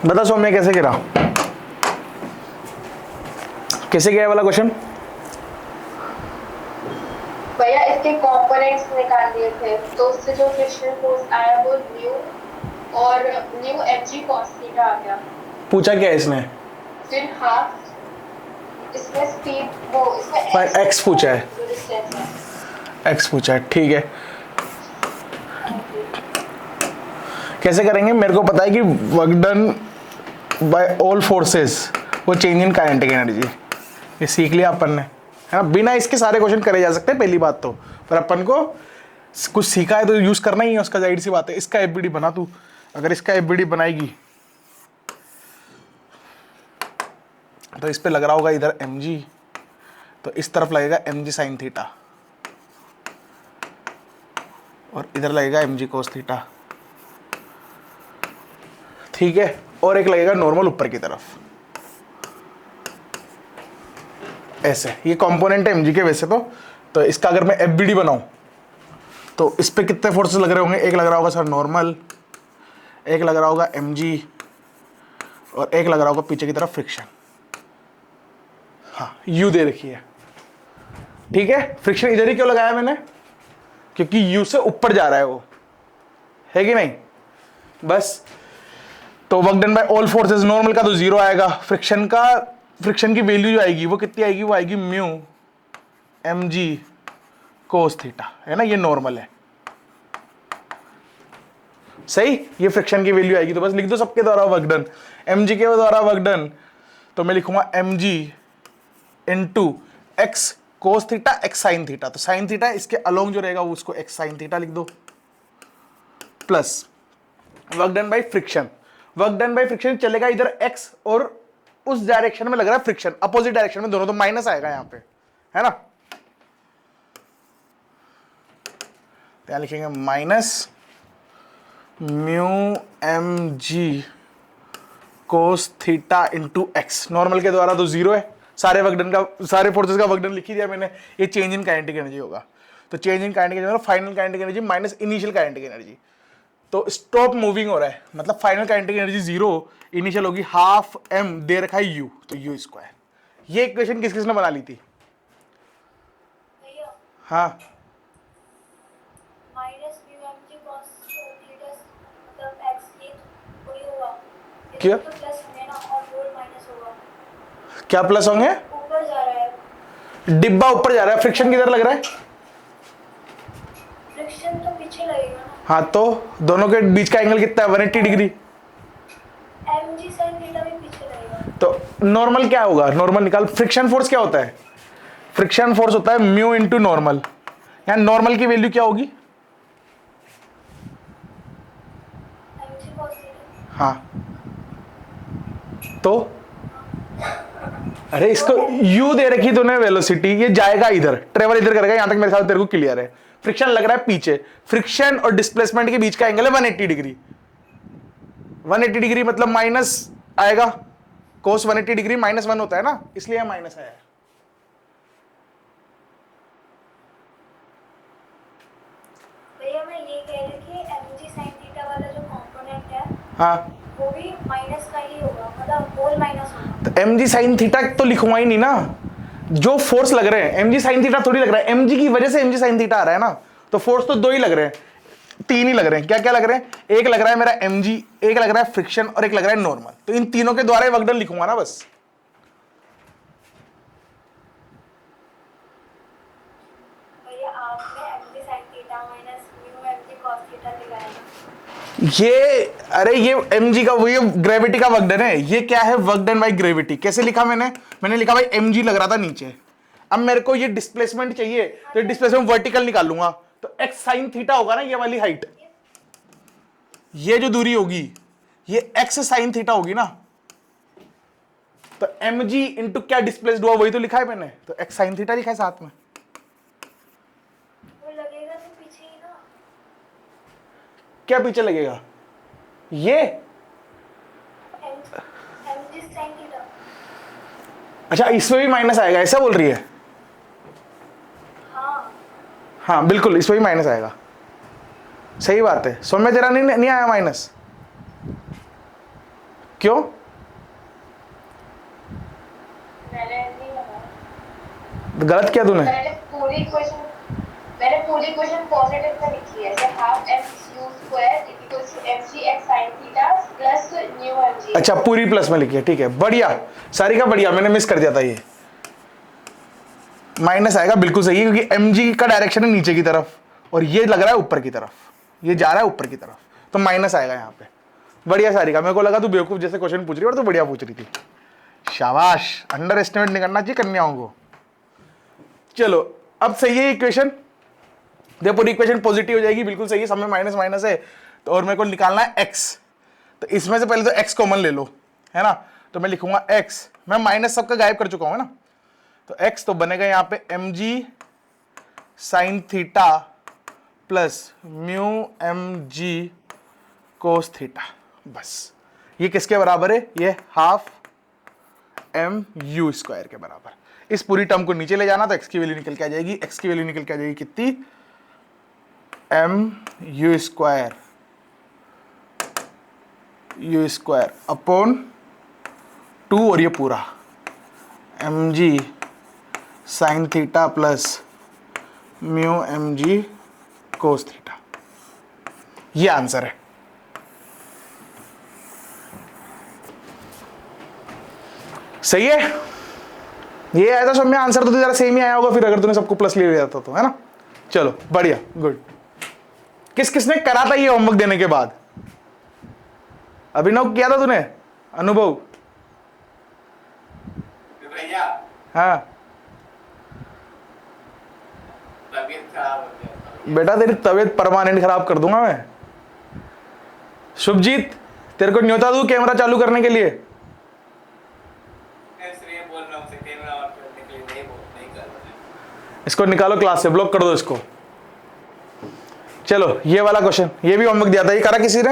बता सौम्य कैसे गिरा, कैसे गया वाला क्वेश्चन? भैया इसके कंपोनेंट्स निकाल दिए थे तो उससे जो फ्रिक्शनल फोर्स आया वो न्यू और न्यू mg cos थीटा आ गया। पूछा क्या इसने? फिर हाफ इसमें स्पीड वो इसमें एक्स पूछा है, जो डिस्टेंस है एक्स पूछा है, ठीक है। कैसे करेंगे? मेरे को पता है कि work done by all forces वो चेंज इन काइनेटिक एनर्जी, ये सीख लिया अपन ने, है ना। बिना इसके सारे क्वेश्चन करे जा सकते हैं पहली बात तो, पर अपन को कुछ सीखा है तो यूज करना ही है उसका, जाहिर सी बात है। इसका एफबीडी बना तू, अगर इसका एफबीडी बनाएगी तो इस पे लग रहा होगा इधर mg, तो इस तरफ लगेगा mg साइन थीटा और इधर लगेगा mg कोस थीटा, ठीक है। और एक लगेगा नॉर्मल ऊपर की तरफ, ऐसे। ये कंपोनेंट है mg के वैसे तो इसका अगर मैं एफबीडी बनाऊं तो इस पे कितने फोर्सेस लग रहे होंगे? एक लग रहा होगा सर नॉर्मल, एक लग रहा होगा mg और एक लग रहा होगा पीछे की तरफ फ्रिक्शन। हाँ, u दे रखी है, ठीक है। फ्रिक्शन इधर ही क्यों लगाया मैंने? क्योंकि u से ऊपर जा रहा है वो, है कि नहीं? बस। तो work done by all forces, normal का तो जीरो आएगा, फ्रिक्शन की वैल्यू जो आएगी वो कितनी आएगी? वो आएगी म्यू mg कोस थीटा, है ना। ये नॉर्मल है, सही। ये फ्रिक्शन की वैल्यू आएगी, तो बस लिख दो सबके द्वारा वर्क डन, mg के द्वारा वर्क डन, तो मैं लिखूंगा mg into x cos theta x sine theta, तो साइन थीटा इसके अलोंग जो रहेगा वो उसको एक्स साइन थीटा लिख दो, plus work done by friction. Work done by friction चलेगा इधर एक्स और उस डायरेक्शन में लग रहा है फ्रिक्शन, अपोजिट डायरेक्शन में दोनों, तो माइनस आएगा यहां पे, है ना। तो यहां लिखेंगे minus mu M G cos theta into X, normal के द्वारा तो जीरो है, सारे वर्कडन का, सारे फोर्सेस का वर्कडन लिख ही दिया मैंने। ये चेंज इन काइनेटिक एनर्जी होगा, तो change in kinetic energy final kinetic energy minus initial kinetic energy, तो स्टॉप मूविंग हो रहा है, मतलब final kinetic energy zero, initial होगी हाफ एम, दे रखा है यू, तो यू स्क्वायर। ये इक्वेशन किस किसने बना ली थी? हाँ, क्या क्या प्लस होंगे? ऊपर जा रहा है, डिब्बा ऊपर जा रहा है, फ्रिक्शन किधर लग रहा है? फ्रिक्शन तो पीछे लगेगा ना। हाँ, तो दोनों के बीच का एंगल कितना है? 180 डिग्री, mg sin थीटा भी पीछे लगेगा। तो नॉर्मल क्या होगा? नॉर्मल निकाल। फ्रिक्शन फोर्स क्या होता है? फ्रिक्शन फोर्स होता है म्यू इंटू नॉर्मल, यहाँ नॉर्मल की वैल्यू क्या होगी? mg cos theta. हाँ, तो अरे इसको u दे रखी तूने वेलोसिटी, ये जाएगा इधर, ट्रेवल इधर करेगा, यहां तक मेरे ख्याल तेरे को क्लियर है। फ्रिक्शन लग रहा है पीछे, फ्रिक्शन और डिस्प्लेसमेंट के बीच का एंगल है 180 डिग्री, 180 डिग्री मतलब माइनस आएगा, कोस 180 डिग्री -1 होता है ना, इसलिए माइनस आया है। भैया मैं ये कह रही कि mg sin थीटा वाला जो कंपोनेंट है हाँ, वो भी माइनस का ही होगा, मतलब होल माइनस होगा। तो mg sin थीटा तो लिखूंगा ही नहीं ना, जो फोर्स लग रहे हैं mg sin थीटा थोड़ी लग रहा है, mg की वजह से mg sin थीटा आ रहा है ना, तो फोर्स तो दो ही लग रहे हैं, तीन ही लग रहे हैं। क्या क्या लग रहे हैं? एक लग रहा है मेरा mg, एक लग रहा है फ्रिक्शन और एक लग रहा है नॉर्मल, तो इन तीनों के द्वारा वर्क डन लिखूंगा ना बस। भैया आपने mg sin theta minus mu mg cos theta लगाया ना। ये अरे ये mg का वो, ये ग्रेविटी का वर्क डन है, ये क्या है? Work done by gravity. कैसे लिखा मैंने लिखा भाई mg लग रहा था नीचे, अब मेरे को ये डिस्प्लेसमेंट चाहिए, तो डिस्प्लेसमेंट वर्टिकल निकाल लूंगा, तो x sin थीटा होगा ना, ये वाली हाइट, ये जो दूरी होगी ये x sin थीटा होगी ना, तो mg इंटू क्या डिस्प्लेस्ड हुआ वही तो लिखा है मैंने, तो x sin थीटा लिखा है साथ में। वो लगेगा तो पीछे ही ना। क्या पीछे लगेगा? ये mg sin थीटा। अच्छा, इसमें भी माइनस आएगा, ऐसा बोल रही है? हाँ हाँ बिल्कुल, इसमें भी माइनस आएगा, सही बात है। सौम्य तेरा नहीं आया माइनस? क्यों? मैंने नहीं लगा। गलत किया तूने? मैंने पूरी क्वेश्चन पॉजिटिव में लिखी है, जैसे half M U square equals to M ji X sine theta plus mu M G. अच्छा, पूरी प्लस में लिखी है, ठीक है, बढ़िया सारिका, बढ़िया, मैंने मिस कर दिया था, ये माइनस आएगा, बिल्कुल सही है, क्योंकि mg का डायरेक्शन है नीचे की तरफ और ये लग रहा है ऊपर की तरफ, ये जा रहा है ऊपर की तरफ, तो माइनस आएगा यहाँ पे। बढ़िया सारिका, मेरे को लगा तू बेवकूफ जैसे क्वेश्चन पूछ रही है और तू बढ़िया पूछ रही थी। शाबाश, अंडर एस्टिमेट नहीं करना चाहिए कन्याओं को। चलो अब सही है इक्वेशन, देखो पूरी इक्वेशन पॉजिटिव हो जाएगी, बिल्कुल सही है, सब में माइनस माइनस है, तो और मेरे को निकालना है x, तो इसमें से पहले तो x कॉमन ले लो, है ना, तो मैं लिखूंगा x, मैं माइनस सबका गायब कर चुका हूं ना, तो x तो बनेगा यहां पे mg sign theta plus mu mg cos theta, बस ये किसके बराबर है, ये हाफ एम यू स्क्वायर के बराबर। इस पूरी टर्म को नीचे ले जाना तो x की वैल्यू निकल के आ जाएगी, x की वैल्यू निकल के आ जाएगी कितनी, यू स्क्वायर अपॉन 2 और ये पूरा M G sine theta plus mu M G cos theta, ये आंसर है। सही है, ये आया था सब में आंसर, तो जरा सेम ही आया होगा फिर अगर तूने सबको प्लस ले लिया था तो, है ना। चलो बढ़िया, गुड। किस किसने करा था ये होमवर्क देने के बाद? अभिनव किया था तूने? अनुभव? भैया हाँ तबीयत खराब हो गया। बेटा, तेरी तबीयत परमानेंट खराब कर दूंगा मैं। शुभजीत, तेरे को न्योता दूं कैमरा चालू करने के लिए? इसलिए बोल रहा हूँ कैमरा ऑन करने के लिए, नहीं कर रहा। इसको निकालो क्लास से, ब्लॉक कर दो इसको। चलो ये वाला क्वेश्चन, ये भी होमवर्क दिया था, ये करा किसी ने?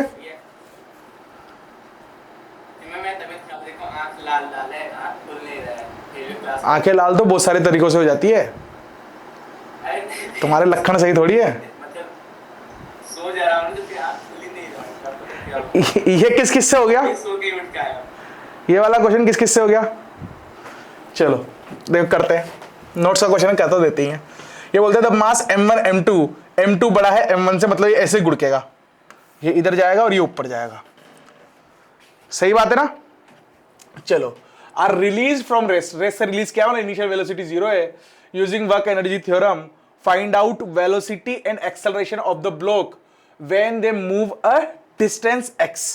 मैं तबीयत खराब, देखो आंख लाल लाल है, आंख खुल नहीं रहा है, फिर भी क्लास। आंखें लाल तो बहुत सारे तरीकों से हो जाती है, अरे तुम्हारे लक्षण सही थोड़ी है। मतलब सो जा रहा हूँ तो फिर आंख खुल ही नहीं रहा है। ये किस किस से हो गया? सो के उठ के आया। ये वाला क्वेश्चन किस किस से हो गया? चलो देख करते हैं, नोट्स का क्वेश्चन कहता देते ही हैं। ये बोलते हैं द मास m1 m2 बड़ा है m1 से, मतलब ये ऐसे गुड़केगा, ये इधर जाएगा और ये ऊपर जाएगा, सही बात है ना। चलो, are release from rest, rest से रिलीज क्या, इनिशियल वेलोसिटी 0 है, using work energy theorem find out velocity and acceleration of the block when they move a distance x।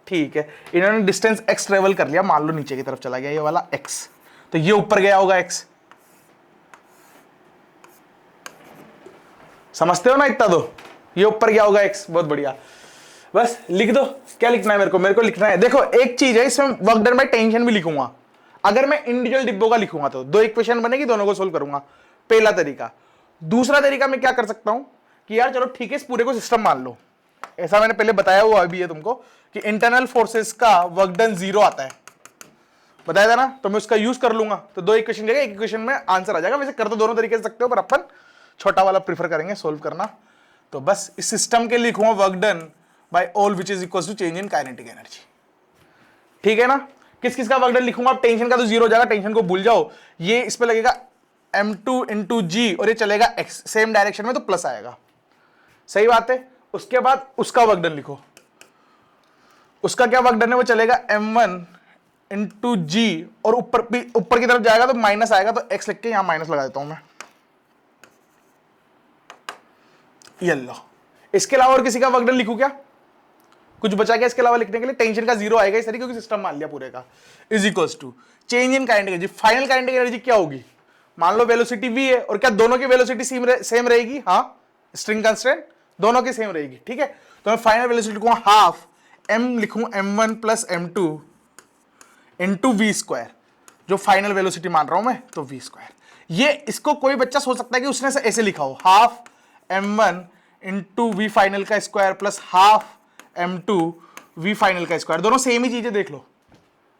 ठीक है, इन्होंने डिस्टेंस x ट्रेवल कर लिया, मान लो नीचे की तरफ चला गया ये वाला x, तो ये ऊपर गया होगा x, समझते हो ना इतना, तो ये ऊपर गया होगा x, बहुत बढ़िया। बस लिख दो, क्या लिखना है मेरे को लिखना है, देखो एक चीज है इसमें, वर्क डन बाय टेंशन भी लिखूंगा। अगर मैं इंडिविजुअल डिब्बों का लिखूंगा तो 2 इक्वेशन बनेगी, दोनों को सोल्व करूंगा, पहला तरीका। दूसरा तरीका मैं क्या कर सकता हूं कि यार चलो ठीक है, इस पूरे को सिस्टम मान लो, ऐसा मैंने पहले बताया हुआ अभी है तुमको कि इंटरनल फोर्सेस का वर्क डन 0 आता है, बताया था ना, तो मैं उसका यूज कर लूंगा, तो 2 इक्वेशन जगह 1 इक्वेशन में आंसर आ जाएगा। वैसे कर तो दोनों तरीके से सकते हो, पर अपन छोटा वाला प्रीफर करेंगे सोल्व करना। तो बस इस सिस्टम के लिखूंगा work done by all which is equal to change in kinetic energy, ठीक है ना। किस किस का वर्क डन लिखूंगा, अब टेंशन का तो 0 हो जाएगा, टेंशन को भूल जाओ, ये इस पे लगेगा m2 इंटू जी और ये चलेगा x, सेम डायरेक्शन में तो प्लस आएगा, सही बात है। उसके बाद उसका वर्क डन लिखो, उसका क्या वर्क डन है, वो चलेगा m1 इंटू जी और ऊपर की तरफ जाएगा तो माइनस आएगा, तो x लिख के यहां माइनस लगा देता हूं मैं, ये लो। इसके अलावा और किसी का वर्क डन लिखूं क्या, कुछ बचा क्या इसके अलावा लिखने के लिए? टेंशन का 0 आएगा इस तरीके, क्योंकि सिस्टम मान लिया पूरे का, is equals to change in kinetic energy. Final kinetic energy क्या होगी, मान लो वेलोसिटी v है, और क्या दोनों की वेलोसिटी सेम रहेगी? हाँ, स्ट्रिंग कंस्ट्रेंट दोनों की सेम रहेगी, ठीक है। तो मैं फाइनल वेलोसिटी लिखूंगा हाफ m लिखूं m1 plus m2 into V square, जो फाइनल वेलोसिटी मान रहा हूं मैं, तो वी स्क्वायर। ये इसको कोई बच्चा सोच सकता है कि उसने ऐसे लिखा हो, half m1 into V final का square plus half m2 V final का स्क्वायर, दोनों सेम ही चीजें देख लो,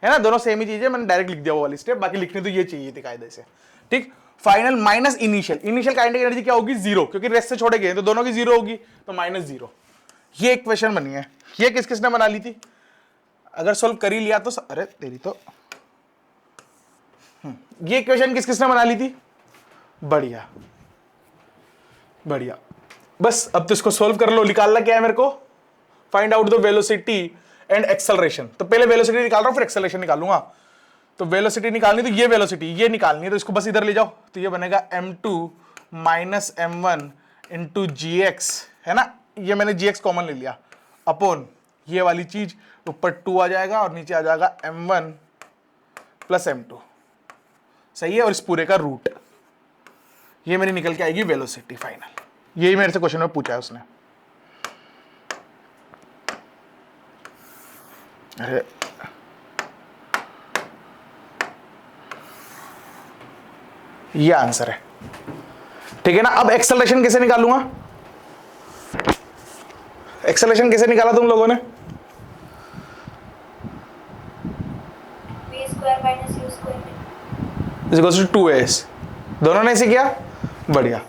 है ना, दोनों सेम ही चीजें, मैंने डायरेक्ट लिख दिया वो वाली स्टेप, बाकी लिखने तो ये चाहिए थी कायदे से, ठीक। Final minus initial kinetic energy क्या होगी, 0, क्योंकि रेस्ट से छोड़े गए तो दोनों की 0 होगी, तो -0। ये इक्वेशन बनी है, ये किस किसने बना ली थी, अगर सोल्व कर ही लिया तो अरे तेरी तो ये इक्वेशन किस किसने बना ली थी? बढ़िया बढ़िया। बस अब तो इसको सोल्व कर लो। निकालना क्या है मेरे को? Find out the velocity and acceleration. तो पहले वेलोसिटी निकाल रहा हूं, फिर एक्सेलरेशन निकालूंगा। तो वेलोसिटी निकालनी, तो ये वेलोसिटी ये निकालनी है, तो इसको बस इधर ले जाओ। तो ये बनेगा m2 माइनस m1 इंटू जी एक्स, है ना? ये मैंने जी एक्स कॉमन ले लिया, अपॉन ये वाली चीज, ऊपर 2 आ जाएगा और नीचे आ जाएगा m1 प्लस m2। सही है? और इस पूरे का रूट, ये मेरी निकल के आएगी वेलोसिटी फाइनल। यही मेरे से क्वेश्चन में पूछा है उसने। अरे ये आंसर है, ठीक है ना? अब एक्सेलरेशन कैसे निकालूंगा? एक्सेलरेशन कैसे निकाला तुम लोगों ने? v² - u² 2as, दोनों ने ऐसे किया। बढ़िया।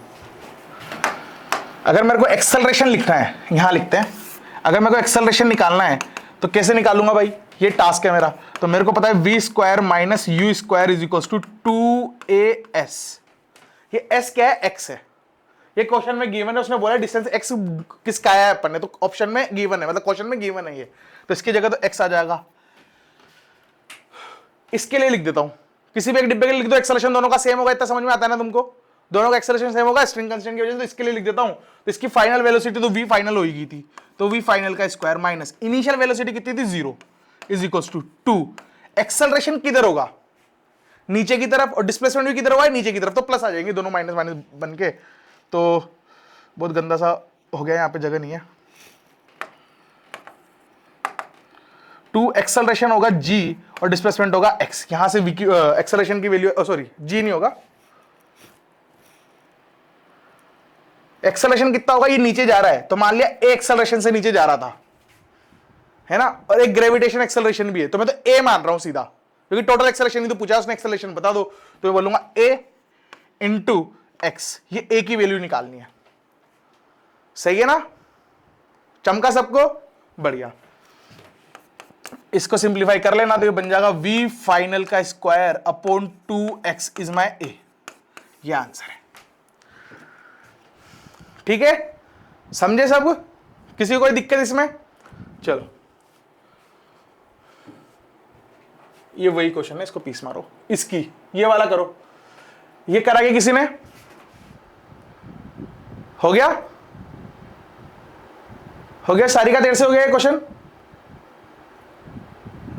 अगर मेरे को एक्सेलरेशन लिखना है, यहां लिखते हैं, अगर मेरे को एक्सेलरेशन निकालना है तो कैसे निकालूंगा भाई? ये टास्क है मेरा। तो मेरे को पता है v² minus u² is equal to 2as। ये s क्या है? x है। ये क्वेश्चन में गिवन है, उसने बोला डिस्टेंस x किसका है अपन ने, तो ऑप्शन में गिवन है, मतलब क्वेश्चन में गिवन है ये, तो इसकी जगह तो x आ जाएगा। इसके लिए लिख देता हूं, किसी भी एक डिब्बे के लिए लिख दो, एक्सेलरेशन दोनों का सेम होगा, इतना समझ में आता है ना तुमको? दोनों का एक्सेलरेशन सेम होगा स्ट्रिंग कांस्टेंट की वजह से, तो इसके लिए लिख देता हूं। तो इसकी फाइनल वेलोसिटी तो v फाइनल होगी थी, तो v फाइनल का स्क्वायर माइनस इनिशियल वेलोसिटी कितनी थी? 0 इज इक्वल टू 2। एक्सेलरेशन किधर होगा? नीचे की तरफ, और डिस्प्लेसमेंट भी किधर होगा? नीचे की तरफ, तो प्लस आ जाएंगे दोनों माइनस माइनस बन के। तो बहुत गंदा सा हो गया, यहाँ पे जगह नहीं है। 2 एक्सेलरेशन होगा g और डिस्प्लेसमेंट होगा x। यहां से एक्सेलरेशन की वैल्यू, सॉरी g नहीं होगा, एक्सेलरेशन कितना होगा? ये नीचे जा रहा है, तो मान लिया a एक्सेलरेशन से नीचे जा रहा था, है ना? और एक ग्रेविटेशन एक्सेलरेशन भी है, तो मैं तो a मान रहा हूं सीधा, क्योंकि टोटल एक्सेलरेशन ही तो पूछा उसने, एक्सेलरेशन बता दो, तो मैं बोलूंगा a इंटू एक्स। ये a की वैल्यू निकालनी है। सही है ना? चमका सबको? बढ़िया। इसको सिंप्लीफाई कर लेना, तो ये बन जाएगा v फाइनल का square upon 2x is my a। ये आंसर है, ठीक है? समझे सब? किसी को कोई दिक्कत इसमें? चलो, ये वही क्वेश्चन है, इसको पीस मारो, इसकी ये वाला करो। ये करा के किसी ने? हो गया? हो गया? सारी का 1.5 से हो गया क्वेश्चन?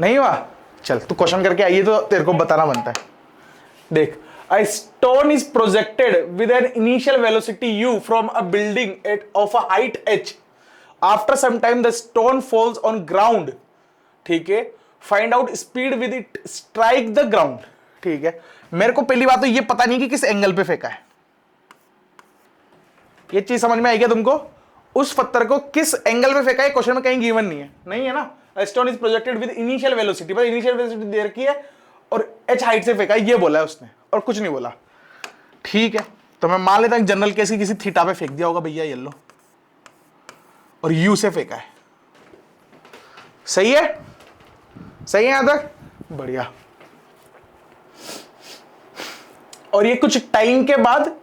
नहीं हुआ? चल तू क्वेश्चन करके आइए, तो तेरे को बताना बनता है। देख, a stone is projected with an initial velocity u from a building of a height h. After some time the stone falls on ground. ठीक है? Find out speed with it strike the ground. ठीक है? मेरे को पहली बात तो ये पता नहीं कि किस एंगल पे फेंका है। ये चीज समझ में आई क्या तुमको? उस पत्थर को किस एंगल पे फेंका है क्वेश्चन में कहीं गिवन नहीं है। नहीं है ना? Stone is projected with initial velocity, पर इनिशियल वेलोसिटी दे रखी है और h हाइट से फेंका है, ये बोला है उसने, और कुछ नहीं बोला। ठीक है, तो मैं मान लेता हूं जनरल केस की किसी थीटा पे फेंक दिया होगा भैया ये लो, और u से फेंका है। सही है? सही है यहां तक? बढ़िया। और ये कुछ टाइम के बाद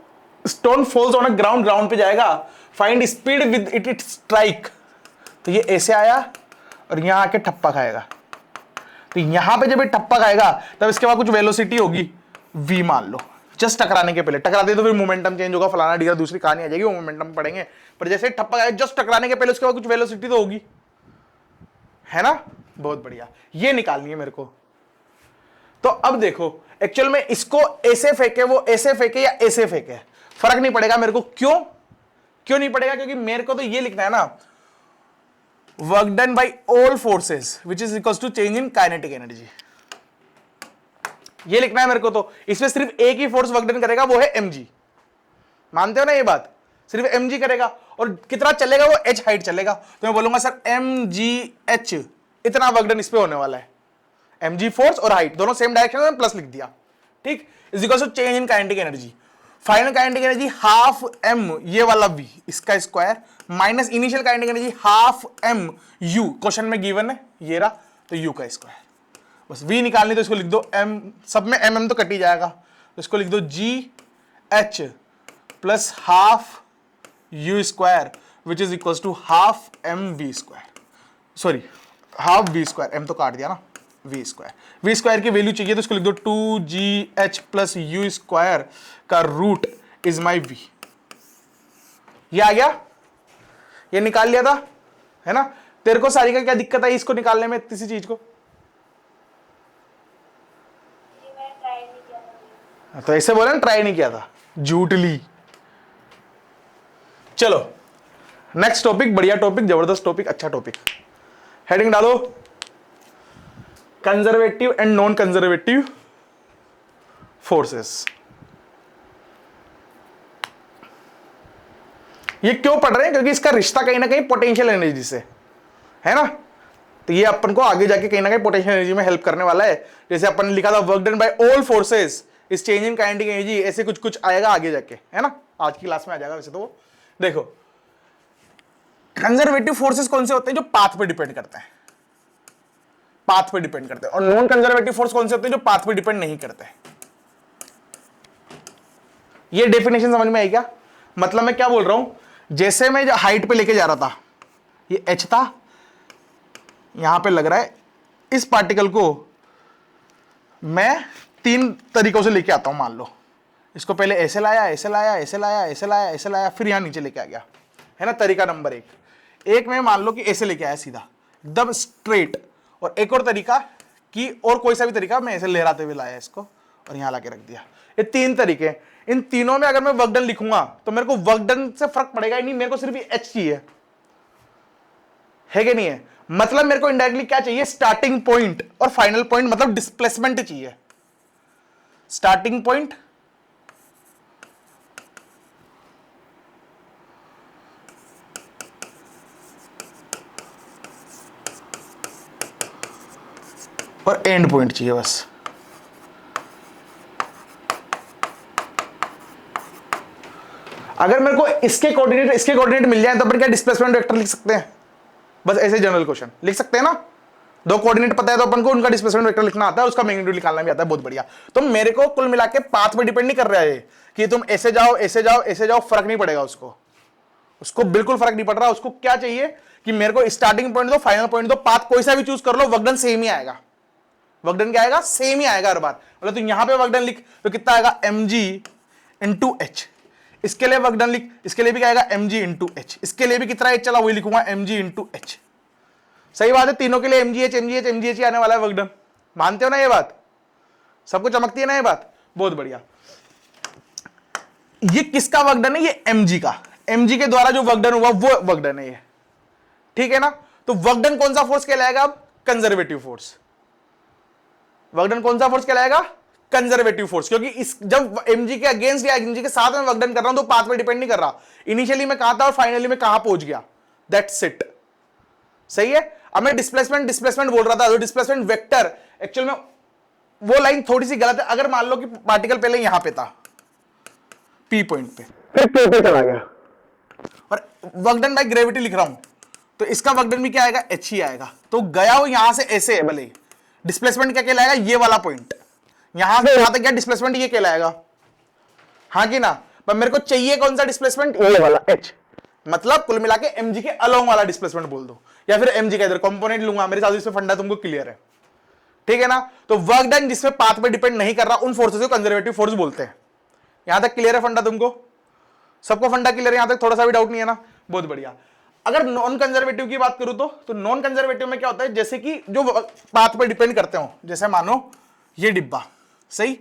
stone falls on a ground, ground पे जाएगा। Find speed with it it strike. तो ये ऐसे आया और यहां आके ठप्पा खाएगा। तो यहां पे जब ये ठप्पा खाएगा तब इसके बाद कुछ वेलोसिटी होगी v मान लो, जस्ट टकराने के पहले। टकराते तो फिर मोमेंटम चेंज होगा, फलाना डिगर, दूसरी कहानी आ जाएगी, वो मोमेंटम पढ़ेंगे। पर जैसे ठप्पा खाएगा जस्ट टकराने के पहले, उसके बाद कुछ वेलोसिटी तो होगी, है ना? बहुत बढ़िया। ये निकालनी है मेरे को। तो अब देखो, एक्चुअल में इसको ऐसे फेंके, वो ऐसे फेंके या ऐसे फेंके, फर्क नहीं पड़ेगा मेरे को। क्यों नहीं पड़ेगा? क्योंकि मेरे को तो ये लिखना है ना, work done by all forces which is equal to change in kinetic energy. ये लिखना है मेरे को। तो इसमें सिर्फ एक ही फोर्स वर्क डन करेगा, वो है mg। मानते हो ना ये बात? सिर्फ mg करेगा, और कितना चलेगा? वो h हाइट चलेगा। तो मैं बोलूंगा सर mgh, इतना वर्क डन इस पे होने वाला है। mg फोर्स और हाइट दोनों सेम डायरेक्शन में, प्लस लिख दिया, ठीक? Is equal to change in kinetic energy. Final kinetic energy half m, ये वाला v, इसका स्क्वायर, minus initial kinetic energy half m u, question में गिवन है ये रहा, तो u का स्क्वायर। बस v निकालनी तो इसको लिख दो m, सब में m तो कट ही जाएगा, तो इसको लिख दो gh plus half u square which is equal to half mv square, sorry half v square, m तो काट दिया ना, v स्क्वायर की वैल्यू चाहिए तो इसको लिख दो 2gh प्लस u स्क्वायर का रूट इज माई v। ये आ गया, ये निकाल लिया था, है ना। तेरे को सारी का क्या दिक्कत आई इसको निकालने में, किसी चीज को? तो ऐसे बोले ना, ट्राई नहीं किया था, झूठ ली। चलो नेक्स्ट टॉपिक, बढ़िया टॉपिक, जबरदस्त टॉपिक, अच्छा टॉपिक। हेडिंग डालो, conservative and non conservative forces. ये क्यों पढ़ रहे हैं? क्योंकि इसका रिश्ता कहीं ना कहीं पोटेंशियल एनर्जी से है ना, तो ये अपन को आगे जाके कहीं ना कहीं पोटेंशियल एनर्जी में हेल्प करने वाला है। जैसे अपन ने लिखा था work done by all forces is change in kinetic energy, ऐसे कुछ कुछ आएगा आगे जाके, है ना, आज की क्लास में आ जाएगा वैसे तो वो। देखो कंजर्वेटिव फोर्सेस कौन से होते हैं? जो पाथ पे डिपेंड करते हैं, पाथ पे डिपेंड करते हैं। और नॉन कंजर्वेटिव फोर्स कौन से होते हैं? जो पाथ पे डिपेंड नहीं करते। ये डेफिनेशन समझ में आई क्या? मतलब मैं क्या बोल रहा हूं, जैसे मैं हाइट पे लेके जा रहा था, ये h था, यहां पे लग रहा है इस पार्टिकल को मैं 3 तरीकों से लेके आता हूं। मान लो इसको पहले ऐसे लाया, ऐसे लाया, ऐसे लाया, ऐसे लाया, ऐसे लाया, फिर यहां नीचे लेके आ गया, है ना, तरीका नंबर 1। एक में मान लो कि ऐसे लेके आया सीधा एकदम स्ट्रेट, और एक और तरीका कि और कोई सा भी तरीका मैं ऐसे लहराते हुए लाया इसको और यहां लाके रख दिया। ये 3 तरीके हैं। इन तीनों में अगर मैं वर्क डन लिखूंगा तो मेरे को वर्क डन से फर्क पड़ेगा ही नहीं, मेरे को सिर्फ h चाहिए, है कि नहीं है? मतलब मेरे को इनडायरेक्टली क्या चाहिए? स्टार्टिंग पॉइंट और फाइनल पॉइंट, मतलब डिस्प्लेसमेंट चाहिए। स्टार्टिंग पॉइंट और एंड पॉइंट चाहिए बस। अगर मेरे को इसके कोऑर्डिनेट मिल जाए तो अपन क्या डिस्प्लेसमेंट वेक्टर लिख सकते हैं? बस ऐसे जनरल क्वेश्चन लिख सकते हैं ना। 2 कोऑर्डिनेट पता है तो अपन को उनका डिस्प्लेसमेंट वेक्टर लिखना आता है, उसका मैग्नीट्यूड निकालना भी आता है, बहुत बढ़िया। तो मेरे को कुल मिला के पाथ पे डिपेंड नहीं कर रहा है कि तुम ऐसे जाओ, ऐसे जाओ, ऐसे जाओ, फर्क नहीं पड़ेगा उसको बिल्कुल फर्क नहीं पड़ रहा। उसको क्या चाहिए कि मेरे को स्टार्टिंग पॉइंट दो, फाइनल पॉइंट दो, पाथ कोई सा भी चूज कर लो, वर्कडन सेम ही आएगा। वर्कडन क्या आएगा? सेम ही आएगा हर बार। मतलब तू यहां पे वर्कडन लिख तो कितना आएगा? mg into H. इसके लिए वर्कडन लिख, इसके लिए भी क्या आएगा? mg into H. इसके लिए भी कितना एच चला वही लिखूंगा, mg इंटू एच। सही बात है, तीनों के लिए mgh ही आने वाला है वर्कडन। मानते हो ना ये बात? सबको चमकती है ना ये बात? बहुत बढ़िया। ये किसका वर्कडन है? ये mg का। mg के द्वारा जो वर्कडन हुआ वो वर्कडन है ये, ठीक है ना। तो वर्कडन कौन सा फोर्स कहलाएगा? अब कंजर्वेटिव फोर्स। वर्कडन कौन सा फोर्स कहलाएगा? Conservative force. क्योंकि इस जब mg के अगेंस्ट या mg के साथ में वर्कडन कर रहा हूं तो पाथ पे डिपेंड नहीं कर रहा, इनिशियली मैं कहां था और फाइनली मैं कहां पहुंच गया, दैट्स इट। सही है। अब मैं डिस्प्लेसमेंट बोल रहा था, तो डिस्प्लेसमेंट वेक्टर एक्चुअल में वो लाइन थोड़ी सी गलत है। अगर मान लो कि पार्टिकल पहले यहां पे था P पॉइंट पे, फिर P पे चला गया और वर्कडन बाय ग्रेविटी लिख रहा हूं, तो इसका वर्कडन भी क्या आएगा? h ही आएगा। तो गया वो यहां से ऐसे है, भले डिस्प्लेसमेंट क्या कहलाएगा? ये वाला पॉइंट, यहां से यहां तक क्या डिस्प्लेसमेंट ये कहलाएगा, हाँ कि ना। पर मेरे को चाहिए कौन सा डिस्प्लेसमेंट? ये वाला h। मतलब कुल मिला के mg के अलोंग वाला डिस्प्लेसमेंट बोल दो, या फिर mg का इधर कंपोनेंट लूंगा। मेरे साथ इसमें फंडा तुमको क्लियर है, ठीक है ना। तो वर्क डन जिसमें पाथ पे डिपेंड नहीं कर रहा उन फोर्सेस को कंजर्वेटिव फोर्स बोलते हैं। यहां तक क्लियर है फंडा तुमको? सबको फंडा क्लियर है यहां तक? थोड़ा सा भी डाउट नहीं है ना? बहुत बढ़िया। अगर नॉन कंजर्वेटिव की बात करूं तो नॉन कंजर्वेटिव में क्या होता है? जैसे कि जो पाथ पे डिपेंड करते हो, जैसे मानो ये डिब्बा, सही,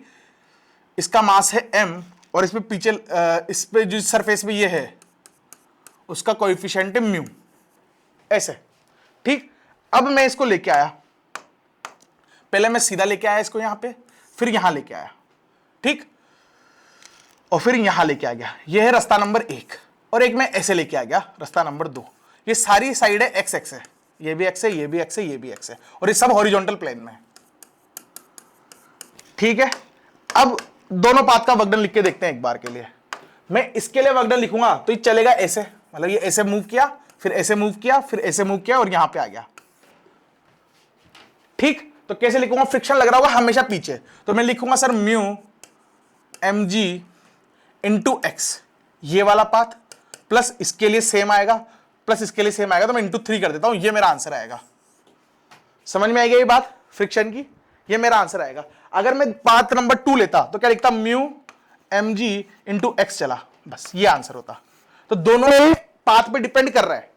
इसका मास है m और इसमें पीछे इस पे जो सरफेस पे ये है उसका कोएफिशिएंट है म्यू, ऐसे, ठीक। अब मैं इसको लेके आया, पहले मैं सीधा लेके आया इसको यहां पे, फिर यहां लेके आया, ठीक, और फिर यहां लेके आ गया। यह है रास्ता नंबर 1। और एक मैं ऐसे लेके आ गया, रास्ता नंबर 2। ये सारी साइड है एक्स एक्स है, ये भी एक्स है, ये भी एक्स है, ये भी एक्स है, और ये सब हॉरिजॉन्टल प्लेन में है, ठीक है। अब दोनों पाथ का वर्कडन लिख के देखते हैं एक बार के लिए। मैं इसके लिए वर्कडन लिखूंगा तो ये चलेगा ऐसे, मतलब ये ऐसे मूव किया, फिर ऐसे मूव किया, फिर ऐसे मूव किया और यहां पे आ गया, ठीक, तो कैसे लिखूंगा, फ्रिक्शन लग रहा होगा हमेशा पीछे, तो मैं लिखूंगा sir mu mg into x, ये वाला पाथ प्लस इसके लिए सेम आएगा प्लस इसके लिए सेम आएगा, तो मैं इंटू 3 कर देता हूं, ये मेरा आंसर आएगा। समझ में आएगी ये बात फ्रिक्शन की, ये मेरा आंसर आएगा। अगर मैं पाथ नंबर 2 लेता तो क्या लिखता, म्यू mg इंटू एक्स चला, बस ये आंसर होता। तो दोनों पाथ पे डिपेंड कर रहा है,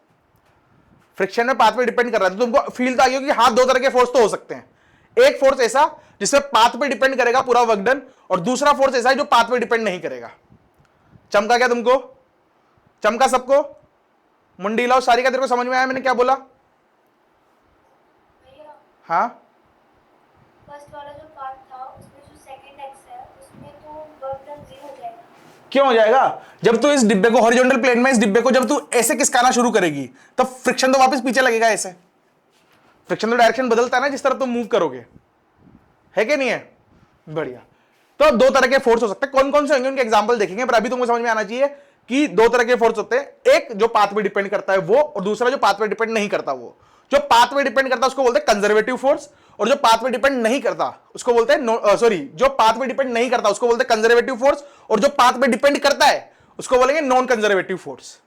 फ्रिक्शन में पाथ पे डिपेंड कर रहा है। तो तुमको फील तो आ गया कि हाँ, दो तरह के फोर्स तो हो सकते हैं, एक फोर्स ऐसा जिसमें पाथ पे डिपेंड करेगा पूरा वर्क डन, और दूसरा फोर्स ऐसा है जो पाथ पे डिपेंड नहीं करेगा। चमका क्या तुमको, चमका सबको, मुंडी लाओ सारी का, तेरे को समझ में आया मैंने क्या बोला? हाँ, फर्स्ट वाला जो पार्ट था उसमें जो सेकंड एक्स है उसमें तो वर्क डन 0 हो जाएगा। क्यों हो जाएगा? जब तू इस डिब्बे को हॉरिजॉन्टल प्लेन में, इस डिब्बे को जब तू ऐसे खिसकाना शुरू करेगी तो फ्रिक्शन तो वापस पीछे लगेगा, ऐसे फ्रिक्शन तो डायरेक्शन बदलता है ना जिस तरह तुम मूव करोगे, है कि नहीं है? बढ़िया। तो दो तरह के फोर्स हो सकते हैं, कौन कौन से होंगे उनके एग्जांपल देखेंगे, पर अभी तुमको समझ में आना चाहिए कि दो तरह के फोर्स होते हैं, एक जो पाथ पे डिपेंड करता है वो, और दूसरा जो पाथ पे डिपेंड नहीं करता वो। जो पाथ पे डिपेंड करता है उसको बोलते हैं कंजर्वेटिव फोर्स, और जो पाथ पे डिपेंड नहीं करता उसको बोलते हैं सॉरी, जो पाथ पे डिपेंड नहीं करता उसको बोलते हैं कंजर्वेटिव फोर्स, और जो पाथ पे डिपेंड करता है उसको बोलेंगे नॉन कंजर्वेटिव फोर्स।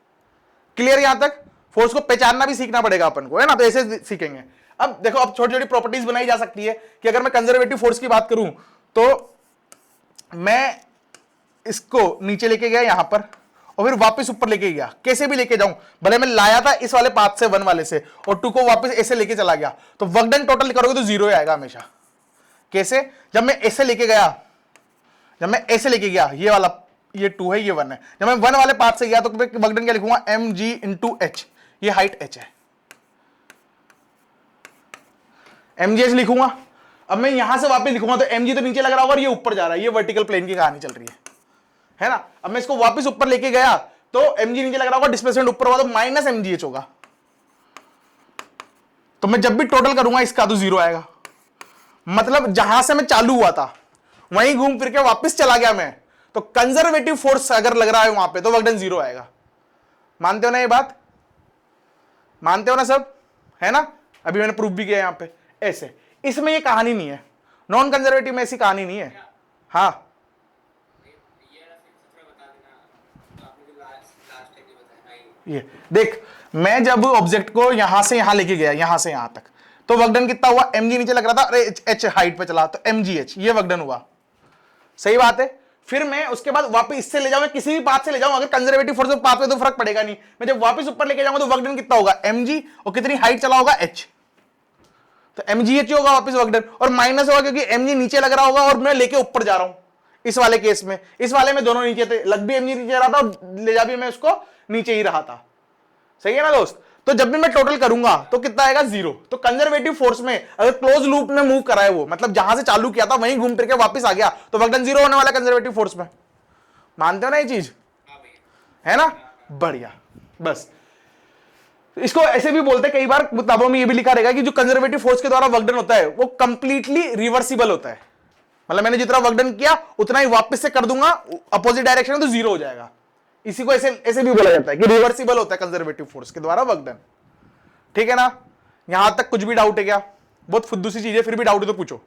क्लियर यहां तक? फोर्स को पहचानना भी सीखना पड़ेगा अपन को, है ना, तो ऐसे सीखेंगे। अब देखो, अब छोटी छोटी प्रॉपर्टीज बनाई जा सकती है कि अगर मैं कंजर्वेटिव फोर्स की बात करूं तो मैं इसको नीचे लेके गया यहां पर और फिर वापस ऊपर लेके गया, कैसे भी लेके जाऊं, भले मैं लाया था इस वाले पाथ से 1 वाले से और 2 को वापस ऐसे लेके चला गया, तो वर्क डन टोटल करोगे तो 0 आएगा हमेशा। कैसे? जब मैं ऐसे लेके गया, जब मैं ऐसे लेके गया, ये वाला, ये 2 है, ये 1 है, जब मैं 1 वाले पाथ से गया तो वर्क डन क्या लिखूंगा, mg इंटू एच, ये हाइट h है, mgh लिखूंगा। अब मैं यहां से वापस लिखूंगा तो mg तो नीचे लग रहा होगा और ये ऊपर जा रहा है, ये वर्टिकल प्लेन की कहानी चल रही है ना। अब मैं इसको वापस ऊपर लेके गया तो mg नीचे लग रहा होगा, डिस्प्लेसमेंट ऊपर हुआ तो माइनस mgh होगा। तो मैं जब भी टोटल करूंगा इसका तो 0 आएगा, मतलब जहां से मैं चालू हुआ था वहीं घूम फिर के वापस चला गया मैं, तो कंजर्वेटिव फोर्स अगर लग रहा है वहां पे तो वर्क डन 0 आएगा। मानते हो ना ये बात? मानते हो ना सब? है ना, अभी मैंने प्रूफ भी किया यहां पे ऐसे। इसमें ये कहानी नहीं है, नॉन कंजर्वेटिव में ऐसी कहानी नहीं है। हाँ, ये देख, मैं जब ऑब्जेक्ट को यहां से यहां लेके गया, यहां से यहां तक, तो वर्क डन कितना हुआ, mg नीचे लग रहा था, अरे h हाइट पे चला तो mgh, ये वर्क डन हुआ। सही बात है। फिर मैं उसके बाद वापस इससे ले जाऊंगा, किसी भी पाथ से ले जाऊं, अगर कंजर्वेटिव फोर्स पाथ पे तो फर्क पड़ेगा नहीं, मैं जब वापस ऊपर लेके जाऊंगा तो वर्क डन कितना होगा, mg, और कितनी हाइट चला होगा, h, तो mgh होगा वापस वर्क डन, और माइनस होगा क्योंकि mg नीचे लग रहा होगा और मैं लेके ऊपर जा रहा हूं। इस वाले केस में, इस वाले में दोनों नीचे थे, लग भी mg नीचे रहा था और ले जा भी मैं उसको नीचे ही रहा था। सही है ना दोस्त? तो जब भी मैं टोटल करूंगा तो कितना आएगा, 0। तो कंजर्वेटिव फोर्स में अगर क्लोज लूप में मूव करा है वो, मतलब जहां से चालू किया था वहीं घूम फिर के वापस आ गया, तो वर्क डन 0 होने वाला कंजर्वेटिव फोर्स में। मानते हो ना ये चीज? है ना? बढ़िया। बस इसको ऐसे भी बोलते हैं, कई बार किताबों में ये भी लिखा रहेगा कि जो कंजर्वेटिव फोर्स के द्वारा वर्क डन होता है वो कंप्लीटली रिवर्सिबल होता है, मतलब मैंने जितना वर्क डन किया उतना ही वापस से कर दूंगा अपोजिट डायरेक्शन में तो 0 हो जाएगा। इसी को ऐसे ऐसे भी बोला जाता है कि रिवर्सिबल होता है कंजर्वेटिव फोर्स के द्वारा वर्क डन। ठीक है ना? यहां तक कुछ भी डाउट है क्या? बहुत फुद्दू सी चीज है, फिर भी डाउट है तो पूछो।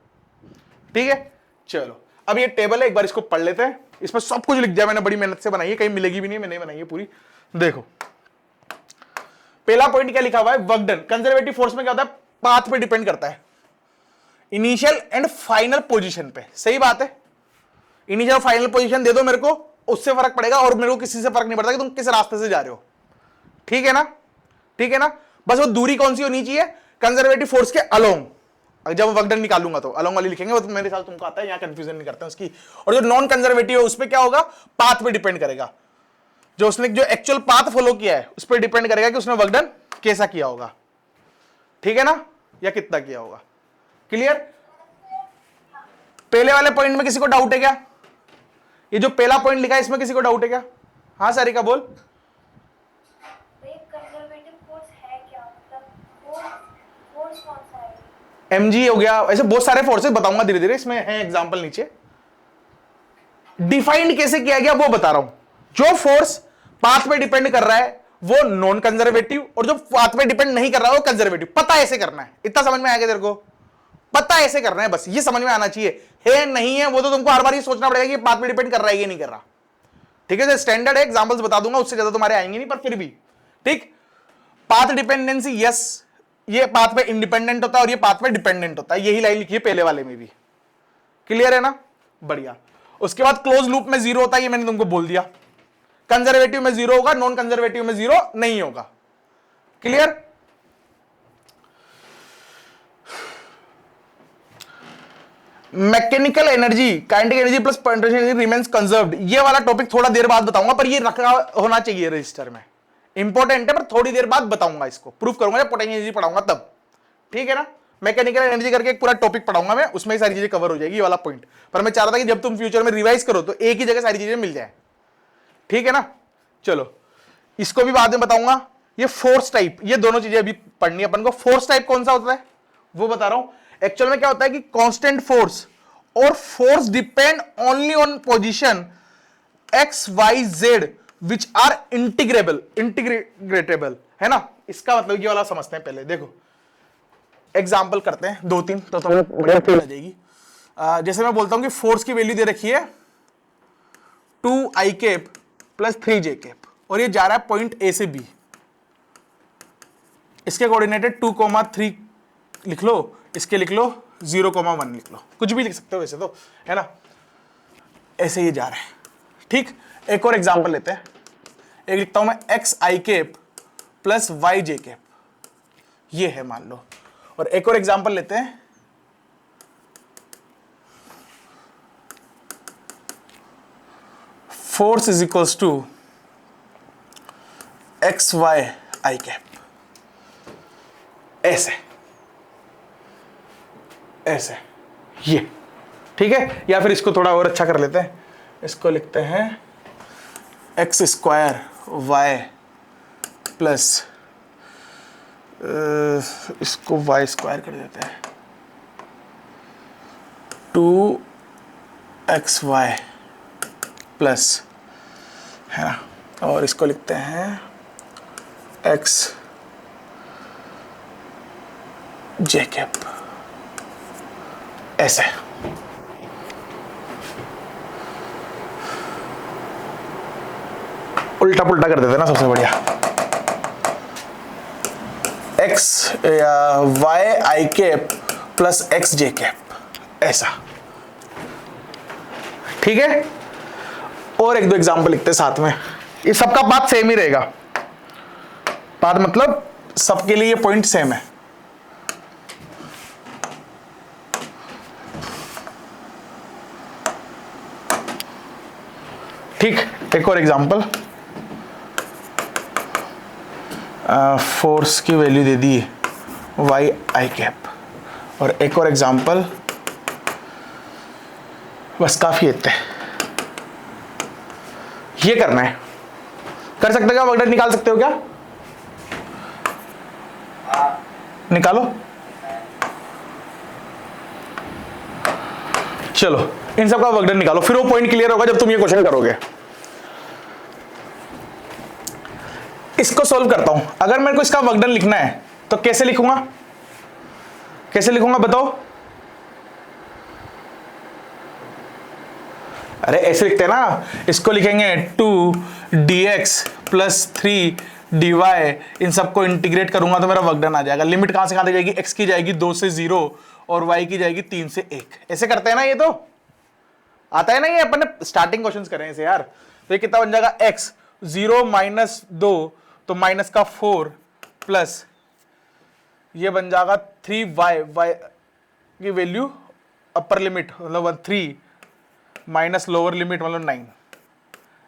ठीक है, चलो अब ये टेबल है, एक बार इसको पढ़ लेते हैं। इसमें सब कुछ लिख दिया मैंने, बड़ी मेहनत से बनाई है, कहीं मिलेगी भी नहीं, मैंने बनाई है पूरी। देखो पहला पॉइंट क्या लिखा हुआ है, वर्क डन। कंजर्वेटिव फोर्स में क्या होता है, पाथ पे डिपेंड करता है, इनिशियल एंड फाइनल पोजीशन पे। सही बात है, इनिशियल फाइनल पोजीशन दे दो मेरे को, उससे फर्क पड़ेगा, और मेरे को किसी से फर्क नहीं पड़ता कि तुम किस रास्ते से जा रहे हो। ठीक है ना? ठीक है ना? बस वो दूरी कौन सी होनी चाहिए, कंजर्वेटिव फोर्स के अलोंग। जब वर्क डन निकालूंगा तो अलोंग वाली लिखेंगे, वो तो मेरे साथ तुमको आता है, यहां कंफ्यूजन नहीं करते उसकी। और जो नॉन कंजर्वेटिव है उस पर क्या होगा, पाथ पे डिपेंड करेगा, जो उसने जो एक्चुअल पाथ फॉलो किया है उस पर डिपेंड करेगा कि उसने वर्क डन कैसा किया होगा। ठीक है ना? या कितना किया होगा। क्लियर? पहले वाले पॉइंट में किसी को डाउट है क्या? ये जो पहला पॉइंट लिखा है इसमें किसी को डाउट है क्या? हाँ सारिका बोल। कंजर्वेटिव फोर्स है क्या, मतलब फोर्स कौन सा है? mg हो गया, ऐसे बहुत सारे फोर्सेस बताऊंगा धीरे धीरे, इसमें है एग्जांपल नीचे। डिफाइंड कैसे किया गया वो बता रहा हूं। जो फोर्स पाथ पे डिपेंड कर रहा है वो नॉन कंजर्वेटिव, और जो पाथ पे डिपेंड नहीं कर रहा है वो कंजर्वेटिव। पता ऐसे करना है, इतना समझ में आएगा तेरे को? पता ऐसे कर रहे हैं, बस ये समझ में आना चाहिए। है नहीं है वो तो तुमको हर बार ये सोचना पड़ेगा कि पाथ पे डिपेंड कर रहा है कि नहीं कर रहा। ठीक है, स्टैंडर्ड है, एग्जांपल्स बता दूंगा, उससे ज्यादा तुम्हारे आएंगे नहीं, पर फिर भी ठीक। पाथ डिपेंडेंसी, यस, ये पाथ पे इंडिपेंडेंट होता है और ये पाथ पे डिपेंडेंट होता है, यही लाइन लिखी है पहले वाले में भी। क्लियर है ना? बढ़िया। उसके बाद क्लोज लूप में जीरो होता है, ये मैंने तुमको बोल दिया। कंजर्वेटिव में जीरो होगा, नॉन कंजर्वेटिव में जीरो नहीं होगा। Clear? Mechanical energy, kinetic energy plus potential energy remains conserved, ये वाला टॉपिक थोड़ा देर बाद बताऊंगा, पर ये रखा होना चाहिए रजिस्टर में, इंपॉर्टेंट है, पर थोड़ी देर बाद बताऊंगा, इसको प्रूफ करूंगा जब पोटेंशियल एनर्जी पढ़ाऊंगा तब। ठीक है ना? मैकेनिकल एनर्जी करके एक पूरा टॉपिक पढ़ाऊंगा मैं, उसमें सारी चीजें कवर हो जाएगी, ये वाला पॉइंट। पर मैं चाह रहा था कि जब तुम फ्यूचर में रिवाइज करो तो एक ही जगह सारी चीजें मिल जाए। ठीक है ना? चलो, इसको भी बाद में बताऊंगा। ये फोर्स टाइप, ये दोनों चीजें अभी पढ़नी है अपन को। फोर्स टाइप कौन सा होता है वो बता रहा हूं। एक्चुअल में क्या होता है कि कांस्टेंट फोर्स और force depend only on position X Y Z which are integrable, है ना? इसका मतलब ये वाला समझते हैं पहले। देखो एग्जाम्पल करते हैं दो तीन, तो तुम्हें बढ़िया फील आ जाएगी। जैसे मैं बोलता हूं कि फोर्स की वैल्यू दे रखी है 2i cap plus 3j cap, और ये जा रहा है पॉइंट ए से बी। इसके कोऑर्डिनेटेड 2,3 लिख लो, इसके लिख लो 0,1 लिख लो, कुछ भी लिख सकते हो वैसे तो, है ना? ऐसे ये जा रहा है। ठीक, एक और एग्जांपल लेते हैं। एक लिखता हूं मैं xi cap plus yj cap, ये है मान लो। और एक और एग्जांपल लेते हैं, force is equals to xy i cap, ऐसे ऐसे, ये। ठीक है, या फिर इसको थोड़ा और अच्छा कर लेते हैं, इसको लिखते हैं एक्स स्क्वायर वाई प्लस, इसको वाई स्क्वायर कर देते हैं 2xy प्लस, है ना? और इसको लिखते हैं एक्स जे कैप, ऐसे। उल्टा पुल्टा कर देते ना, सबसे बढ़िया। एक्स या वाई आई कैप प्लस एक्स जे कैप, ऐसा। ठीक है, और एक दो एग्जांपल लिखते हैं साथ में। ये सबका पाथ सेम ही रहेगा, पाथ मतलब सबके लिए ये पॉइंट सेम है। ठीक, एक और एग्जांपल, फोर्स की वैल्यू दे दी वाई आई कैप, और एक और एग्जांपल, बस काफी है, ये करना है। कर सकते हो क्या? वर्कडन निकाल सकते हो क्या? निकालो। चलो, इन सब का वर्कडन निकालो, फिर वो पॉइंट क्लियर होगा जब तुम ये क्वेश्चन करोगे। इसको सॉल्व करता हूं। अगर मेरे को इसका वर्कडन लिखना है तो कैसे लिखूंगा? कैसे लिखूंगा बताओ? अरे ऐसे लिखते हैं ना, इसको लिखेंगे 2dx प्लस 3dy, इन सबको इंटीग्रेट करूंगा तो मेरा वर्कडन आ जाएगा। लिमिट कहां से कहां तक जाएगी? x की जाएगी 2 से 0 और y की जाएगी 3 से 1। ऐसे करते हैं ना, ये तो आता है ना, ये अपन ने स्टार्टिंग क्वेश्चंस करे हैं इसे यार। तो ये कितना बन जाएगा? x 0 माइनस 2 तो माइनस का 4 प्लस ये बन जाएगा 3y, y की वैल्यू अपर लिमिट मतलब 3 माइनस लोअर लिमिट मतलब 9,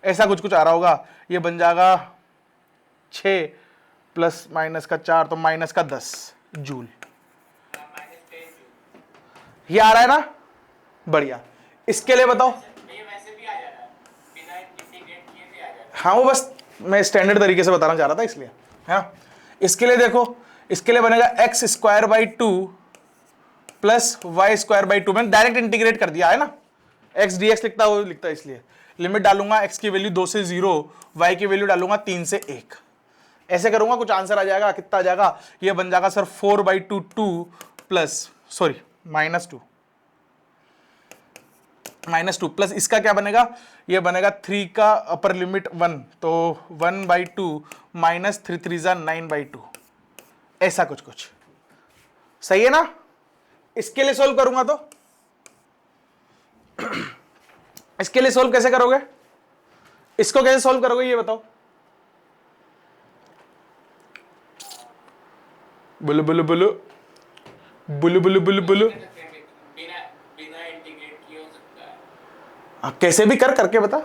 ऐसा कुछ कुछ आ रहा होगा। ये बन जाएगा 6 प्लस माइनस का 4 तो माइनस का 10 जूल। ये आ रहा है ना? बढ़िया। इसके लिए बताओ। ये वैसे भी आ जाता है, बिना इंटीग्रेट किए भी आ जाता है। हाँ, वो बस मैं स्टैंडर्ड तरीके से बताना चाह रहा था इसलिए। हाँ, इसके लिए देखो, इसके लिए बनेगा X square by 2 plus Y square by 2, मैंने डायरेक्ट इंटीग्रेट कर दिया है ना। एक्स डी एक्स लिखता है इसलिए लिमिट डालूंगा, एक्स की वैल्यू 2 से 0, वाई की वैल्यू डालूंगा 3 से 1, ऐसे करूंगा, कुछ आंसर आ जाएगा। कितना आ जाएगा? ये बन जाएगा सर 4/2 2 प्लस, सॉरी -2 -2 प्लस इसका क्या बनेगा, ये बनेगा 3 का अपर लिमिट 1, तो 1/2 माइनस 3 3 जा 9/2, ऐसा कुछ कुछ। सही है ना? इसके लिए सोल्व करूंगा तो इसके लिए सोल्व कैसे करोगे, इसको कैसे सोल्व करोगे ये बताओ। बोलो बोलो बोलो बोलो बोलो बोलो बोलो। बिना बिना इंटीग्रेट किए हो सकता है। कैसे भी करके बता।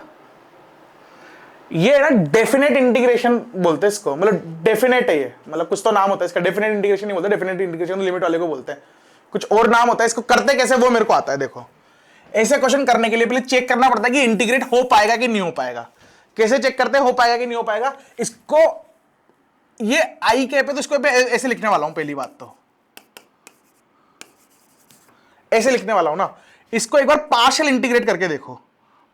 ये है ना डेफिनेट इंटीग्रेशन बोलते हैं इसको, मतलब डेफिनेट है ये, मतलब कुछ तो नाम होता है इसका, डेफिनेट इंटीग्रेशन नहीं बोलते, डेफिनेट इंटीग्रेशन लिमिट वाले को बोलते हैं, कुछ और नाम होता है इसको। करते कैसे वो मेरे को आता है। देखो ऐसे क्वेश्चन करने के लिए पहले चेक करना पड़ता है कि इंटीग्रेट हो पाएगा कि नहीं हो पाएगा। कैसे चेक करते हैं हो पाएगा कि नहीं हो पाएगा, इसको ये आई के पे तो इसको ऐसे लिखने वाला हूं। पहली बात तो ऐसे लिखने वाला हूं ना, इसको एक बार पार्शियल इंटीग्रेट करके देखो,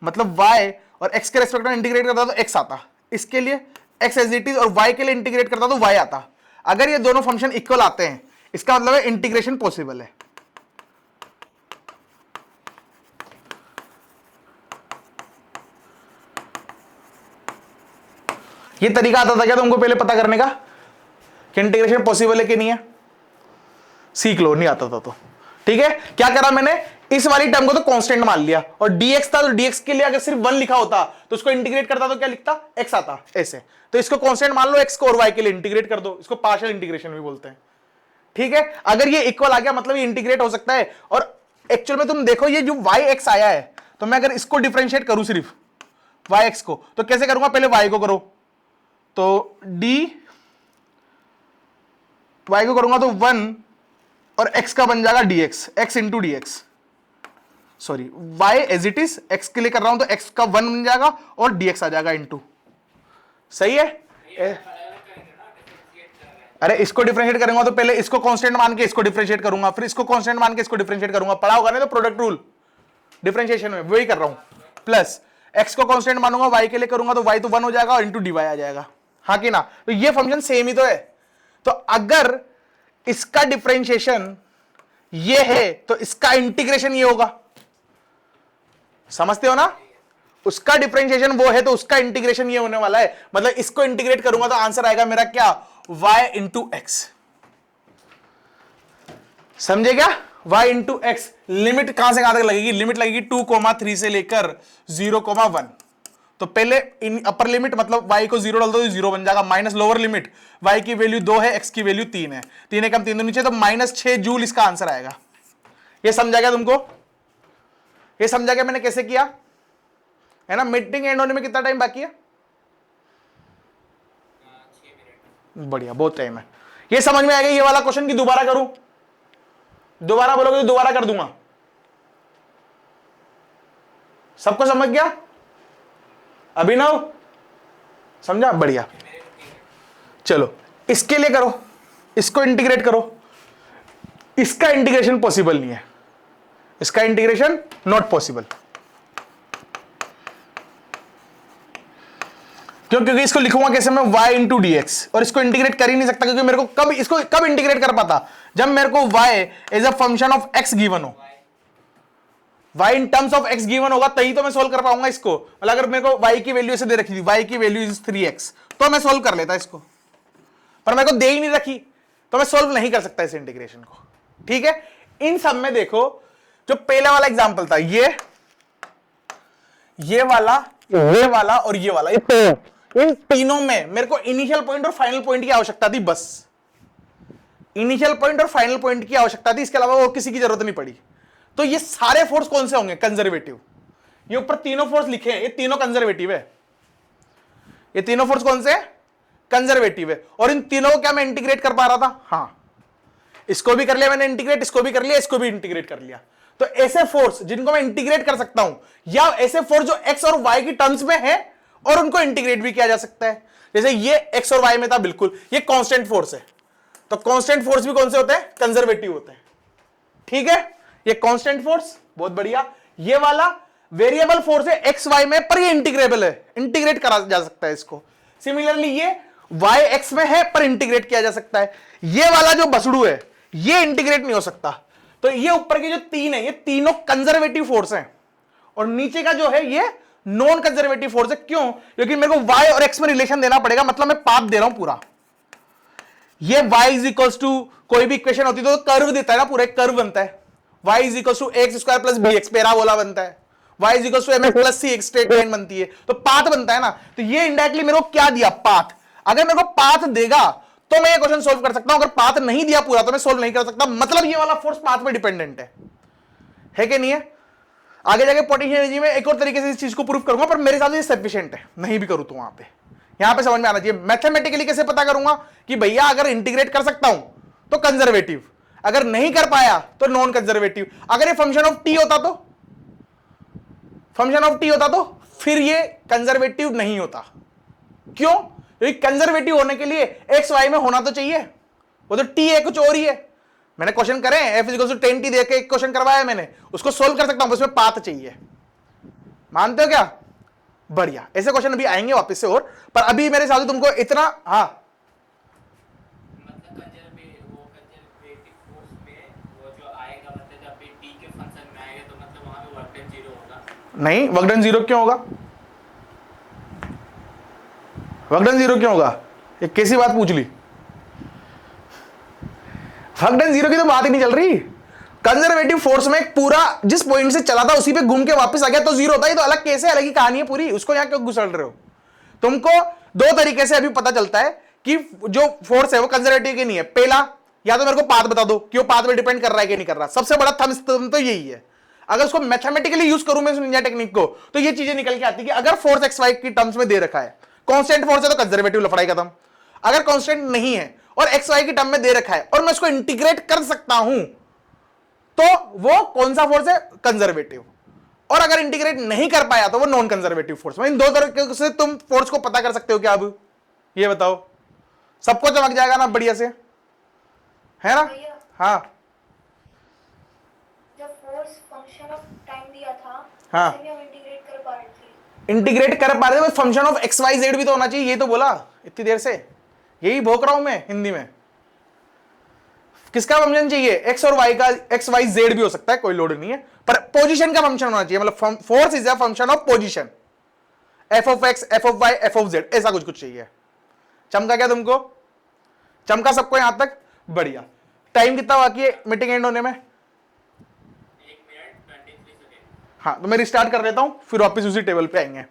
मतलब y और x के रेस्पेक्ट में इंटीग्रेट करता तो x आता, इसके लिए x एज इट इज, और y के लिए इंटीग्रेट करता तो y आता। अगर ये दोनों फंक्शन इक्वल आते हैं इसका मतलब है इंटीग्रेशन पॉसिबल है। ये तरीका आता था क्या तुमको पहले पता करने का कि इंटीग्रेशन पॉसिबल है कि नहीं है? सीख लो, नहीं आता था तो ठीक है। क्या करा मैंने, इस वाली टर्म को तो कांस्टेंट मान लिया, और dx था तो dx के लिए अगर सिर्फ 1 लिखा होता तो उसको इंटीग्रेट करता तो क्या लिखता, x आता ऐसे। तो इसको कांस्टेंट मान लो x को, और y के लिए इंटीग्रेट कर दो, इसको पार्शियल इंटीग्रेशन भी बोलते हैं। ठीक है, अगर ये इक्वल आ गया मतलब ये इंटीग्रेट हो सकता है। और एक्चुअल में तुम देखो ये जो yx आया है, तो मैं अगर इसको डिफरेंशिएट करूं सिर्फ yx को, तो कैसे करूंगा, पहले y को करो तो y को करूंगा तो 1 और x का बन जाएगा dx, x into D X, sorry y as it is, x के लिए कर रहा हूं तो x का 1 बन जाएगा और dx आ जाएगा इंटू। सही है? अरे इसको डिफरेंशिएट करूंगा तो पहले इसको कांस्टेंट मान के इसको डिफरेंशिएट करूंगा, फिर इसको कांस्टेंट मान के इसको डिफरेंशिएट करूंगा। पढ़ा होगा ना तो प्रोडक्ट रूल डिफरेंशिएशन में, वही कर रहा हूं। प्लस x को कांस्टेंट मानूंगा, y के लिए करूंगा तो y तो 1 हो जाएगा और इंटू dy आ जाएगा। हाँ कि ना? तो ये फंक्शन सेम ही तो है। तो अगर इसका डिफरेंशिएशन ये है तो इसका इंटीग्रेशन ये होगा। समझते हो ना? उसका डिफरेंशिएशन वो है तो उसका इंटीग्रेशन ये होने वाला है। मतलब इसको इंटीग्रेट करूंगा तो आंसर आएगा मेरा क्या, y इंटू एक्स। समझे क्या? y into x. लिमिट कहां से कहां तक लगेगी, लिमिट लगेगी 2,3 से लेकर 0,1। तो पहले इन अपर लिमिट मतलब y को 0 डाल दो तो 0 बन जाएगा, माइनस लोअर लिमिट y की वैल्यू 2 है, x की वैल्यू 3 है, 3 एकम 3 नीचे, तो -6 जूल इसका आंसर आएगा। ये समझा गया तुमको? ये समझा गया मैंने कैसे किया है ना? मीटिंग एंड होने में कितना टाइम बाकी है? 6 मिनट। बढ़िया, बहुत टाइम है। ये समझ में आ गया ये वाला क्वेश्चन की दोबारा करूं? दोबारा बोलोगे तो दोबारा कर दूंगा। सबको समझ गया? अभिनव समझा? बढ़िया। चलो इसके लिए करो, इसको इंटीग्रेट करो। इसका इंटीग्रेशन पॉसिबल नहीं है, इसका इंटीग्रेशन नॉट पॉसिबल। क्यों? क्योंकि इसको लिखूंगा कैसे मैं, y इंटू डी एक्स, और इसको इंटीग्रेट कर ही नहीं सकता क्योंकि मेरे को कब इसको कब इंटीग्रेट कर पाता, जब मेरे को y as a function of x given हो। y in terms of x given होगा तभी तो मैं सोल्व कर पाऊंगा इसको। मतलब अगर मेरे को y की वैल्यू ऐसे दे रखी थी, y की वैल्यू इज 3x, तो मैं सोल्व कर लेता इसको, पर मेरे को दे ही नहीं रखी तो मैं सोल्व नहीं कर सकता इस इंटीग्रेशन को। ठीक है? इन सब में देखो जो पहले वाला एग्जांपल था, ये वाला और ये वाला, इन तीनों में मेरे को इनिशियल पॉइंट और फाइनल पॉइंट की आवश्यकता थी, बस इनिशियल पॉइंट और फाइनल पॉइंट की आवश्यकता थी, इसके अलावा वो किसी की जरूरत नहीं पड़ी। तो ये सारे फोर्स कौन से होंगे, कंजर्वेटिव। ये ऊपर तीनों फोर्स लिखे हैं, ये तीनों कंजर्वेटिव है। ये तीनों फोर्स कौन से कंजर्वेटिव है, और इन तीनों को क्या मैं इंटीग्रेट कर पा रहा था? हाँ, इसको भी कर लिया मैंने इंटीग्रेट, इसको भी कर लिया, इसको भी इंटीग्रेट कर लिया। तो ऐसे फोर्स जिनको मैं इंटीग्रेट कर सकता हूं, या ऐसे फोर्स जो एक्स और वाई की टर्म्स में है और उनको इंटीग्रेट भी किया जा सकता है, जैसे ये एक्स और वाई में था, बिल्कुल ये कांस्टेंट फोर्स है। तो कांस्टेंट फोर्स भी कौन से होते हैं, कंजर्वेटिव होते हैं। ठीक है, ये कांस्टेंट फोर्स, बहुत बढ़िया। ये वाला वेरिएबल फोर्स है एक्स वाई में, पर ये इंटीग्रेबल है, इंटीग्रेट करा जा सकता है इसको। सिमिलरली ये वाई एक्स में है पर इंटीग्रेट किया जा सकता है। ये वाला जो बसड़ू है ये इंटीग्रेट नहीं हो सकता, तो ये ऊपर के जो तीन है ये तीनों कंजर्वेटिव फोर्स हैं और नीचे का जो है ये नॉन कंजर्वेटिव फोर्स है। क्यों? क्योंकि मेरे को y और x में रिलेशन देना पड़ेगा, मतलब मैं पाथ दे रहा हूं पूरा। ये y इज इक्वल्स टू कोई भी इक्वेशन होती तो कर्व देता है ना, पूरा एक कर्व बनता है। y is equals to X square plus B X parabola बनता है। y is equals to M X plus C X straight line बनती है, तो पाथ बनता है ना। तो ये इनडायरेक्टली मेरे को क्या दिया? पाथ। अगर मेरे को पाथ देगा तो मैं ये क्वेश्चन सोल्व कर सकता हूं, अगर पाथ नहीं दिया पूरा तो मैं सोल्व नहीं कर सकता। मतलब ये वाला फोर्स पाथ पे डिपेंडेंट है कि नहीं है? आगे जाके पोटेंशियल एनर्जी में एक और तरीके से इस चीज को प्रूव करूंगा, पर मेरे साथ ये सफिशिएंट है, नहीं भी करूं तो वहां पे यहां पे समझ में आना चाहिए। मैथमेटिकली कैसे पता करूंगा कि भैया अगर इंटीग्रेट कर सकता हूं तो कंजर्वेटिव, अगर नहीं कर पाया तो नॉन कंजर्वेटिव। अगर ये फंक्शन ऑफ टी होता तो फिर ये कंजर्वेटिव नहीं होता। क्यों? क्योंकि कंजर्वेटिव होने के लिए एक्स वाई में होना तो चाहिए, वो तो टी है कुछ और ही है। मैंने क्वेश्चन करे f इक्वल टू 10t दे के एक क्वेश्चन करवाया मैंने, उसको सोल्व कर सकता हूं, उसमें पाथ चाहिए। मानते हो क्या? बढ़िया, ऐसे क्वेश्चन अभी आएंगे वापस से और, पर अभी मेरे साथ तुमको इतना हाँ मतलब कंजर्वेटिव फोर्स में वो जो आएगा, मतलब जब भी t के फंक्शन में आएगा तो मतलब वहां पे वर्क डन 0 होगा। नहीं, वर्क डन 0 क्यों होगा? वर्क डन 0 क्यों होगा? एक कैसी बात पूछ ली? वर्क डन 0 की तो बात ही नहीं चल रही। कंजर्वेटिव फोर्स में पूरा जिस पॉइंट से चला था उसी पे घूम के वापस आ गया तो 0 होता है। तो अलग केस है, अलग ही कहानी है पूरी, उसको यहां क्यों घुसड़ रहे हो? तुमको दो तरीके से अभी पता चलता है कि जो फोर्स है वो कंजर्वेटिव की नहीं है। पहला, या तो मेरे को पाथ बता दो कि वो पाथ पे डिपेंड कर रहा है कि नहीं कर रहा। सबसे बड़ा थंब तो यही है। अगर उसको मैथमेटिकली यूज करूं मैं इस निंजा टेक्निक को, तो ये चीजें निकल के आती है कि अगर फोर्स एक्स वाई की टर्म्स में दे रखा है, कांस्टेंट फोर्स है तो कंजर्वेटिव लफड़ाई खत्म। अगर कांस्टेंट नहीं है और एक्स वाई की टर्म में दे रखा है और मैं उसको इंटीग्रेट कर सकता हूं तो वो कौन सा फोर्स है? कंजर्वेटिव। और अगर इंटीग्रेट नहीं कर पाया तो वो नॉन कंजर्वेटिव फोर्स। इन दो तरीके से तुम फोर्स को पता कर सकते हो क्या? अब ये बताओ, सबको चमक जाएगा ना बढ़िया से, है ना? हाँ जब फोर्स फंक्शन ऑफ टाइम दिया था, हाँ। उसे भी हम इंटीग्रेट कर पा रहे थे। इंटीग्रेट कर पा रहे थे, function of X Y Z भी तो होना चाहिए। ये तो बोला इतनी देर से, यही भोंक रहा हूं मैं हिंदी में। किसका फंक्शन चाहिए? एक्स और वाई का, एक्स वाई जेड भी हो सकता है, कोई लोड नहीं है, पर पोजीशन का फंक्शन होना चाहिए। मतलब force is a function of position, F of X, F of Y, F of Z, ऐसा कुछ चाहिए। चमका क्या तुमको? चमका सबको यहां तक? बढ़िया। टाइम कितना बाकी है मीटिंग एंड होने में? 1 मिनट 23 सेकंड। हाँ, तो मैं रिस्टार्ट कर देता हूं, फिर वापस उसी टेबल पे आएंगे।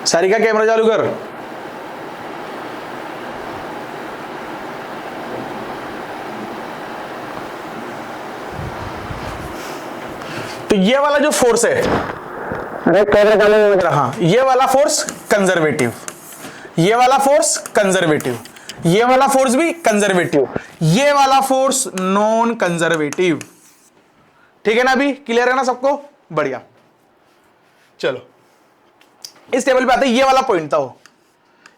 सारिका कैमरा चालू कर। तो ये वाला जो फोर्स है, हाँ, ये वाला फोर्स कंजर्वेटिव, ये वाला फोर्स कंजर्वेटिव, ये वाला फोर्स भी कंजर्वेटिव, ये वाला फोर्स नॉन कंजर्वेटिव। ठीक है ना? अभी क्लियर है ना सबको? बढ़िया। चलो इस टेबल पे आते हैं। ये वाला पॉइंट था वो,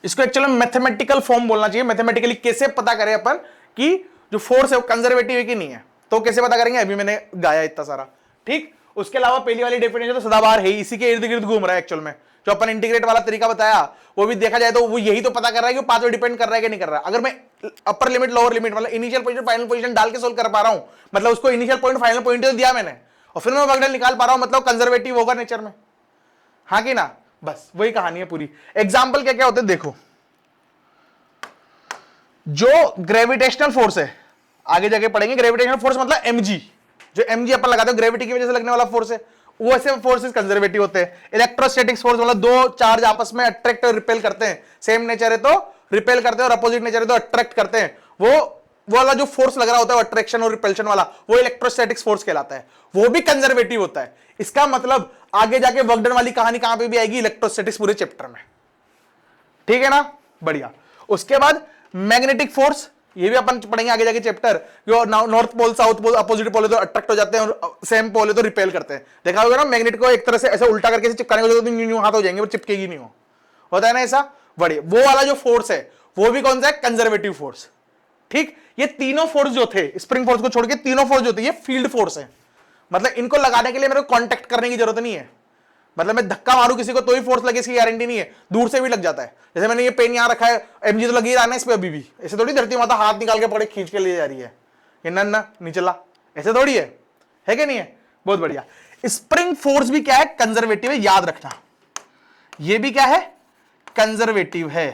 इसको एक्चुअली मैथमेटिकल फॉर्म बोलना चाहिए। मैथमेटिकली कैसे पता करें अपन कि जो फोर्स है वो कंजर्वेटिव है कि नहीं है, तो कैसे पता करेंगे? अभी मैंने गाया इतना सारा। ठीक, उसके अलावा पहली वाली डेफिनेशन तो सदाबहार है, इसी के इर्द गिर्द घूम रहा है एक्चुअल में। जो अपन इंटीग्रेट वाला तरीका बताया वो भी देखा जाए तो वो यही तो पता कर रहा है कि पाथ पे डिपेंड कर रहा है कि नहीं कर रहा है। अगर मैं अपर लिमिट लोअर लिमिट मतलब इनिशियल पोजीशन फाइनल पोजीशन डाल के सोल्व कर पा रहा हूं, मतलब उसको इनिशियल पॉइंट फाइनल पॉइंट तो दिया मैंने और फिर मैं वर्क डन निकाल पा रहा हूं, मतलब कंजर्वेटिव होगा नेचर में। हाँ कि ना? बस वही कहानी है पूरी। एग्जाम्पल क्या क्या होते हैं देखो। जो ग्रेविटेशनल फोर्स है, आगे जाके पढ़ेंगे। ग्रेविटेशनल फोर्स मतलब mg, जो mg अपन लगाते हैं ग्रेविटी की वजह से लगने वाला फोर्स है, वो ऐसे फोर्सेस कंजर्वेटिव होते हैं। इलेक्ट्रोस्टैटिक्स फोर्स मतलब दो चार्ज आपस में अट्रैक्ट और रिपेल करते हैं, सेम नेचर है तो रिपेल करते हैं और अपोजिट नेचर है तो अट्रैक्ट करते हैं। वो वाला जो फोर्स लग रहा होता है अट्रैक्शन और रिपल्शन वाला, वो इलेक्ट्रोस्टैटिक्स फोर्स कहलाता है, वो भी कंजर्वेटिव होता है। इसका मतलब आगे जाके वर्क डन वाली कहानी कहां पे भी आएगी? इलेक्ट्रोस्टैटिक्स पूरे चैप्टर में। ठीक है ना, बढ़िया। उसके बाद मैग्नेटिक फोर्स, ये भी अपन पढ़ेंगे आगे जाके chapter, north pole south pole opposite pole है तो अट्रैक्ट हो जाते हैं और सेम पोल है तो रिपेल करते हैं। देखा होगा ना, मैग्नेट को एक तरह से ऐसे उल्टा करके चिपकाने को तो न्यू हाथ हो जाएंगे, वो चिपकेगी नहीं, हो होता है ना ऐसा। बढ़िया, वो वाला जो फोर्स है वो भी कौन सा है, कंजर्वेटिव फोर्स। ठीक, ये तीनों फोर्स जो थे, स्प्रिंग फोर्स को छोड़ के तीनों फोर्स जो थे ये फील्ड फोर्स है। मतलब इनको लगाने के लिए मेरे को कांटेक्ट करने की जरूरत नहीं है। मतलब मैं धक्का मारूं किसी को तो ही फोर्स लगे, इसकी गारंटी नहीं है, दूर से भी लग जाता है। जैसे मैंने ये पेन यहां रखा है, एमजी तो लगी रहना है इस पे अभी भी, ऐसे थोड़ी धरती माता हाथ निकाल के पड़े खींच के ले जा रही है, ये नन्ना नहीं चला, ऐसे थोड़ी है कि नहीं है। बहुत बढ़िया। स्प्रिंग फोर्स भी क्या है, कंजर्वेटिव है, याद रखना। ये भी क्या है, कंजर्वेटिव है।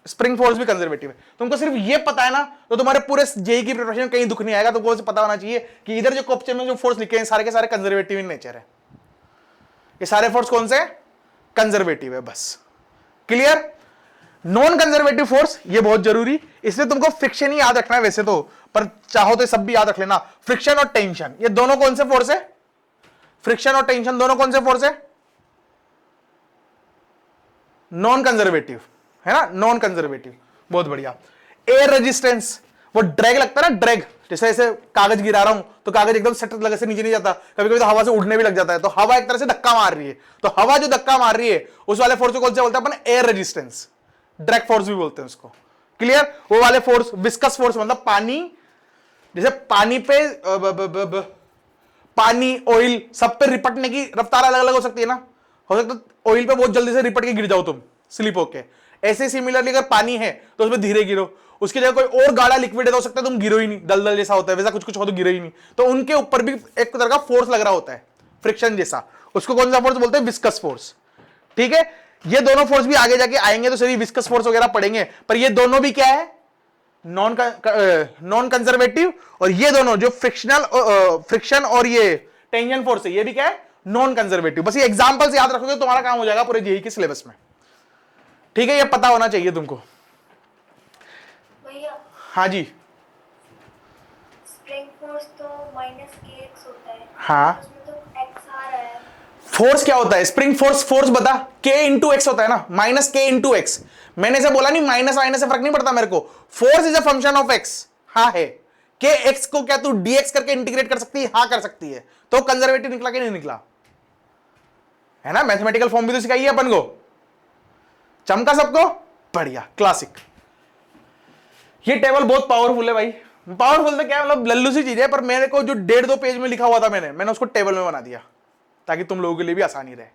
स्प्रिंग फोर्स भी कंजर्वेटिव है। तुमको सिर्फ ये पता है ना तो तुम्हारे पूरे जेई की प्रिपरेशन में कहीं दुख नहीं आएगा। तुमको पता होना चाहिए कि इधर जो क्वेश्चन में जो फोर्स लिखे हैं सारे के सारे कंजर्वेटिव इन नेचर है। ये सारे फोर्स कौन से कंजर्वेटिव है, बस। क्लियर। नॉन कंजर्वेटिव फोर्स, ये बहुत जरूरी, इसलिए तुमको फ्रिक्शन ही याद रखना है वैसे तो, पर चाहो तो सब भी याद रख लेना। फ्रिक्शन और टेंशन, ये दोनों कौन से फोर्स है, फ्रिक्शन और टेंशन दोनों कौन से फोर्स है, नॉन कंजर्वेटिव है ना, नॉन कंजर्वेटिव। बहुत बढ़िया। एयर रेजिस्टेंस, वो ड्रैग लगता है ना, ड्रैग, जैसे ऐसे कागज गिरा रहा हूं तो कागज एकदम सेट लगे से नीचे नहीं जाता, कभी कभी तो हवा से उड़ने भी लग जाता है, तो हवा एक तरह से धक्का मार रही है, तो हवा जो धक्का मार रही है उस वाले फोर्स को कौन से बोलते हैं अपन, एयर रेजिस्टेंस, ड्रैग फोर्स भी बोलते हैं उसको। क्लियर। वो वाले फोर्स, विस्कस फोर्स मतलब पानी, जैसे पानी पे पानी ऑयल सब पे रिपटने की रफ्तार अलग अलग हो सकती है ना, हो सकता है ऑयल पे बहुत जल्दी से रिपट के गिर जाओ तुम स्लिप होके, ऐसे सिमिलरली अगर पानी है तो उसमें धीरे गिरो, उसकी जगह कोई और गाढ़ा लिक्विड है तो हो सकता है तुम गिरो ही नहीं, दलदल जैसा होता है वैसा कुछ कुछ हो तो गिरो ही नहीं, तो उनके ऊपर भी एक तरह का फोर्स लग रहा होता है फ्रिक्शन जैसा, उसको कौन सा फोर्स बोलते हैं, विस्कस फोर्स। ठीक है, ये दोनों फोर्स भी आगे जाके आएंगे तो सही विस्कस फोर्स वगैरह पढ़ेंगे, पर ये दोनों भी क्या है, नॉन कंजर्वेटिव, और ये दोनों जो फ्रिक्शन और ये टेंशन फोर्स है ये भी क्या है, नॉन कंजर्वेटिव। बस ये एग्जांपल से याद रखोगे तुम्हारा काम हो जाएगा पूरे जेईई के सिलेबस में। ठीक है, ये पता होना चाहिए तुमको। भैया हाँ जी। स्प्रिंग फोर्स तो -kx होता है, हाँ, उसमें तो x आ रहा है। फोर्स क्या होता है, स्प्रिंग फोर्स, फोर्स बता, k इंटू एक्स होता है ना, -k इंटू एक्स। मैंने से बोला नहीं, माइनस आने से फर्क नहीं पड़ता मेरे को, force is a function of x. हाँ है, k x को क्या तू dx करके इंटीग्रेट कर सकती है, हाँ कर सकती है, तो कंजर्वेटिव निकला कि नहीं निकला, है ना। मैथमेटिकल फॉर्म भी तो सिखाई है अपन को, चमका सबको, बढ़िया, क्लासिक। ये टेबल बहुत पावरफुल है भाई, पावरफुल तो क्या है, मतलब लल्लू सी चीज है, पर मेरे को जो 1.5-2 पेज में लिखा हुआ था मैंने उसको टेबल में बना दिया ताकि तुम लोगों के लिए भी आसानी रहे।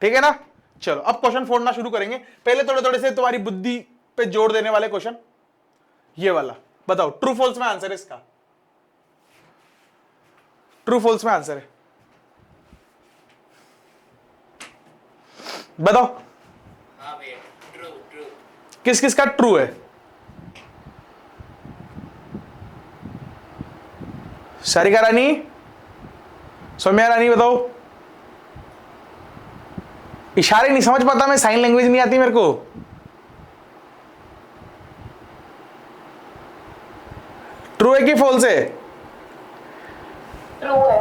ठीक है ना। चलो अब क्वेश्चन फोड़ना शुरू करेंगे। पहले थोड़े थोड़े से तुम्हारी बुद्धि पे जोर देने वाले क्वेश्चन, ये वाला बताओ, ट्रू फॉल्स में आंसर है इसका, ट्रू फॉल्स में आंसर है, बताओ हाँ भैया, ट्रू ट्रू। किस किस का ट्रू है, सारिका रानी, सौम्या रानी बताओ। इशारे नहीं समझ पाता मैं, साइन लैंग्वेज नहीं आती मेरे को। ट्रू है कि फॉल्स है, ट्रू है।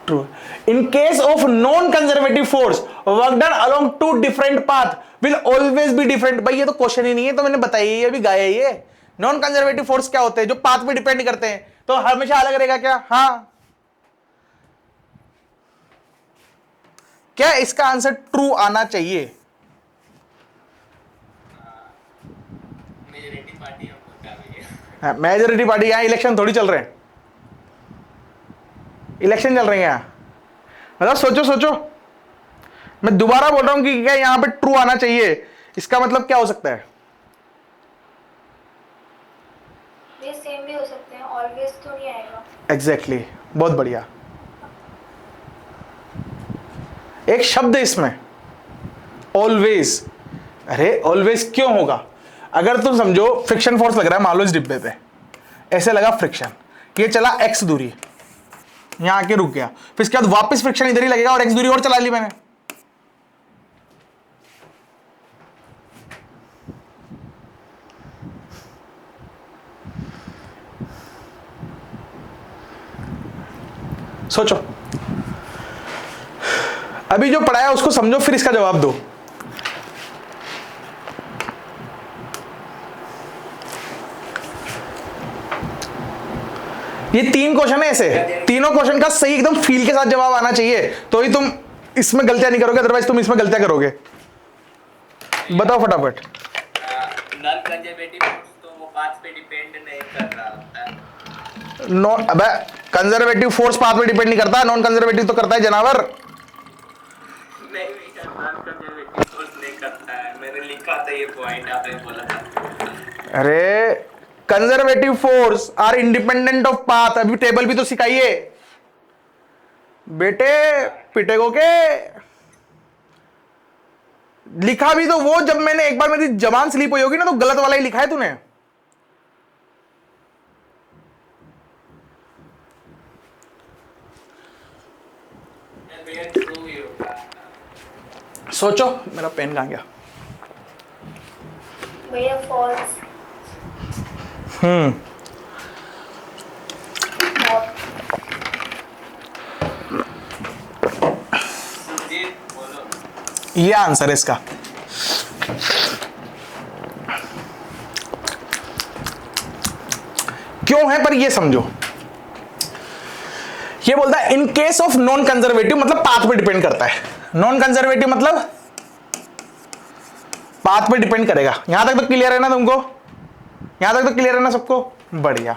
True. In case of non conservative force work done along two different path will always be different. भाई ये तो क्वेश्चन ही नहीं है, तो मैंने बताया ये अभी गाया ये। नॉन कंजर्वेटिव फोर्स क्या होते हैं, जो पाथ पे डिपेंड करते हैं, तो हमेशा अलग रहेगा क्या, हाँ। क्या इसका आंसर ट्रू आना चाहिए, मेजॉरिटी पार्टी हम होता है भैया। हाँ, मेजॉरिटी पार्टी। यहाँ इलेक्शन थोड़ी चल रहे हैं, इलेक्शन चल रहे हैं यहाँ, मतलब सोचो सोचो। मैं दोबारा बोल रहा हूं कि क्या यहां पे ट्रू आना चाहिए, इसका मतलब क्या हो सकता है, ये सेम भी हो सकते हैं, ऑलवेज तो नहीं आएगा। एग्जैक्टली बहुत बढ़िया। एक शब्द है इसमें, ऑलवेज। अरे ऑलवेज क्यों होगा, अगर तुम समझो फ्रिक्शन फोर्स लग रहा है मान लो इस डिब्बे पे, ऐसे लगा फ्रिक्शन, कि ये चला x दूरी, यहां आके रुक गया, फिर इसके बाद वापस फ्रिक्शन इधर ही लगेगा और x दूरी और चला ली मैंने, सोचो। अभी जो पढ़ाया उसको समझो, फिर इसका जवाब दो। ये 3 क्वेश्चन है ऐसे, तीनों क्वेश्चन का सही एकदम फील के साथ जवाब आना चाहिए, तो ही तुम इसमें गलतियां नहीं करोगे, अदरवाइज तुम इसमें गलतियां करोगे। बताओ फटाफट। नॉन कंजर्वेटिव फोर्स तो वो पाथ पे डिपेंड नहीं कर रहा होता है। नॉन, अबे कंजर्वेटिव फोर्स पाथ पे डिपेंड नहीं करता, नॉन कंजर्वेटिव तो करता है जानवर। नहीं भैया, नॉन कंजर्वेटिव फोर्स नहीं करता है, मैंने लिखा था ये पॉइंट, आपने बोला था। अरे conservative force are independent of path, अभी टेबल भी तो सिखाइए बेटे, पिटेगो के। लिखा भी तो वो, जब मैंने एक बार मेरी जबान स्लिप हुई होगी ना, तो गलत वाला ही लिखा है तूने। भैया ट्रू ही होगा। सोचो, मेरा पेन कहां गया? भैया फॉल्स। सुजीत बोलो। ये आंसर है इसका। क्यों है पर ये समझो, ये बोलता है इन केस ऑफ नॉन कंजर्वेटिव, मतलब पाथ पे डिपेंड करता है। नॉन कंजर्वेटिव मतलब पाथ पे डिपेंड करेगा। यहां तक तो क्लियर है ना तुमको? यहां तक तो क्लियर है ना सबको? बढ़िया।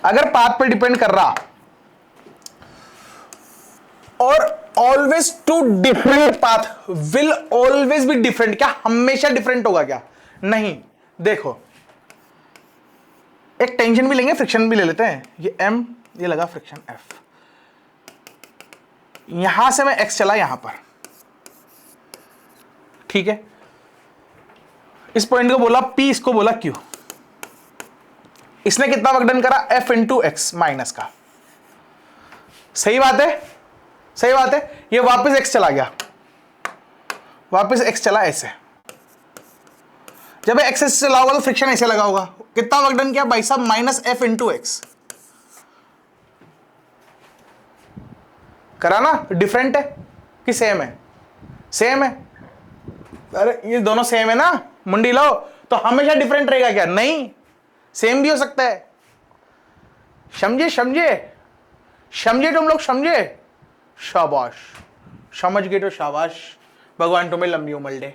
अगर पाथ पे डिपेंड कर रहा और always two different path will always be different, क्या हमेशा डिफरेंट होगा क्या? नहीं। देखो, एक टेंशन भी लेंगे, फ्रिक्शन भी ले लेते हैं। ये m, ये लगा फ्रिक्शन F, यहां से मैं x चला यहां पर, ठीक है। इस पॉइंट को बोला P, इसको बोला Q। इसने कितना वर्क डन करा? F इंटू एक्स माइनस का। सही बात है, सही बात है। ये वापस x चला गया, वापस x चला ऐसे। जब x ऐसे चला होगा तो फ्रिक्शन ऐसे लगा होगा। कितना वर्क डन किया भाई साहब? Minus F into x. करा ना? डिफरेंट है कि सेम है? सेम है। अरे ये दोनों सेम है ना, मुंडी लो। तो हमेशा डिफरेंट रहेगा क्या? नहीं, सेम भी हो सकता है। समझे समझे समझे तुम लोग, समझे? शाबाश, समझ गए तो शाबाश, भगवान तुम्हें लंबी उम्र दे।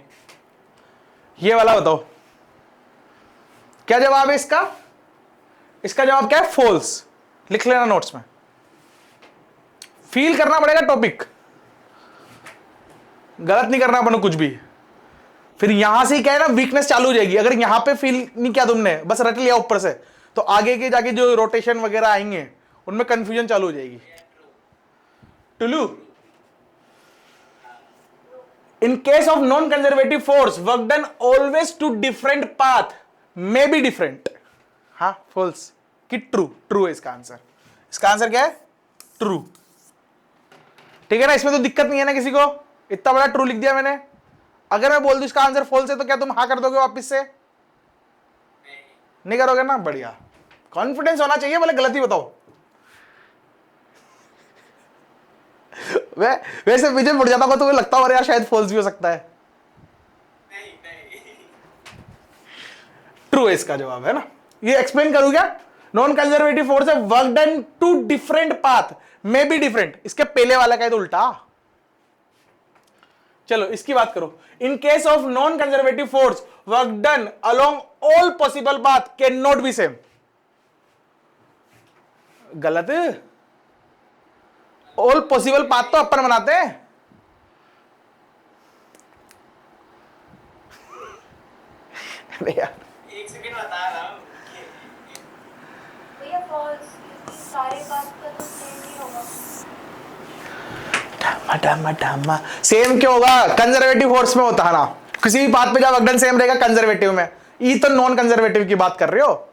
ये वाला बताओ क्या जवाब है इसका? इसका जवाब क्या है? फॉल्स। लिख लेना नोट्स में, फील करना पड़ेगा टॉपिक, गलत नहीं करना अपन कुछ भी। फिर यहां से क्या है ना, वीकनेस चालू हो जाएगी। अगर यहां पे फील नहीं किया तुमने, बस रट लिया ऊपर से, तो आगे के जाके जो रोटेशन वगैरह आएंगे उनमें कंफ्यूजन चालू हो जाएगी। टुलू, in case of non conservative force work done always two different path may be different. हाँ, फॉल्स कि ट्रू? ट्रू है इसका आंसर। इसका आंसर क्या है? ट्रू। ठीक है ना, इसमें तो दिक्कत नहीं है ना किसी को? इतना बड़ा ट्रू लिख दिया मैंने। अगर मैं बोल दूं इसका आंसर फॉल्स है, तो क्या तुम हाँ कर दोगे वापस से? नहीं करोगे ना? बढ़िया, कॉन्फिडेंस होना चाहिए, बोले गलती बताओ। वैसे विजय मुड़ जाता होगा तो लगता हो यार शायद फॉल्स भी हो सकता है। नहीं नहीं, ट्रू है इसका जवाब, है ना? ये एक्सप्लेन करूं क्या? नॉन कंजर्वेटिव फोर्स है work done two different path may be different. इसके पहले वाला का है तो उल्टा। चलो इसकी बात करो। इन case of non conservative force work done along all possible path can not be same. गलत। ऑल पॉसिबल पाथ तो अपन बनाते हैं। एक सेकंड बता रहा हूँ। भैया फॉल्स, सारे पाथ का तो सेम ही होगा। सेम क्यों होगा? कंजर्वेटिव फोर्स में होता है ना, किसी भी बात पे जब वर्कडन सेम रहेगा कंजर्वेटिव में। ये तो नॉन कंजर्वेटिव की बात कर रहे हो,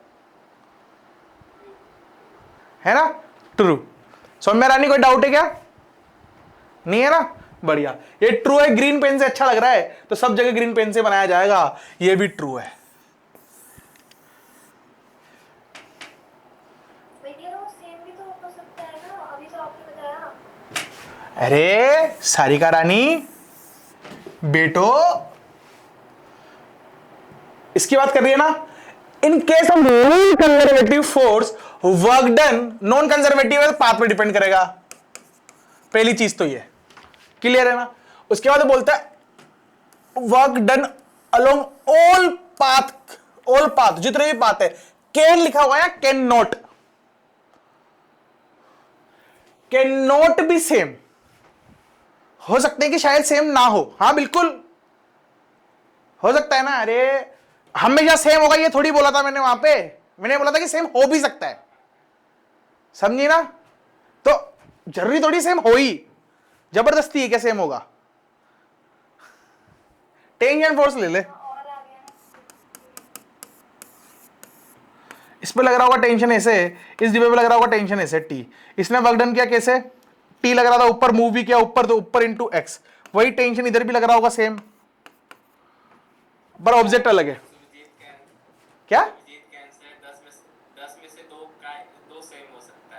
है ना? ट्रू। सौम्या रानी, कोई डाउट है क्या? नहीं है ना? बढ़िया, ये ट्रू है। ग्रीन पेन से अच्छा लग रहा है तो सब जगह ग्रीन पेन से बनाया जाएगा, ये भी ट्रू है। भैया वो सेम भी तो हो सकता है ना, अभी तो आपने बताया। अरे सारिका रानी बेटो, इसकी बात कर रही है ना? इन case of non conservative force work done, non conservative है तो पाथ पे डिपेंड करेगा, पहली चीज तो ये क्लियर है ना। उसके बाद बोलता है work done along all path, जितने भी पाथ है, कैन लिखा हुआ है, कैन नॉट बी सेम, हो सकते हैं कि शायद सेम ना हो, हाँ बिल्कुल हो सकता है ना। अरे हमेशा सेम होगा ये थोड़ी बोला था मैंने, वहां पे मैंने बोला था कि सेम हो भी सकता है, समझी ना। तो जरूरी थोड़ी सेम हो ही, जबरदस्ती है क्या सेम होगा। टेंजेंट फोर्स ले ले, और आ गया इस पे लग रहा होगा टेंशन ऐसे, इस डिब्बे पे लग रहा होगा टेंशन ऐसे टी, इसने वर्क डन किया कैसे, टी लग रहा था ऊपर, मूव भी किया ऊपर, तो ऊपर इंटू एक्स, वही टेंशन इधर भी लग रहा होगा सेम, पर ऑब्जेक्ट अलग है। सुरजीत कैन क्या सुरजीत कैन से 10 में से दो सेम हो सकता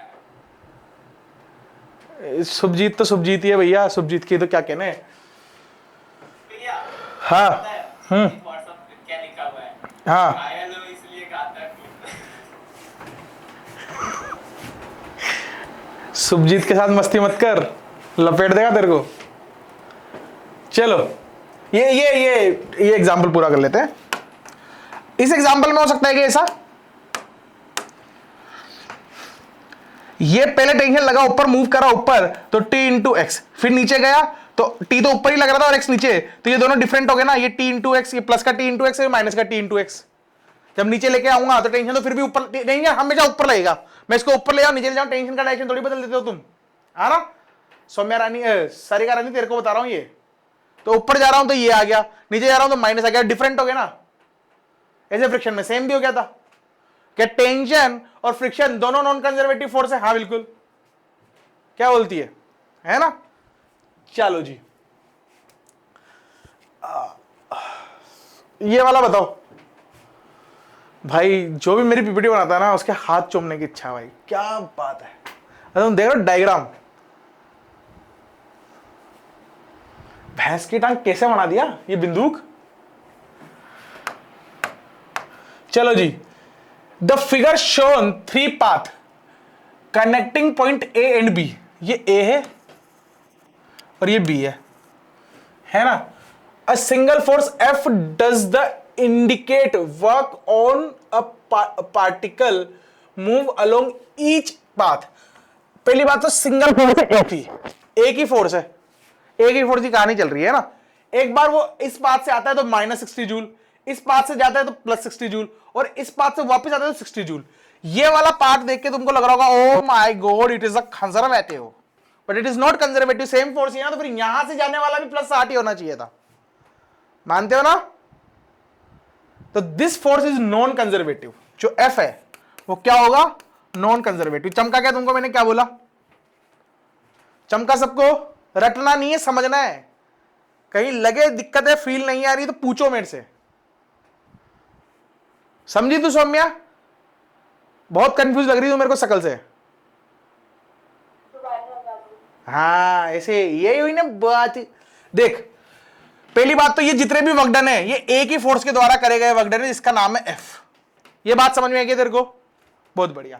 है। सुभजीत तो सुभजीत ही है भैया, सुभजीत की तो क्या कहने। भैया हाँ पता है व्हाट्सएप पे क्या लिखा हुआ है, हाँ घायल हो इसलिए गाता है। सुभजीत के साथ मस्ती मत कर, लपेट देगा तेरे को। चलो ये एग्जांपल पूरा कर लेते हैं। इस एग्जांपल में हो सकता है कि ऐसा, ये पहले टेंशन लगा ऊपर, मूव करा ऊपर तो t इंटू एक्स, फिर नीचे गया तो t तो ऊपर ही लग रहा था और x नीचे, तो ये दोनों डिफरेंट हो गए ना, ये t इंटू एक्स, ये प्लस का t इंटू एक्स, ये माइनस का t इंटू एक्स। जब नीचे लेके आऊंगा तो टेंशन तो फिर भी ऊपर, टेंशन हमेशा ऊपर लगेगा, मैं इसको ऊपर ले जाऊं नीचे ले जाऊं, टेंशन का डायरेक्शन थोड़ी बदल देते हो तुम, है ना। सौम्या रानी सारिका रानी तेरे को बता रहा हूं, ये तो ऊपर जा रहा हूं तो ये आ गया, नीचे जा रहा हूं तो माइनस आ गया, डिफरेंट हो गया ना। ऐसे फ्रिक्शन में सेम भी हो गया था, क्या टेंशन और फ्रिक्शन दोनों नॉन कंजर्वेटिव फोर्स है, हाँ बिल्कुल, क्या बोलती है ना। चलो जी ये वाला बताओ भाई, जो भी मेरी पीपीटी बनाता है ना उसके हाथ चूमने की इच्छा, भाई क्या बात है। तुम देख रहे हो डायग्राम, भैंस की टांग कैसे बना दिया ये बिंदुक। चलो जी, the figure shown 3 path connecting point A and B, ये ए है और ये बी है ना। A single force F does the indicate work on a particle move along each path. पहली बात तो सिंगल फोर्स है, एफ ही एक ही फोर्स है, एक ही फोर्स की कहानी चल रही है ना। एक बार वो इस पाथ से आता है तो -60 जूल, इस पाथ से जाता है तो +60 जूल, और इस पाथ से वापस आता है तो 60 जूल। ये वाला पार्ट देख के तुमको लग रहा होगा oh my god it is a conservative, but it is not conservative, same force ही है ना, तो फिर यहां से जाने वाला भी +60 ही होना चाहिए था, मानते हो ना। तो this force is non conservative, जो एफ है वो क्या होगा, नॉन कंजर्वेटिव। चमका क्या तुमको, मैंने क्या बोला, चमका सबको रटना नहीं है, समझना है। कहीं लगे दिक्कत है, फील नहीं आ रही तो पूछो मेरे से, समझी तू सौम्या, बहुत कंफ्यूज लग रही है मेरे को शकल से। हाँ ऐसे यही हुई ना बात। देख पहली बात तो ये जितने भी वर्कडन है ये एक ही फोर्स के द्वारा करे गए वर्कडन है, जिसका नाम है एफ। ये बात समझ में आई तेरे को, बहुत बढ़िया।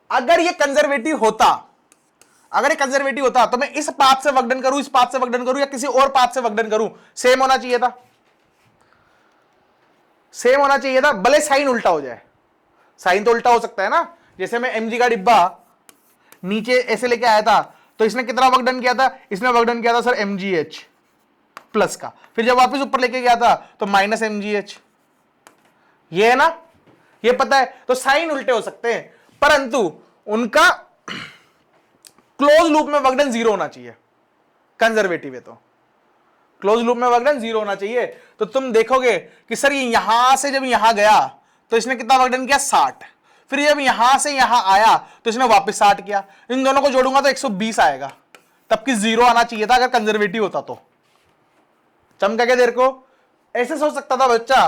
अगर ये कंजर्वेटिव होता, अगर ये कंजर्वेटिव होता तो मैं इस पाथ से वर्कडन करूं, इस पाथ से वर्कडन करूं या किसी और पाथ से वर्कडन करूं, सेम होना चाहिए था, सेम होना चाहिए था, भले साइन उल्टा हो जाए। साइन तो उल्टा हो सकता है ना, जैसे मैं एमजी का डिब्बा नीचे ऐसे लेके आया था तो इसने कितना वर्क डन किया था, इसने वर्क डन किया था सर mgh प्लस का, फिर जब वापस ऊपर लेके गया था तो -mgh, ये है ना, ये पता है। तो साइन उल्टे हो सकते हैं, परंतु उनका क्लोज लूप में वर्क डन 0 होना चाहिए, कंजर्वेटिव है तो क्लोज लूप में वर्क डन 0 होना चाहिए। तो तुम देखोगे कि सर ये यहां से जब यहां गया तो इसने कितना वर्क डन किया, 60, फिर जब यहां से यहां आया तो इसने वापस 60 किया, इन दोनों को जोड़ूंगा तो 120 आएगा, तब कि 0 आना चाहिए था अगर कंजर्वेटिव होता तो। चमका क्या देर को, ऐसे सोच सकता था बच्चा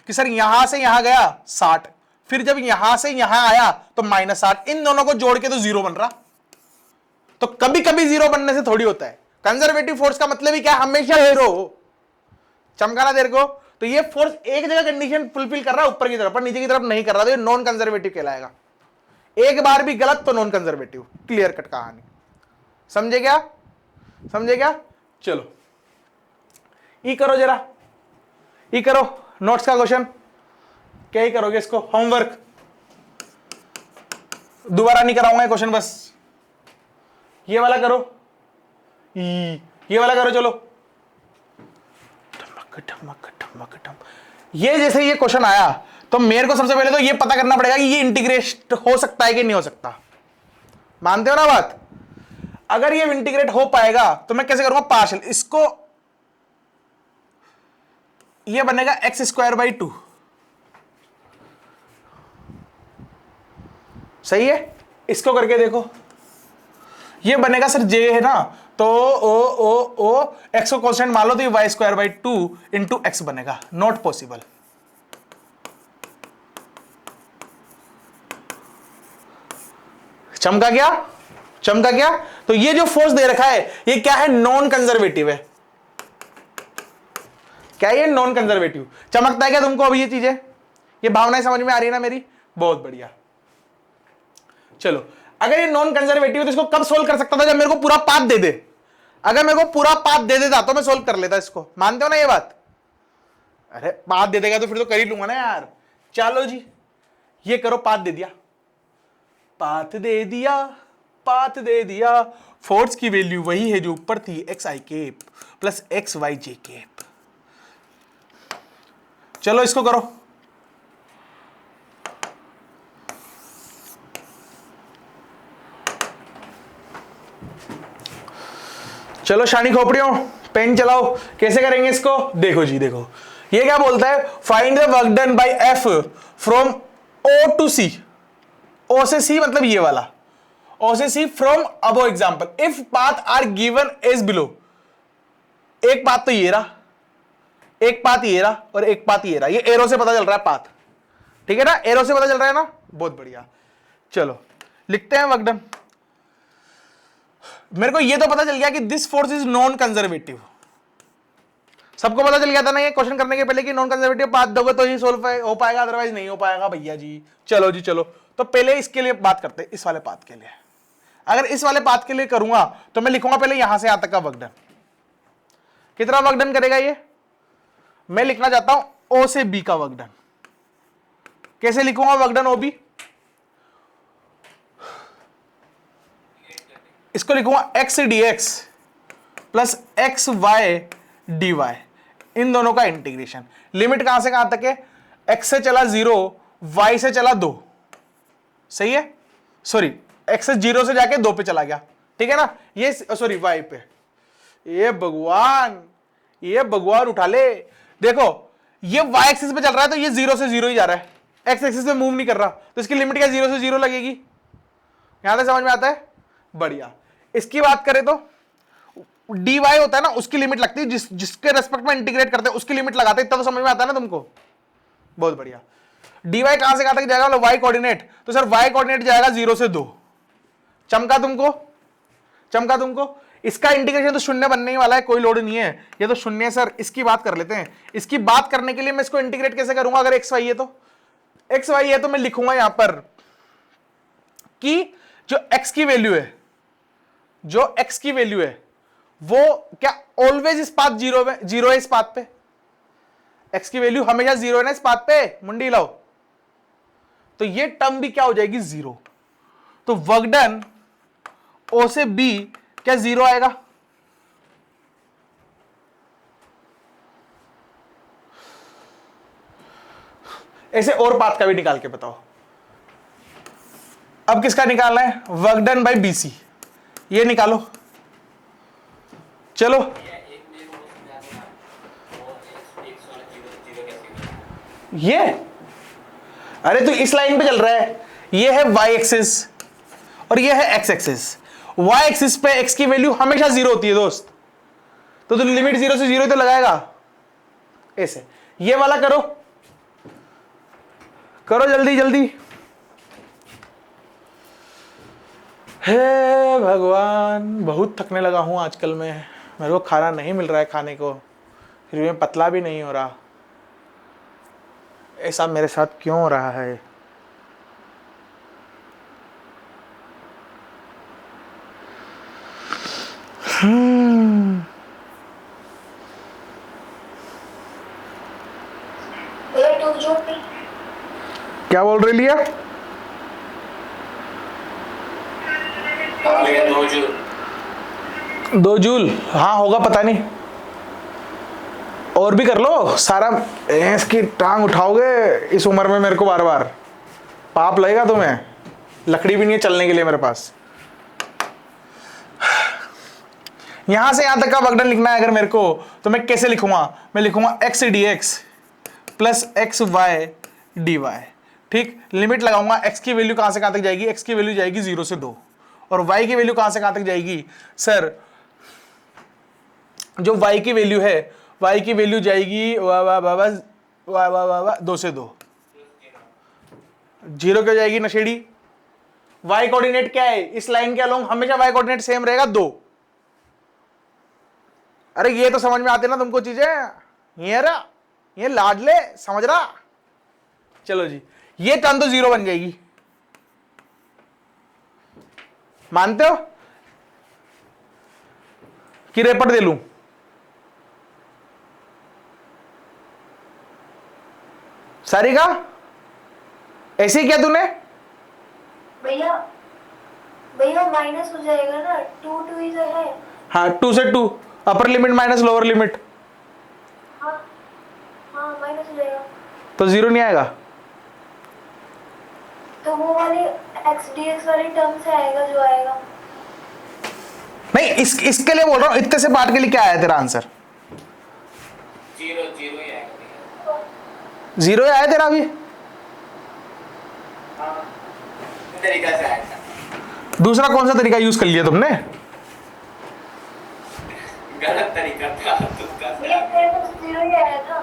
कि सर यहां से यहां गया 60, फिर जब यहां से यहां आया तो -60, इन दोनों को जोड़ के तो 0 बन रहा। तो कभी कभी 0 बनने से थोड़ी होता है, कंजर्वेटिव फोर्स का मतलब ही क्या, हमेशा 0 हो। चमकाना देर को, तो ये फोर्स एक जगह कंडीशन फुलफिल कर रहा है ऊपर की तरफ, पर नीचे की तरफ नहीं कर रहा, तो ये नॉन कंजर्वेटिव कहलाएगा। एक बार भी गलत तो नॉन कंजर्वेटिव। क्लियर कट कहानी, समझे क्या? समझे क्या? चलो ई करो जरा, ई करो नोट्स का क्वेश्चन। क्या ही करोगे इसको? होमवर्क दोबारा नहीं कराऊंगा क्वेश्चन, बस ये वाला करो, ये वाला करो। चलो ठमक ठमक ठमक ठम। ये जैसे ये क्वेश्चन आया तो मेरे को सबसे पहले तो ये पता करना पड़ेगा कि ये इंटीग्रेट हो सकता है कि नहीं हो सकता। मानते हो ना बात? अगर ये इंटीग्रेट हो पाएगा तो मैं कैसे करूंगा? पार्शियल, इसको ये बनेगा x²/2। सही है? इसको करके देखो, ये बनेगा सर j है ना, तो ओ x को कांस्टेंट मान लो तो ये y²/2 इंटू x बनेगा। Not possible. चमका क्या? चमका क्या? तो ये जो फोर्स दे रखा है ये क्या है? नॉन कंजर्वेटिव है। क्या ये नॉन कंजर्वेटिव? चमकता है क्या तुमको अभी ये चीजें? ये भावनाएं समझ में आ रही है ना मेरी? बहुत बढ़िया। चलो अगर ये नॉन कंजर्वेटिव है तो इसको कब सोल्व कर सकता था? जब मेरे को पूरा पाथ दे दे। अगर मेरे को पूरा पाथ दे देता तो मैं सोल्व कर लेता इसको। मानते हो ना ये बात? अरे पाथ दे देगा तो फिर तो कर ही लूंगा ना यार। चलो जी, ये करो, पाथ दे दिया, पाथ दे दिया, पाथ दे दिया। फोर्स की वैल्यू वही है जो ऊपर थी, xi प्लस xyj। चलो इसको करो। चलो शानी खोपड़ियों, पेन चलाओ। कैसे करेंगे इसको? देखो जी, देखो ये क्या बोलता है? Find the work done by F from O to C। O से C मतलब ये वाला, O से C from above example if path are given as below. एक पाथ तो ये रहा, एक पाथ ये रहा और एक पाथ ये रहा। ये एरो से पता चल रहा है पाथ, ठीक है ना? एरो से पता चल रहा है ना? बहुत बढ़िया। चलो लिखते हैं वर्क डन। मेरे को ये तो पता चल गया कि this force is non conservative. सबको पता चल गया था ना ये क्वेश्चन करने के पहले कि नॉन कंजर्वेटिव पाथ दोगे तो ही सोल्व हो पाएगा, अदरवाइज नहीं हो पाएगा भैया जी। चलो जी चलो, तो पहले इसके लिए बात करते हैं, इस वाले पाथ के लिए। अगर इस वाले पाथ के लिए करूंगा तो मैं लिखूंगा पहले यहां से यहां तक का वर्क डन। कितना वर्क डन करेगा ये? मैं लिखना चाहता हूं O से B का वर्क डन। कैसे लिखूंगा वर्क डन OB? इसको लिखूंगा x dx plus xy dy, इन दोनों का इंटीग्रेशन। लिमिट कहां से कहां तक है? x से चला 0, y से चला 2। सही है? सॉरी, x से 0 से जाके 2 पे चला गया, ठीक है ना? ये सॉरी y पे। ये भगवान उठा ले। देखो ये y एक्सिस पे चल रहा है तो ये 0 से 0 ही जा रहा है, x एक्सिस पे मूव नहीं कर रहा, तो इसकी लिमिट क्या 0 से 0 लगेगी? यहां तक समझ में आता है? बढ़िया। इसकी बात करें तो dy होता है ना, उसकी लिमिट लगती है, जिसके रेस्पेक्ट में इंटीग्रेट करते हैं उसकी लिमिट लगाते हैं, इतना तो समझ में आता है ना तुमको? बहुत बढ़िया। dy कहां से कहां तक जाएगा? y कोऑर्डिनेट, तो सर y कोऑर्डिनेट जाएगा 0 से 2। चमका तुमको? चमका तुमको? इसका इंटीग्रेशन तो शून्य बनने ही वाला है, कोई लोड नहीं है, ये तो शून्य है सर। इसकी बात कर लेते हैं। इसकी बात करने के लिए मैं इसको इंटीग्रेट कैसे करूंगा? अगर x y है तो, x y है तो मैं लिखूंगा यहां पर कि जो x की वैल्यू है, जो x की वैल्यू है वो क्या ऑलवेज इस पाथ 0 में 0 है? इस पाथ पे x की वैल्यू हमेशा 0 है ना इस पाथ पे, मुंडी लाओ। तो ये टर्म भी क्या हो जाएगी? 0। तो वर्क डन O से B क्या 0 आएगा? ऐसे और पाथ का भी निकाल के बताओ। अब किसका निकालना है? वर्क डन बाय BC, ये निकालो। चलो ये, अरे तो इस लाइन पे चल रहा है, ये है y एक्सिस और ये है x एक्सिस। y एक्सिस पे x की वैल्यू हमेशा 0 होती है दोस्त, तो लिमिट 0 से 0 ही तो लगाएगा। ऐसे ये वाला करो, करो जल्दी जल्दी। हे भगवान, बहुत थकने लगा हूं आजकल मैं। मेरे को खाना नहीं मिल रहा है खाने को, फिर मैं पतला भी नहीं हो रहा। ऐसा मेरे साथ क्यों हो रहा है? भैया 2 जूल क्या बोल रही लिया? भैया 2 जूल 2 जूल, हाँ होगा, पता नहीं। और भी कर लो सारा। इसकी टांग उठाओगे इस उम्र में मेरे को बार बार, पाप लगेगा तुम्हें। लकड़ी भी नहीं है चलने के लिए मेरे पास। यहां से यहां तक का वर्कडन लिखना है अगर मेरे को, तो मैं कैसे लिखूंगा? मैं लिखूंगा X D X plus X Y D Y. ठीक, लिमिट लगाऊंगा। एक्स की वैल्यू कहां से कहां तक जाएगी? एक्स की वैल्यू जाएगी 0 से 2, और वाई की वैल्यू कहां से कहां तक जाएगी? सर जो वाई की वैल्यू है, वाई की वैल्यू जाएगी 2 से 2। 0 क्यों जाएगी नशेड़ी? वाई कोऑर्डिनेट क्या है इस लाइन के अलोंग? हमेशा वाई कोऑर्डिनेट सेम रहेगा 2। अरे ये तो समझ में आते ना तुमको चीजें, ये लाडले समझ रहा। चलो जी, ये टर्म तो 0 बन जाएगी, मानते हो कि रेपट दे लूं? सारिका ऐसे ही क्या तूने? भैया भैया माइनस हो जाएगा ना, 2 2 इधर है। हाँ 2 से 2, upper limit minus lower limit, हाँ हाँ माइनस हो जाएगा, तो 0 नहीं आएगा। तो वो वाली एक्स डी एक्स वाली टर्म से आएगा जो आएगा। नहीं इसके लिए बोल रहा हूं, इतने से पार्ट के लिए क्या आया तेरा आंसर? 0 0 ही आएगा भैया। 0 ही आया तेरा अभी? हाँ तरीका से आएगा। दूसरा कौन सा तरीका यूज कर लिया तुमने? गलत तरीका था, तुक्का भैया था। तेरे को 0 ही आया था।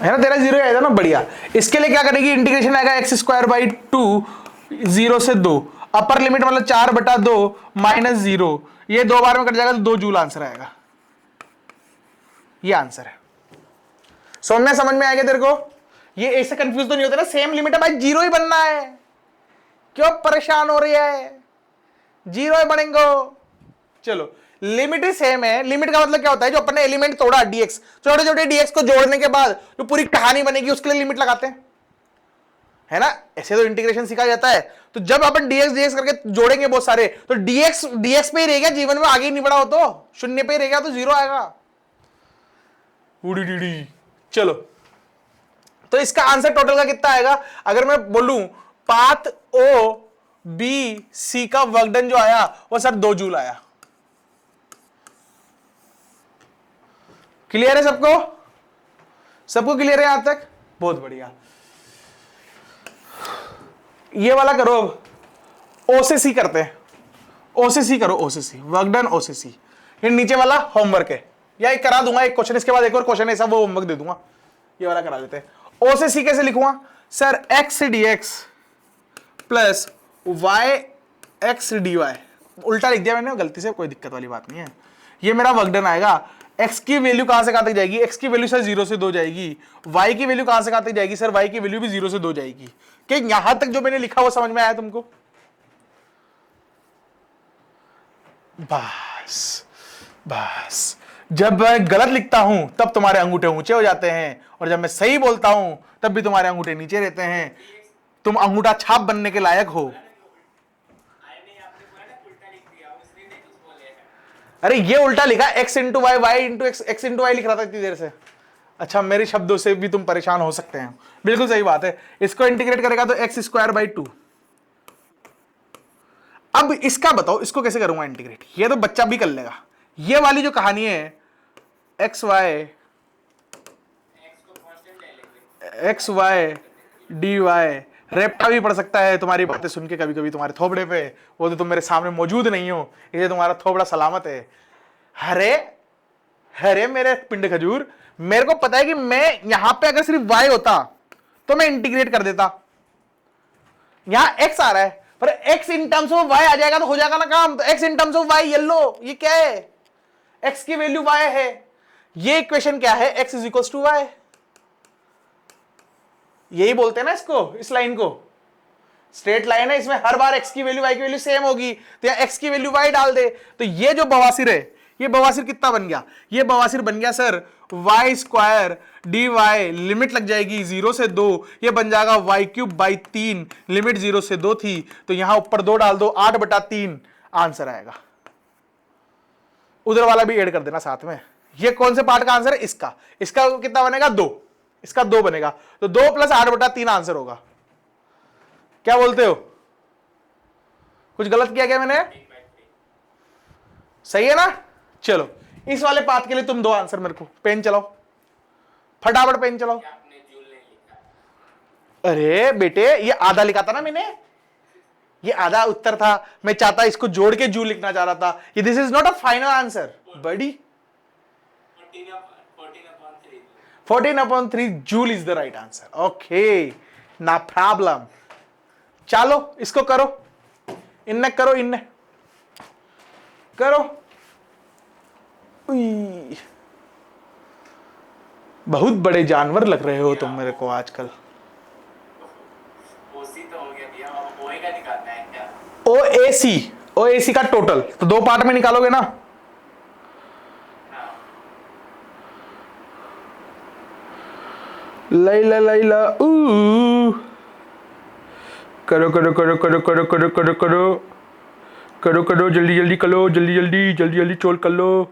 है ना, तेरा 0 आया था ना, बढ़िया। इसके लिए क्या करेगी? इंटीग्रेशन आएगा एक्स स्क्वायर बाई 2 0 से 2, अपर लिमिट मतलब 4/2 माइनस 0, ये 2 बार में कट जाएगा तो 2 जूल आंसर आएगा। ये आंसर है। समझ में आएगा तेरे को? ये ऐसे कंफ्यूज तो नहीं होता ना, सेम लिमिट है भाई, 0 ही बनना है, क्यों परेशान हो रही है? 0 ही बनेंगे। चलो लिमिट ही सेम है। लिमिट का मतलब क्या होता है? जो अपन ने एलिमेंट तोड़ा डीएक्स, छोटे छोटे डीएक्स को जोड़ने के बाद जो पूरी कहानी बनेगी उसके लिए लिमिट लगाते हैं, है ना? ऐसे तो इंटीग्रेशन सीखा जाता है। तो जब अपन डीएक्स डीएक्स करके जोड़ेंगे बहुत सारे, तो डीएक्स डीएक्स पे ही रहेगा, जीवन में आगे ही नहीं बढ़ा हो तो शून्य पे ही रहेगा, तो 0 आएगा। उड़ी डीडी। चलो तो इसका आंसर टोटल का कितना आएगा? अगर मैं बोलूं पाथ ओ बी सी का वर्कडन जो आया वो सर 2 जूल आया। क्लियर है सबको? सबको क्लियर है यहां तक? बहुत बढ़िया। ये वाला करो, ओ से सी करते हैं। ओ से सी करो, ओ से सी वर्कडन, ओ से सी। ये नीचे वाला होमवर्क है, या एक करा दूंगा एक क्वेश्चन, इसके बाद एक और क्वेश्चन ऐसा वो होमवर्क दे दूंगा। ये वाला करा देते हैं। ओ से सी कैसे लिखूंगा? Sir X D X plus Y X D Y, उल्टा लिख दिया मैंने गलती से, कोई दिक्कत वाली बात नहीं है। ये मेरा वर्कडन आएगा। x की वैल्यू कहां से कहां तक जाएगी? x की वैल्यू सर 0 से 2 जाएगी। y की वैल्यू कहां से कहां तक जाएगी? सर y की वैल्यू भी 0 से 2 जाएगी। क्या यहां तक जो मैंने लिखा वो समझ में आया तुमको? बस बस, जब मैं गलत लिखता हूं तब तुम्हारे अंगूठे ऊंचे हो जाते हैं, और जब मैं सही बोलता हूं तब भी तुम्हारे अंगूठे नीचे रहते हैं। तुम अंगूठा छाप बनने के लायक हो। अरे ये उल्टा लिखा, x into Y, Y into X, X into Y लिख रहा था इतनी देर से। अच्छा, मेरे शब्दों से भी तुम परेशान हो सकते हैं, बिल्कुल सही बात है। इसको इंटीग्रेट करेगा तो एक्स स्क्वायर बाई 2। अब इसका बताओ, इसको कैसे करूंगा इंटीग्रेट? ये तो बच्चा भी कर लेगा। ये वाली जो कहानी है एक्स वाई डी वाई, रेप्टा भी पढ़ सकता है तुम्हारी बातें सुन के कभी कभी तुम्हारे थोबड़े पे। वो तो तुम मेरे सामने मौजूद नहीं हो, ये तुम्हारा थोबड़ा सलामत है। हरे हरे मेरे पिंड खजूर, मेरे को पता है कि मैं यहां पे अगर सिर्फ y होता तो मैं इंटीग्रेट कर देता। यहां x आ रहा है, पर x in terms of y आ जाएगा तो हो जाएगा ना काम। तो x in terms of y, ये लो, ये क्या है? x की वैल्यू y है। ये इक्वेशन क्या है? x is equal to y। यही बोलते हैं ना इसको, इस लाइन को। स्ट्रेट लाइन है, इसमें हर बार x की वैल्यू y की वैल्यू सेम होगी, तो यहाँ x की वैल्यू y डाल दे। तो ये जो बवासीर है, ये बवासीर कितना बन गया? ये बवासीर बन गया sir y square dy, limit लग जाएगी 0 से 2, ये बन जाएगा y क्यूब बाई 3, लिमिट 0 से 2 थी, तो यहां ऊपर 2 डाल दो, 8/3 आंसर आएगा। उधर वाला भी ऐड कर देना साथ में। ये कौन से पार्ट का आंसर है? इसका। इसका कितना बनेगा? 2। इसका 2 बनेगा, तो 2 + 8/3 आंसर होगा। क्या बोलते हो? कुछ गलत किया क्या मैंने? सही है ना? चलो इस वाले पार्ट के लिए तुम दो आंसर मेरे को। पेन चलाओ, फटाफट पेन चलाओ। आपने जूल नहीं लिखा। अरे बेटे, ये आधा लिखा था ना मैंने, ये आधा उत्तर था। मैं चाहता इसको जोड़ के जूल लिखना चाह रहा था। ये this is not a final answer buddy. 14/3 joule is the right answer. Okay, ना प्रॉब्लम। चलो इसको करो, इन्ने करो, इन्ने करो। उई, बहुत बड़े जानवर लग रहे हो तुम मेरे को आजकल। ओसी तो हो गया भैया, अब ओए का निकालना है क्या? ओएसी का टोटल तो 2 पार्ट में निकालोगे ना। हाँ। लैला लैला करो करो करो करो करो करो करो करो करो करो, जल्दी जल्दी करो, जल्दी जल्दी जल्दी जल्दी छोल कर लो,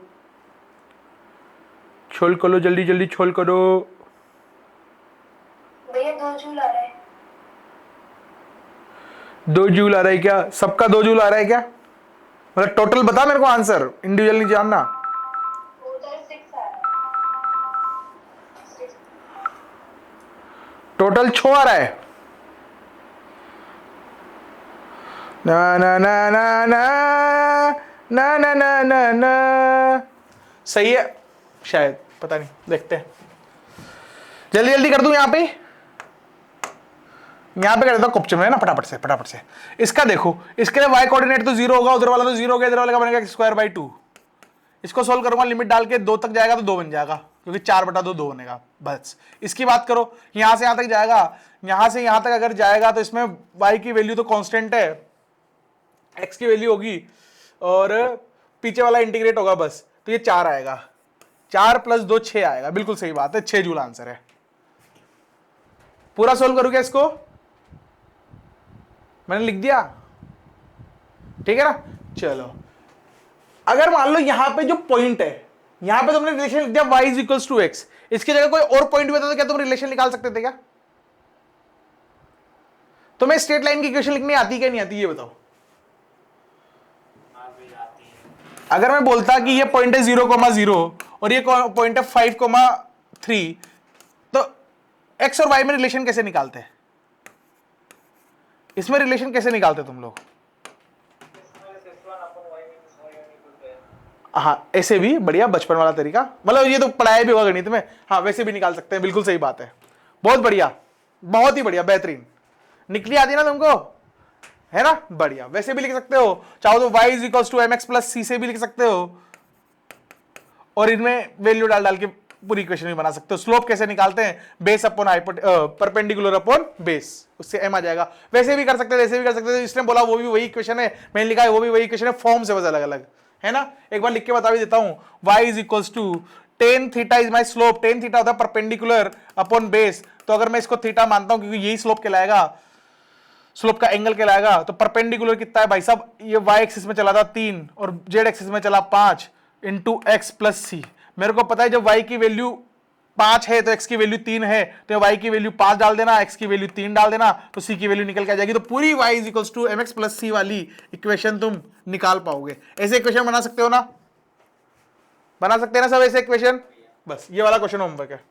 छोल करो, जल्दी जल्दी छोल करो। भैया 2 जूल आ रहा है। 2 जूल आ रहा है क्या? सबका 2 जूल आ रहा है क्या? मतलब टोटल बता मेरे को आंसर, इंडिविजुअल नहीं जानना। टोटल 6 आ रहा है। टोटल 6 आ रहा है। ना ना ना ना ना ना ना ना ना ना, सही है शायद, पता नहीं, देखते हैं। जल्दी जल्दी कर दूं यहाँ पे कर देता हूँ कुप्चे में ना, फटाफट से। इसका देखो, इसके लिए y कोऑर्डिनेट तो 0 होगा, उधर वाला तो 0 होगा, इधर वाले का बनेगा x²/2। इसको सोल्व करूंगा, लिमिट डाल के 2 तक जाएगा तो 2 बन जाएगा, क्योंकि 4/2 2 बनेगा बस। इसकी बात करो, यहां से यहां तक जाएगा, यहां से यहां तक अगर जाएगा तो इसमें y की वैल्यू तो कांस्टेंट है, x की वैल्यू होगी और पीछे वाला इंटीग्रेट होगा बस, तो ये 4 आएगा। 4 + 2 6 आएगा, बिल्कुल सही बात है, 6 जूल आंसर है। पूरा सोल्व करूं क्या इसको? मैंने लिख दिया, ठीक है ना। चलो, अगर मान लो यहां पे जो पॉइंट है, यहां पे तुमने रिलेशन लिख दिया y = x, इसकी जगह कोई और पॉइंट भी होता तो क्या तुम रिलेशन निकाल सकते थे क्या? तुम्हें स्ट्रेट लाइन की इक्वेशन लिखनी आती क्या नहीं आती, ये बताओ। हाँ भी आती है। अगर मैं बोलता कि ये पॉइंट है 0,0 और ये पॉइंट है 5,3, तो x और y में रिलेशन कैसे निकालते हैं? इसमें रिलेशन कैसे निकालते तुम लोग? हाँ, ऐसे भी बढ़िया, बचपन वाला तरीका, मतलब ये तो पढ़ाया भी होगा गणित में। हाँ, वैसे भी निकाल सकते हैं, बिल्कुल सही बात है। बहुत बढ़िया, बहुत ही बढ़िया, बेहतरीन निकली, आती ना तुमको, है ना? बढ़िया। वैसे भी लिख सकते हो, चाहो तो y = mx + c से भी लिख सकते हो, और इनमें वैल्यू डाल डाल के पूरी इक्वेशन भी बना सकते हो। स्लोप कैसे निकालते हैं? Base upon perpendicular upon base, उससे m आ जाएगा। वैसे भी कर सकते हैं, वैसे भी कर सकते हैं। इसने बोला वो भी वही इक्वेशन है, मैंने लिखा है वो भी वही इक्वेशन है, फॉर्म से बस अलग अलग है ना। एक बार लिख के बता भी देता हूं, y = tan theta is my slope. tan theta होता है परपेंडिकुलर अपॉन बेस, तो अगर मैं इसको थीटा मानता हूं क्योंकि यही स्लोप कहलाएगा, स्लोप का एंगल कहलाएगा, तो परपेंडिकुलर कितना है भाई साहब? ये y एक्सिस में चला था 3 और z एक्सिस में चला 5 × x + c। मेरे को पता है जब y की वैल्यू 5 है तो x की वैल्यू 3 है, तो y की वैल्यू 5 डाल देना, x की वैल्यू 3 डाल देना, तो c की वैल्यू निकल के आ जाएगी। तो पूरी y = mx + c वाली इक्वेशन तुम निकाल पाओगे। ऐसे इक्वेशन बना सकते हो ना? बना सकते हैं ना सब ऐसे इक्वेशन? बस ये वाला क्वेश्चन होमवर्क है।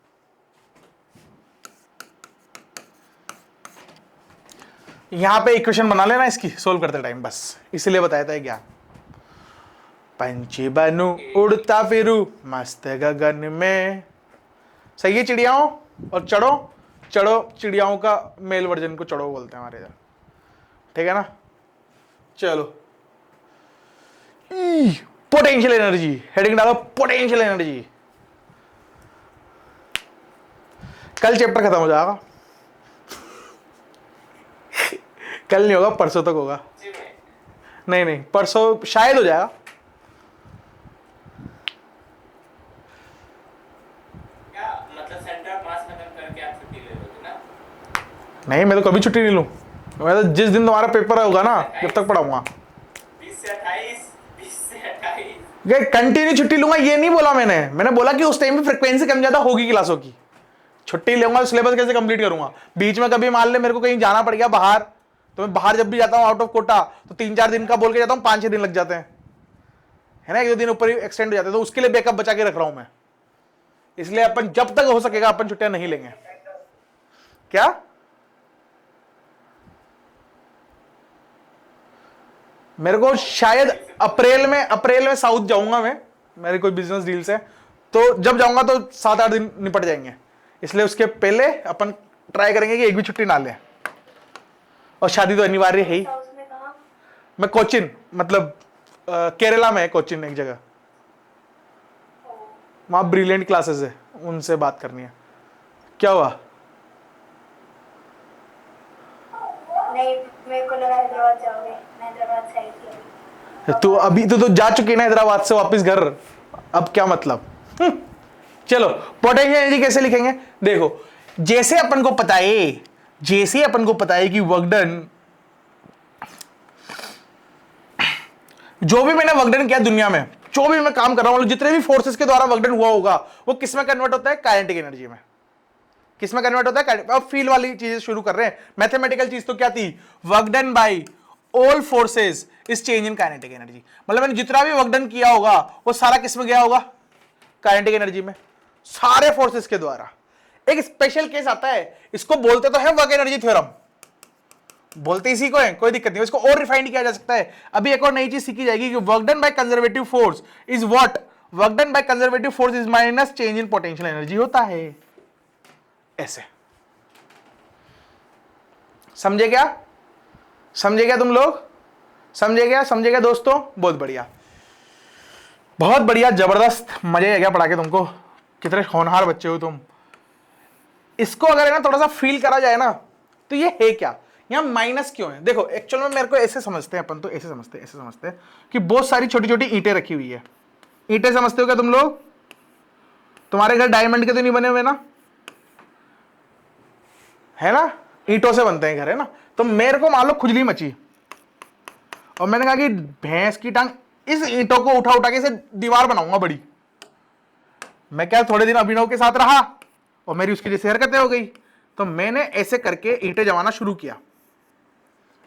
यहां पे इक्वेशन बना लेना इसकी सोल्व करते टाइम, बस इसलिए बताया था ज्ञान। पंछी बनू उड़ता फिरू मस्त गगन में, सही है चिड़ियाओं, और चढ़ो चढ़ो, चिड़ियाओं का मेल वर्जन को चढ़ो बोलते हैं हमारे इधर, ठीक है ना। चलो, पोटेंशियल एनर्जी, हेडिंग डालो पोटेंशियल एनर्जी। कल चैप्टर खत्म हो जाएगा, कल नहीं होगा, परसों तक होगा। सच्ची में? नहीं नहीं, परसों शायद हो जाएगा। क्या मतलब सेंटर पास खत्म करके आप छुट्टी ले लोगे ना? नहीं, मैं तो कभी छुट्टी नहीं लूँ। मैं तो जिस दिन तुम्हारा पेपर होगा ना, जब तक पढ़ाऊंगा 20 से 28, 20 से 28। ये कंटिन्यू छुट्टी लूंगा ये नहीं बोला मैंने बोला कि उस टाइम पे फ्रिक्वेंसी कम ज्यादा होगी क्लासों की। छुट्टी लूंगा तो सिलेबस कैसे कंप्लीट करूंगा? बीच में कभी मान ले मेरे को कहीं जाना पड़ गया बाहर, तो मैं बाहर जब भी जाता हूँ आउट ऑफ कोटा, तो 3-4 दिन का बोल के जाता हूँ, 5-6 दिन लग जाते हैं, है ना, 1-2 दिन ऊपर ही एक्सटेंड हो जाते हैं। तो उसके लिए बैकअप बचा के रख रहा हूं मैं। इसलिए अपन जब तक हो सकेगा अपन छुट्टियां नहीं लेंगे। क्या? मेरे को शायद अप्रैल में साउथ जाऊंगा मैं, मेरी कोई बिजनेस डील से, तो जब जाऊंगा तो 7-8 दिन निपट जाएंगे। इसलिए उसके पहले अपन ट्राई करेंगे कि एक भी छुट्टी ना लें। और शादी तो अनिवार्य है ही। साउथ में कहाँ? मैं कोचिन, मतलब केरला में है कोचिन एक जगह, वहां ब्रिलियंट क्लासेस है, उनसे बात करनी है। क्या हुआ? नहीं, मेरे को लगा हैदराबाद जाओगे। मैं हैदराबाद से आई थी अभी। तू अभी तो जा चुकी ना हैदराबाद से वापस घर, अब क्या मतलब? चलो, पोटेंशियल एनर्जी कैसे लिखेंगे? देखो, जैसे अपन को पता है कि वर्क डन, जो भी मैंने वर्क डन किया दुनिया में, जो भी मैं काम कर रहा हूं, जितने भी फोर्सेस के द्वारा वर्क डन हुआ होगा, वो किस में कन्वर्ट होता है? काइनेटिक एनर्जी में। किस में कन्वर्ट होता है? अब फील वाली चीजें शुरू कर रहे हैं। मैथमेटिकल चीज तो क्या थी? Work done by all forces is change in kinetic energy. मतलब मैंने जितना भी वर्क डन किया होगा वो सारा किस में गया होगा? काइनेटिक एनर्जी में, सारे फोर्सेस के द्वारा। एक स्पेशल केस आता है, इसको बोलते तो है वर्क एनर्जी थ्योरम, बोलते इसी को है, कोई दिक्कत नहीं, इसको और रिफाइंड किया जा सकता है। अभी एक और नई चीज सीखी जाएगी कि work done by conservative force is what? Work done by conservative force is minus change in potential energy होता है। ऐसे समझे क्या? तुम लोग समझे क्या दोस्तों? बहुत बढ़िया, बहुत बढ़िया, जबरदस्त, मजे आ गया पढ़ा के तुमको। कितने होनहार बच्चे हो तुम। इसको अगर है ना थोड़ा सा फील करा जाए ना, तो ये है क्या, यहां माइनस क्यों है? देखो, एक्चुअल में मेरे को ऐसे समझते हैं अपन, तो ऐसे समझते हैं कि बहुत सारी छोटी छोटी ईंटें रखी हुई है। ईंटें समझते हो क्या तुम लोग? तुम्हारे घर डायमंड के तो नहीं बने हुए ना, है ना, ईंटों से बनते हैं घर, है ना। तो मेरे को मान लो खुजली मची और मैंने कहा कि भैंस की टांग, इस ईंटों को उठा उठा के इसे दीवार बनाऊंगा बड़ी। मैं क्या थोड़े दिन अभिनव के साथ रहा और मेरी उसकी जैसी हरकतें हो गई, तो मैंने ऐसे करके ईंटें जमाना शुरू किया,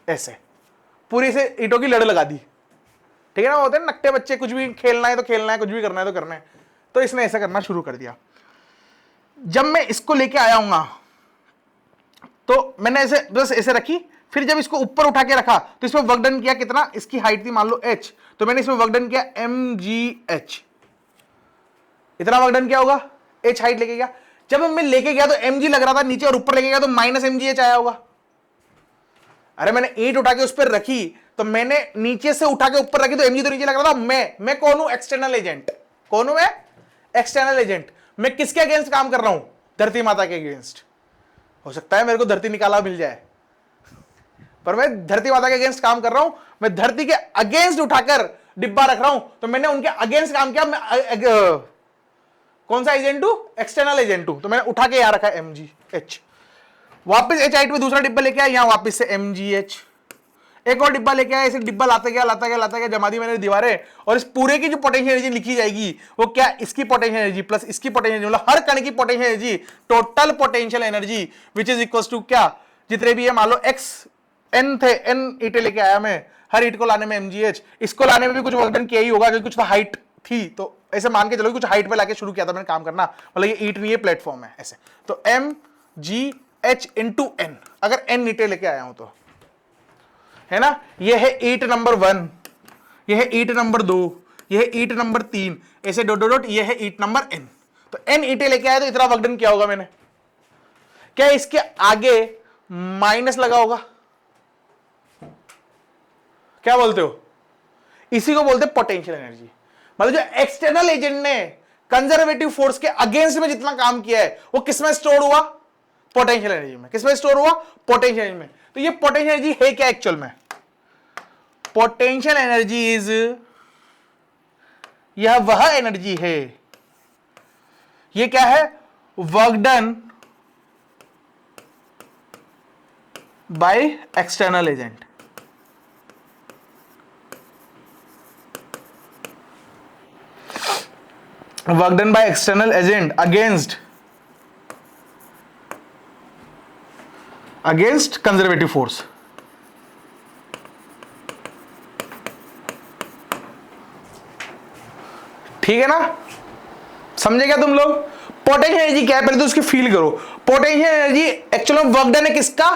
ऐसे पूरी से ईंटों की लड़ लगा दी। ठीक है ना, होते हैं नकटे बच्चे, कुछ भी खेलना है तो खेलना है, कुछ भी करना है तो करना है। तो इसने ऐसा करना शुरू कर दिया। जब मैं इसको लेके आया हूंगा तो मैंने ऐसे बस ऐसे रखी, फिर जब इसको ऊपर उठा के रखा तो इसमें वर्क डन किया कितना? इसकी हाइट थी मान लो h, तो मैंने इसमें वर्क डन किया mgh। इतना वर्क डन क्या होगा? h हाइट लेके गया। जब मैं लेके गया तो mg लग रहा था नीचे, और ऊपर लेके गया तो माइनस mgh आया होगा। अरे मैंने ईंट उठा के उस पर रखी, तो मैंने नीचे से उठा के ऊपर रखी तो mg तो नीचे लग रहा था। मैं कौन हूं? External agent. कौन हूं मैं? External agent. मैं किसके अगेंस्ट काम कर रहा हूं? धरती माता के अगेंस्ट। हो सकता है मेरे को धरती निकाला मिल जाए, पर मैं धरती माता के अगेंस्ट काम कर रहा हूं। मैं धरती के अगेंस्ट उठाकर डिब्बा रख रहा हूं, तो मैंने उनके अगेंस्ट काम किया। मैं कौन सा एजेंट हूं? एक्सटर्नल एजेंट हूं। तो मैंने उठा के यहां रखा mgh, वापस h हाइट में दूसरा डिब्बा लेके आया, यहां वापस से mgh, एक और डिब्बा लेके आया, इसे डिब्बा लाते गया जमा दी मैंने दीवारें। और इस पूरे की जो पोटेंशियल एनर्जी लिखी जाएगी वो क्या? इसकी पोटेंशियल एनर्जी प्लस इसकी पोटेंशियल, मतलब हर कण की potential energy, total potential energy which is equal to क्या? जितने भी है मान लो x n थे, n ईंटें लेके आया मैं, हर ईंट को लाने में mgh, इसको लाने में भी कुछ वर्क डन किया ही होगा क्योंकि कुछ तो हाइट थी, तो ऐसे मान के चलो कुछ हाइट पे लाके शुरू किया था मैंने काम करना। मतलब ये ईंट नहीं है, प्लेटफॉर्म है ऐसे। तो mgh इंटू n, अगर n ईंटें लेके आया हूं तो, है ना, ये है ईंट नंबर 1, ये है ईंट नंबर 2, ये है ईंट नंबर 3, ऐसे डॉट डॉट, ये है ईंट नंबर n। तो n ईंटें लेके आया तो इतना वर्क डन किया होगा मैंने। क्या इसके आगे माइनस लगा होगा? क्या बोलते हो? इसी को बोलते हैं पोटेंशियल एनर्जी। मतलब जो एक्सटर्नल एजेंट ने कंजर्वेटिव फोर्स के अगेंस्ट में जितना काम किया है वो किस में स्टोर हुआ? पोटेंशियल एनर्जी में। किसमें स्टोर हुआ? पोटेंशियल एनर्जी में। तो ये पोटेंशियल एनर्जी है क्या एक्चुअल में? पोटेंशियल एनर्जी इज, यह वह एनर्जी है, ये क्या है? Work done by external agent. Work done by external agent against conservative force. ठीक है ना? समझे क्या तुम लोग? पोटेंशियल एनर्जी क्या है पहले तो उसकी फील करो। Potential energy actually work done है किसका?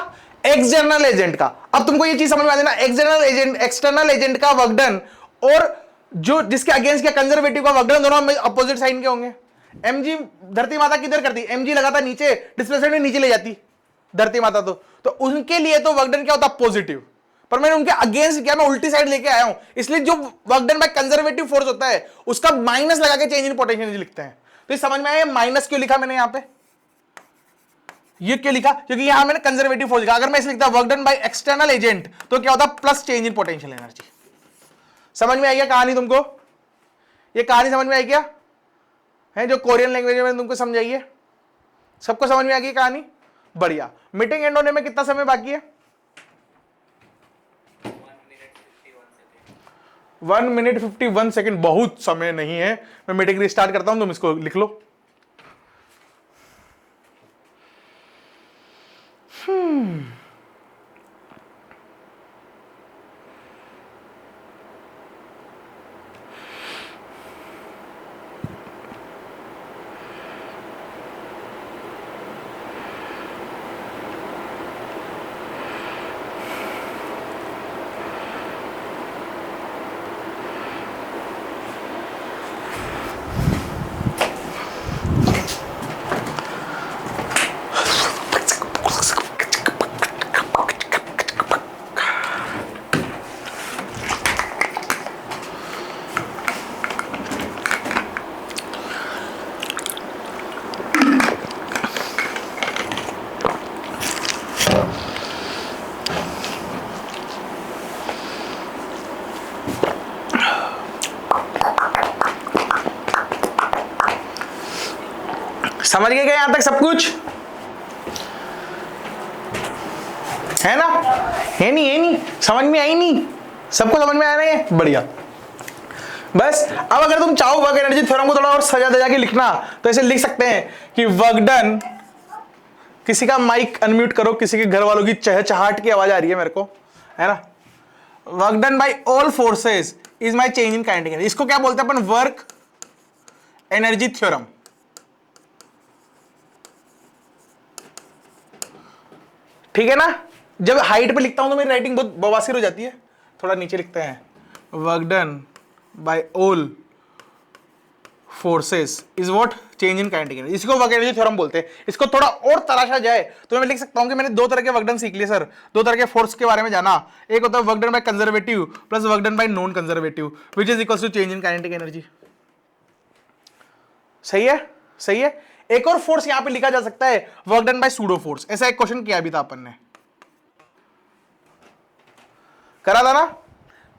एक्सटर्नल एजेंट का। अब तुमको ये चीज समझ में आ जाना, एक्सटर्नल एजेंट का वर्क डन और जो जिसके अगेंस्ट क्या कंजर्वेटिव का वर्क डन, दोनों अपोजिट साइन के होंगे। mg धरती माता किधर करती? mg लगाता नीचे, डिस्प्लेसमेंट नीचे ले जाती धरती माता। तो उनके लिए तो वर्क डन क्या होता? पॉजिटिव। पर मैंने उनके अगेंस्ट क्या, मैं उल्टी साइड लेके आया हूं, इसलिए जो work done by conservative force होता है उसका माइनस लगा के चेंज इन पोटेंशियल एनर्जी लिखते हैं। तो ये समझ में आया माइनस क्यों लिखा मैंने यहां पे? ये क्यों लिखा? क्योंकि यहां मैंने कंजर्वेटिव फोर्स लिखा। अगर मैं इसे लिखता work done by external agent तो क्या होता? Plus change in potential energy. समझ में आई क्या कहानी तुमको? ये कहानी समझ में आई क्या? है जो कोरियन लैंग्वेज में तुमको समझाई है, सबको समझ में आ गई कहानी? बढ़िया। मीटिंग एंड होने में कितना समय बाकी है? 1 मिनट 51 सेकेंड। बहुत समय नहीं है। मैं मीटिंग रिस्टार्ट करता हूं, तुम इसको लिख लो। समझ गए क्या यहां तक सब कुछ? है ना? है नहीं? समझ में आई नहीं? सबको समझ में आ रही है? बढ़िया। बस अब अगर तुम चाहो वर्क एनर्जी थ्योरम को थोड़ा और सजा दजा के लिखना तो ऐसे लिख सकते हैं कि वर्क डन, किसी का माइक अनम्यूट करो, किसी के घर वालों की चहचहाट की आवाज आ रही है मेरे को, है ना? Work done by all forces is my change in kinetic energy. इसको क्या बोलते हैं अपन? Work energy theorem. ठीक है ना? जब हाइट पे लिखता हूं तो मेरी राइटिंग बहुत बवासीर हो जाती है। थोड़ा नीचे लिखते हैं, work done by all forces is what? Change in kinetic energy. इसको वर्क एनर्जी थ्योरम बोलते हैं। इसको थोड़ा और तराशा जाए तो मैं लिख सकता हूं कि मैंने दो तरह के वर्क डन सीख लिए सर, दो तरह के फोर्स के बारे में जाना। एक होता है work done by conservative plus work done by non conservative which is equals to change in kinetic energy. सही है? सही है। एक और फोर्स यहां पे लिखा जा सकता है, work done by pseudo force. ऐसा एक क्वेश्चन किया भी था अपन ने, करा था ना?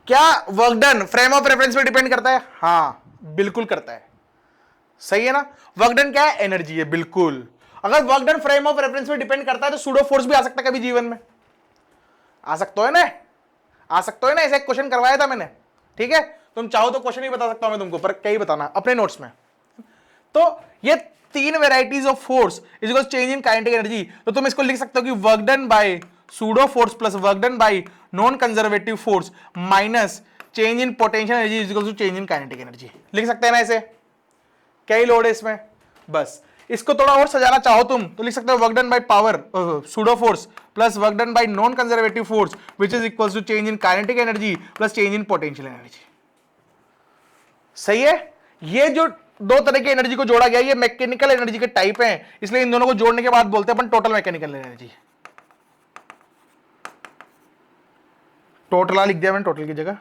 क्या work done frame of reference पे डिपेंड करता है? हाँ बिल्कुल करता है। सही है ना? वर्क डन क्या है? एनर्जी है। बिल्कुल। अगर work done frame of reference पे डिपेंड करता है तो सूडो फोर्स भी आ सकता है कभी जीवन में। आ सकता है ना? आ सकता है ना? ऐसा एक क्वेश्चन करवाया था मैंने। ठीक है, तुम चाहो तो क्वेश्चन ही बता सकता हूं मैं तुमको, पर क्या ही बताना अपने नोट्स में। तो ये तीन varieties of force is equal change in kinetic energy. तो तुम इसको लिख सकते हो कि work done by pseudo force plus work done by non conservative force minus change in potential energy is equal to change in kinetic energy. लिख सकते हैं ना ऐसे? क्या ही लोड है इसमें? बस इसको थोड़ा और सजाना चाहो तुम तो लिख सकते हो work done by power pseudo force plus work done by non conservative force which is equal to change in kinetic energy plus change in potential energy. सही है? ये जो दो तरह की एनर्जी को जोड़ा गया, ये मैकेनिकल एनर्जी के टाइप हैं, इसलिए इन दोनों को जोड़ने के बाद बोलते हैं अपन टोटल मैकेनिकल एनर्जी। टोटल लिख दिया मैंने टोटल की जगह।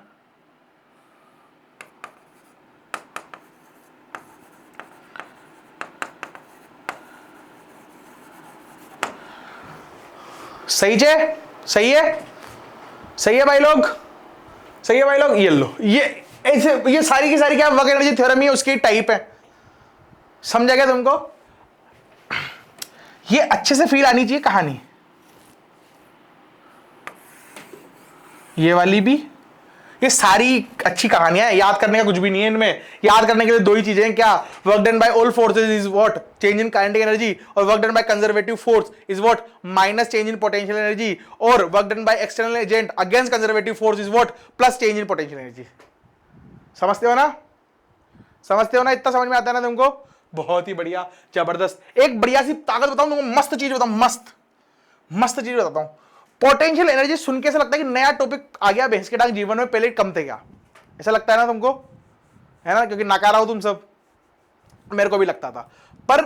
सही है, सही है, सही है भाई लोग, सही है भाई लोग। ये लो, ये ऐसे, ये सारी की सारी क्या वर्क एनर्जी थ्योरम ही उसकी टाइप है, समझा क्या तुमको? ये अच्छे से फील आनी चाहिए कहानी, ये वाली भी, ये सारी अच्छी कहानियां हैं, याद करने का कुछ भी नहीं है इनमें। याद करने के लिए दो ही चीजें हैं, क्या? Work done by all forces is what? Change in kinetic energy. और work done by conservative force is what? Minus change in potential energy. और work done by external agent against conservative force is what? Plus change in potential energy. समझते हो ना? समझते हो ना? इतना समझ में आता है ना तुमको? बहुत ही बढ़िया, जबरदस्त। एक बढ़िया सी ताकत बताऊं तुमको, मस्त चीज बताऊं, मस्त चीज बताता हूं। पोटेंशियल एनर्जी सुन के ऐसा लगता है कि नया टॉपिक आ गया भैंस के डांग जीवन में, पहले कम थे क्या? ऐसा लगता है ना तुमको? है ना? क्योंकि नकारा हो तुम सब, मेरे को भी लगता था। पर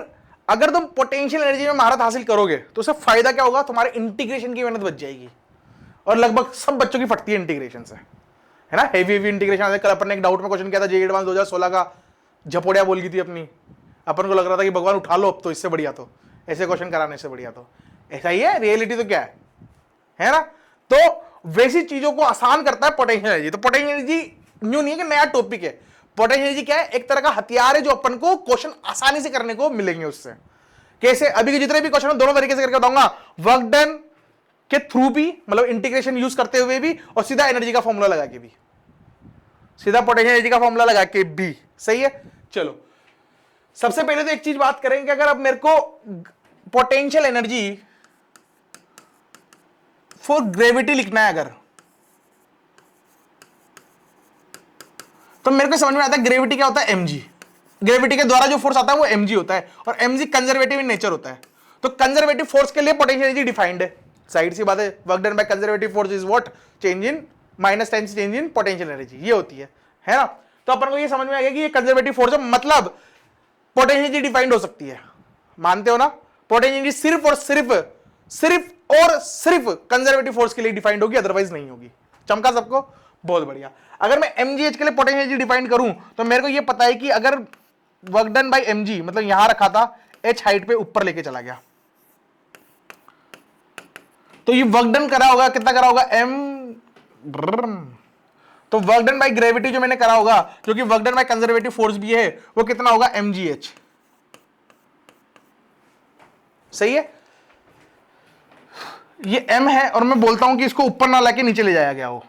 अगर तुम पोटेंशियल एनर्जी में महारत हासिल करोगे तो उससे फायदा क्या होगा? तुम्हारे इंटीग्रेशन की मेहनत बच जाएगी, और लगभग सब बच्चों की फटती है इंटीग्रेशन से, है ना? हेवी इंटीग्रेशन आते। कल अपन ने एक डाउट में क्वेश्चन किया था जेईई एडवांस 2016 का, झपोड़िया बोल गई थी अपनी, अपन को लग रहा था कि भगवान उठा लो अब तो, इससे बढ़िया तो ऐसे क्वेश्चन कराने से बढ़िया तो ऐसा ही है। रियलिटी तो क्या है ना? तो वैसी चीजों को आसान करता है पोटेंशियल एनर्जी। तो पोटेंशियल एनर्जी न्यू नहीं है कि नया टॉपिक है, पोटेंशियल एनर्जी क्या है? एक तरह का हथियार है जो अपन को क्वेश्चन आसानी से करने को मिलेंगे उससे। कैसे? अभी के जितने भी क्वेश्चन दोनों तरीके से करके बताऊंगा, वर्क डन के थ्रू भी, मतलब इंटीग्रेशन यूज करते हुए भी, और सीधा एनर्जी का फॉर्मूला लगा के भी, सीधा पोटेंशियल एनर्जी का फॉर्मूला लगा के भी। सही है? चलो सबसे पहले तो एक चीज बात करेंगे, अगर अब मेरे को पोटेंशियल एनर्जी फॉर ग्रेविटी लिखना है अगर, तो मेरे को समझ में आता है ग्रेविटी क्या होता है? mg। ग्रेविटी के द्वारा जो फोर्स आता है वो mg होता है, और mg कंजर्वेटिव इन नेचर होता है। तो कंजर्वेटिव फोर्स के लिए पोटेंशियल एनर्जी डिफाइंड है, साइड सी बात है। Work done by conservative force is what? Change in minus times change in potential energy, ये होती है ना? तो अपन को ये समझ में आ गया कि ये कंजर्वेटिव फोर्स है, मतलब पोटेंशियल एनर्जी डिफाइंड हो सकती है। मानते हो ना? पोटेंशियल एनर्जी सिर्फ और सिर्फ कंजर्वेटिव फोर्स के लिए डिफाइंड होगी, अदरवाइज नहीं होगी। चमका सबको? बहुत बढ़िया। अगर मैं mgh के लिए पोटेंशियल एनर्जी डिफाइन करूं तो मेरे को यह पता है कि अगर वर्क डन बाय mg, मतलब यहां रखा था, h हाइट पे ऊपर लेके चला गया, तो ये वर्क डन करा होगा, कितना करा होगा? तो वर्क डन बाय ग्रेविटी जो मैंने करा होगा, जो कि work done by conservative force भी है, वो कितना होगा? mgh। सही है? ये m है, और मैं बोलता हूं कि इसको ऊपर ना लाके नीचे ले जाया गया हो।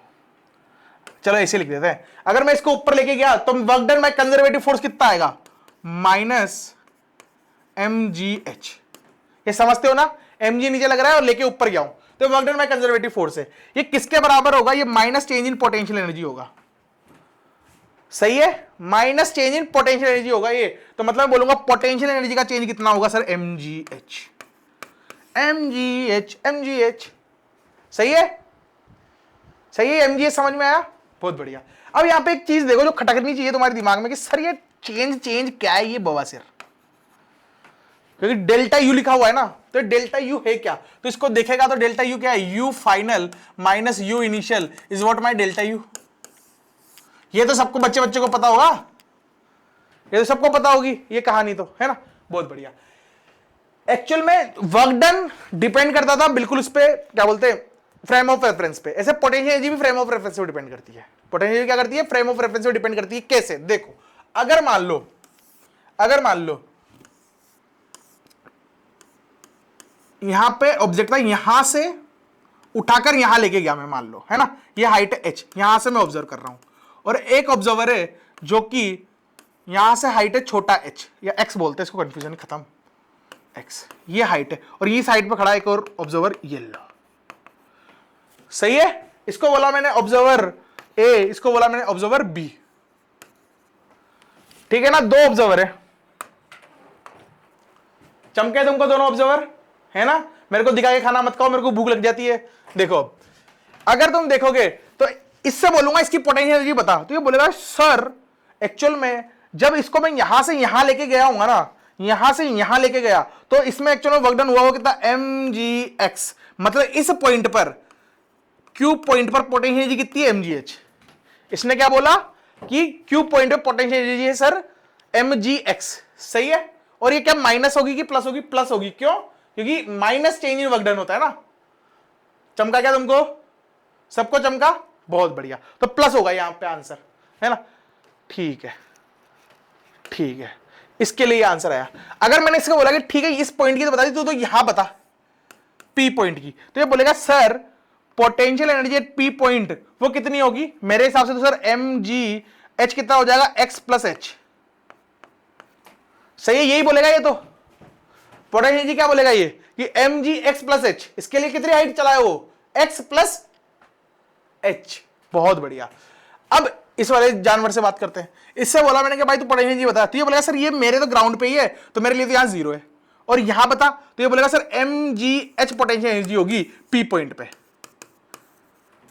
चलो ऐसे लिख देते हैं, अगर मैं इसको ऊपर लेके गया तो work done by conservative force कितना आएगा? Minus mgh। ये समझते हो ना? mg नीचे लग रहा है और लेके ऊपर गया हूं, तो work done by conservative force है। ये किसके बराबर होगा? ये minus change in potential energy होगा। सही है? Minus change in potential energy होगा ये। तो मतलब मैं बोलूंगा पोटेंशियल एनर्जी का चेंज कितना होगा सर? mgh। सही है? सही है? mgh समझ में आया? बहुत बढ़िया। अब यहां पे एक चीज देखो जो खटकनी चाहिए तुम्हारे दिमाग में कि सर ये चेंज क्या है? ये बवासीर, क्योंकि डेल्टा यू लिखा हुआ है ना, तो डेल्टा यू है क्या? तो इसको देखेगा तो डेल्टा यू क्या है? You final minus you initial is what my delta U. ये तो सबको बच्चे को पता होगा, ये तो सबको पता होगी ये कहानी तो, है ना? बहुत बढ़िया। एक्चुअल में वर्क डन डिपेंड करता था बिल्कुल उस पे, क्या बोलते हैं, फ्रेम ऑफ रेफरेंस पे। ऐसे पोटेंशियल एनर्जी भी फ्रेम ऑफ रेफरेंस पे डिपेंड करती है। पोटेंशियल क्या करती है? फ्रेम ऑफ रेफरेंस पे डिपेंड करती है। कैसे? देखो, अगर मान लो यहां पे ऑब्जेक्ट था, यहां से उठाकर यहां लेके गया मैं, मान लो, है ना? ये हाइट है h, यहां से मैं ऑब्जर्व कर रहा हूं, और एक ऑब्जर्वर है जो कि यहां से हाइट है छोटा h, या x बोलते हैं इसको, कंफ्यूजन खत्म, x ये हाइट है, और ये साइड पे खड़ा एक और ऑब्जर्वर, ये लो। सही है? इसको बोला मैंने ऑब्जर्वर A, इसको बोला मैंने ऑब्जर्वर B। ठीक है ना? दो ऑब्जर्वर है, चमके तुमको दोनों ऑब्जर्वर, है ना? मेरे को दिखा के खाना मत खाओ, मेरे को भूख लग जाती है। देखो, अगर तुम देखोगे तो इससे बोलूंगा इसकी पोटेंशियल एनर्जी बता, तो ये बोलेगा सर एक्चुअल में जब इसको मैं यहां से यहां लेके गया हूं ना, यहां से यहां लेके गया, तो इसमें एक्चुअल में वर्क डन हुआ कितना? mgx। मतलब इस पॉइंट पर, क्यूब पॉइंट पर पोटेंशियल एनर्जी कितनी है? mgh। इसने क्या बोला कि क्यूब पॉइंट पर पोटेंशियल एनर्जी है सर mgx। सही है? और ये क्या माइनस होगी कि प्लस होगी? प्लस होगी। क्यों? क्योंकि minus change in work done होता है ना, चमका क्या तुमको? सबको चमका? बहुत बढ़िया, तो प्लस होगा यहां पे आंसर, है ना? ठीक है, ठीक है, इसके लिए आंसर आया। अगर मैंने इसको बोला कि ठीक है इस पॉइंट की तो बता दी तो यहां बता पी पॉइंट की, तो ये बोलेगा sir potential energy at P point वो कितनी होगी? मेरे हिसाब से तो सर एम जी एच कितना हो जाएगा? X plus H. सही है, यही बोलेगा ये तो। पोटेंशियल एनर्जी क्या बोलेगा ये कि एम जी एक्स प्लस एच। इसके लिए कितनी हाइट चला है वो? X plus h. बहुत बढ़िया। अब इस वाले जानवर से बात करते हैं। इससे बोला मैंने कि भाई तू पोटेंशियल एनर्जी बता, तो ये बोलेगा सर ये मेरे तो ग्राउंड पे ही है तो मेरे लिए तो यहां जीरो है, और यहां बता, तो ये बोलेगा sir m g h potential energy होगी पी पॉइंट पे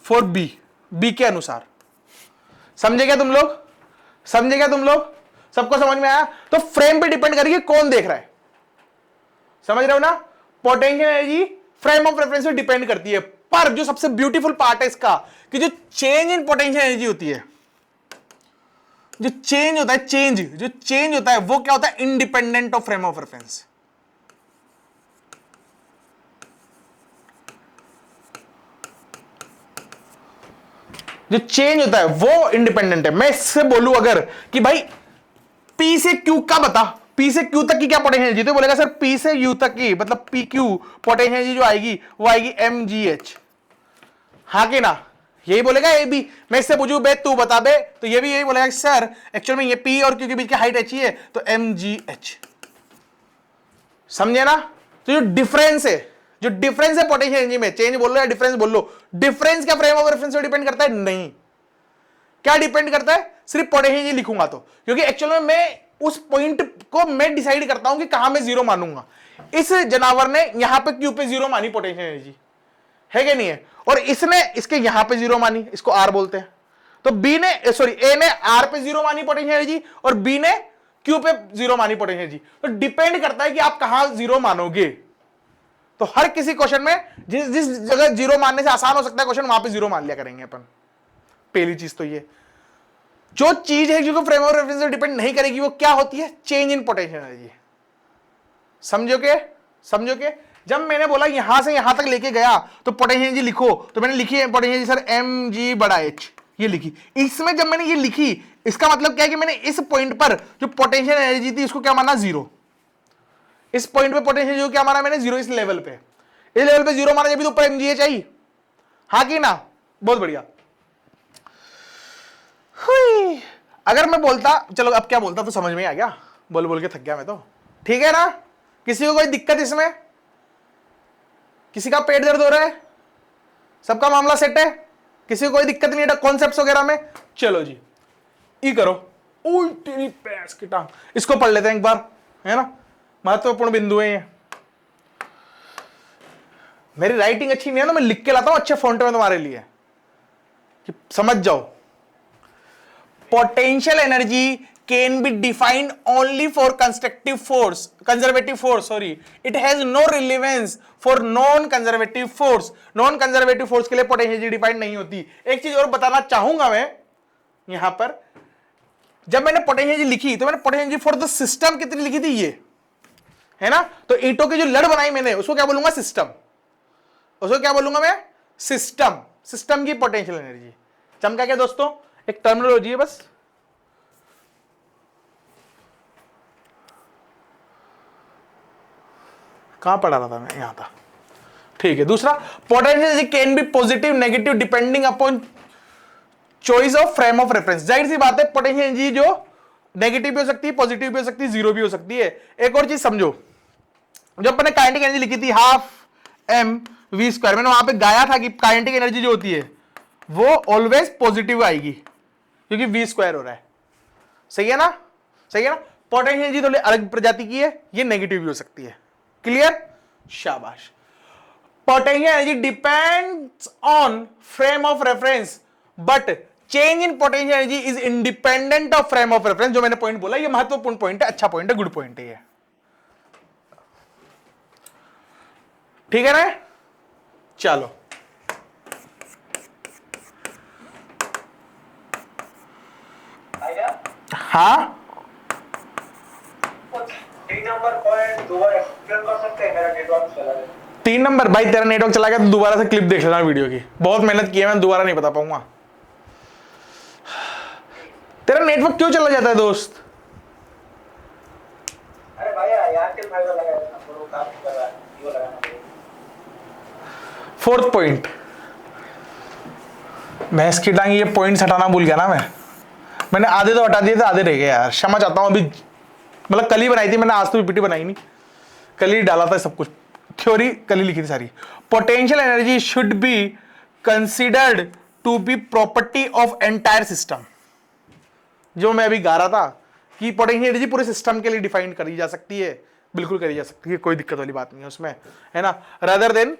फॉर बी के अनुसार। समझे क्या तुम लोग? समझे क्या तुम लोग? सबको समझ में आया? तो फ्रेम पे डिपेंड करेगी कौन देख रहा है, समझ रहे हो ना? Potential energy frame of reference पे डिपेंड करती है, पर जो सबसे ब्यूटीफुल पार्ट है इसका कि जो चेंज इन पोटेंशियल एनर्जी होती है, जो चेंज होता है, जो चेंज होता है वो क्या होता है? Independent of frame of reference. जो चेंज होता है वो इंडिपेंडेंट है। मैं इससे बोलूं अगर कि भाई पी से क्यू का बता, पी से क्यू तक की क्या पोटेंशियल एनर्जी, तो बोलेगा सर पी से यू तक की मतलब पी क्यू पोटेंशियल एनर्जी जो आएगी वो आएगी एम जी एच। हाँ कि ना? यही बोलेगा ये भी। मैं इससे पूछूं बे तू बता बे, तो ये भी यही बोलेगा सर एक्चुअल में ये पी और क्यू के बीच की हाइट एच ही है तो एम जी एच। समझे ना? तो जो डिफरेंस है पोटेंशियल एनर्जी में, चेंज बोल लो या डिफरेंस बोल लो, डिफरेंस क्या फ्रेम ऑफ रेफरेंस पे डिपेंड करता है? नहीं। क्या डिपेंड करता है? सिर्फ पोटेंशियल एनर्जी लिखूंगा तो, क्योंकि एक्चुअल में मैं उस पॉइंट को मैं डिसाइड करता हूं कि कहां मैं जीरो मानूंगा। इस जानवर ने यहां पे क्यू पे जीरो मानी पोटेंशियल एनर्जी, है कि नहीं है? और इसने इसके यहां पे जीरो मानी, इसको आर बोलते हैं। तो बी ने ए ने आर पे जीरो मानी पोटेंशियल एनर्जी और बी ने क्यू पे जीरो मानी पोटेंशियल एनर्जी। तो डिपेंड करता है कि आप कहां जीरो मानोगे। तो हर किसी क्वेश्चन में जिस जगह जीरो मानने से आसान हो सकता है क्वेश्चन, वहां पे जीरो मान लिया करेंगे अपन। पहली चीज तो ये, जो चीज है जो फ्रेम ऑफ रेफरेंस पे डिपेंड नहीं करेगी वो क्या होती है? Change in potential energy. समझोगे? जब मैंने बोला यहां से यहां तक लेके गया तो पोटेंशियल एनर्जी लिखो, तो मैंने लिखी है potential energy sir m g बड़ा एच, ये लिखी। इसमें जब मैंने ये लिखी इसका मतलब क्या है कि मैंने इस पॉइंट पर जो पोटेंशियल एनर्जी थी इसको क्या माना? जीरो। इस पॉइंट पे पोटेंशियल एनर्जी क्या माना मैंने? जीरो। इस लेवल पे जीरो माना जब भी तो ऊपर एम जी एच आई। हाँ कि ना? बहुत बढ़िया। अगर मैं बोलता, चलो अब क्या बोलता तो समझ में आ गया, बोल बोल के थक गया मैं तो, ठीक है ना? किसी को कोई दिक्कत इसमें? किसी का पेट दर्द हो रहा है? सबका मामला सेट है? किसी को कोई दिक्कत नहीं है कॉन्सेप्ट्स वगैरह में? चलो जी ई करो। ओए तेरी पैस की टांग, इसको पढ़ लेते हैं एक बार, है ना? महत्वपूर्ण बिंदु है ये। मेरी राइटिंग अच्छी नहीं है ना, मैं लिख के लाता हूं अच्छे फॉन्ट में तुम्हारे लिए कि समझ जाओ। Potential energy can be defined only for conservative force, sorry. It has no relevance for non-conservative force. Non-conservative force के लिए potential energy डिफाइंड नहीं होती। एक चीज और बताना चाहूंगा मैं यहां पर, जब मैंने potential energy लिखी तो मैंने potential energy for the system कितनी लिखी थी? ये है ना? तो ईंटों की जो लड़ बनाई मैंने उसको क्या बोलूंगा? सिस्टम। उसको क्या बोलूंगा मैं? सिस्टम की पोटेंशियल एनर्जी। चमका क्या दोस्तों? एक टर्मिनोलॉजी है बस। कहां पढ़ा रहा था मैं? यहां था, ठीक है। दूसरा, potential energy can be positive negative depending upon choice of frame of reference. जाहिर सी बात है पोटेंशियल एनर्जी जो नेगेटिव भी हो सकती है, पॉजिटिव भी हो सकती है, जीरो भी हो सकती है। एक और चीज समझो, जब मैंने काइनेटिक एनर्जी लिखी थी हाफ एम वी स्क्वायर, मैंने वहां पे गाया था कि काइनेटिक एनर्जी जो होती है वो ऑलवेज पॉजिटिव आएगी क्योंकि वी स्क्वायर हो रहा है। सही है ना? पोटेंशियल एनर्जी थोड़ी अलग प्रजाति की है, ये नेगेटिव भी हो सकती है। क्लियर? शाबाश। Potential energy depends on frame of reference but change in potential energy is independent of frame of reference. जो मैंने पॉइंट बोला ये महत्वपूर्ण पॉइंट है, अच्छा पॉइंट है, गुड पॉइंट है ये। ठीक है ना? चलो हाँ, नंबर पॉइंट 2 बार एक्सप्लेन कर सकते हैं? मेरा नेटवर्क चला गया। 3 नंबर भाई, तेरा नेटवर्क चला गया तो दोबारा से क्लिप देख लेना वीडियो की, बहुत मेहनत की है, मैं दोबारा नहीं बता पाऊंगा। तेरा नेटवर्क क्यों चला जाता है दोस्त? अरे भाई एयरटेल फाइबर लगाया था, वो काम नहीं कर रहा है, जियो लगाना पड़ेगा। 4th पॉइंट, भैंस की टांग, ये पॉइंट्स हटाना भूल गया ना मैंने आधे तो हटा दिए थे, आधे रह गए यार, क्षमा चाहता हूं। अभी मतलब कल ही बनाई थी मैंने, आज तो पीपीटी बनाई नहीं, कल ही डाला था सब कुछ, थ्योरी कल ही लिखी थी सारी। Potential energy should be considered to be property of entire system. जो मैं अभी गा रहा था कि पोटेंशियल एनर्जी पूरे सिस्टम के लिए डिफाइन करी जा सकती है, बिल्कुल करी जा सकती है, कोई दिक्कत वाली बात नहीं है उसमें, है ना, rather than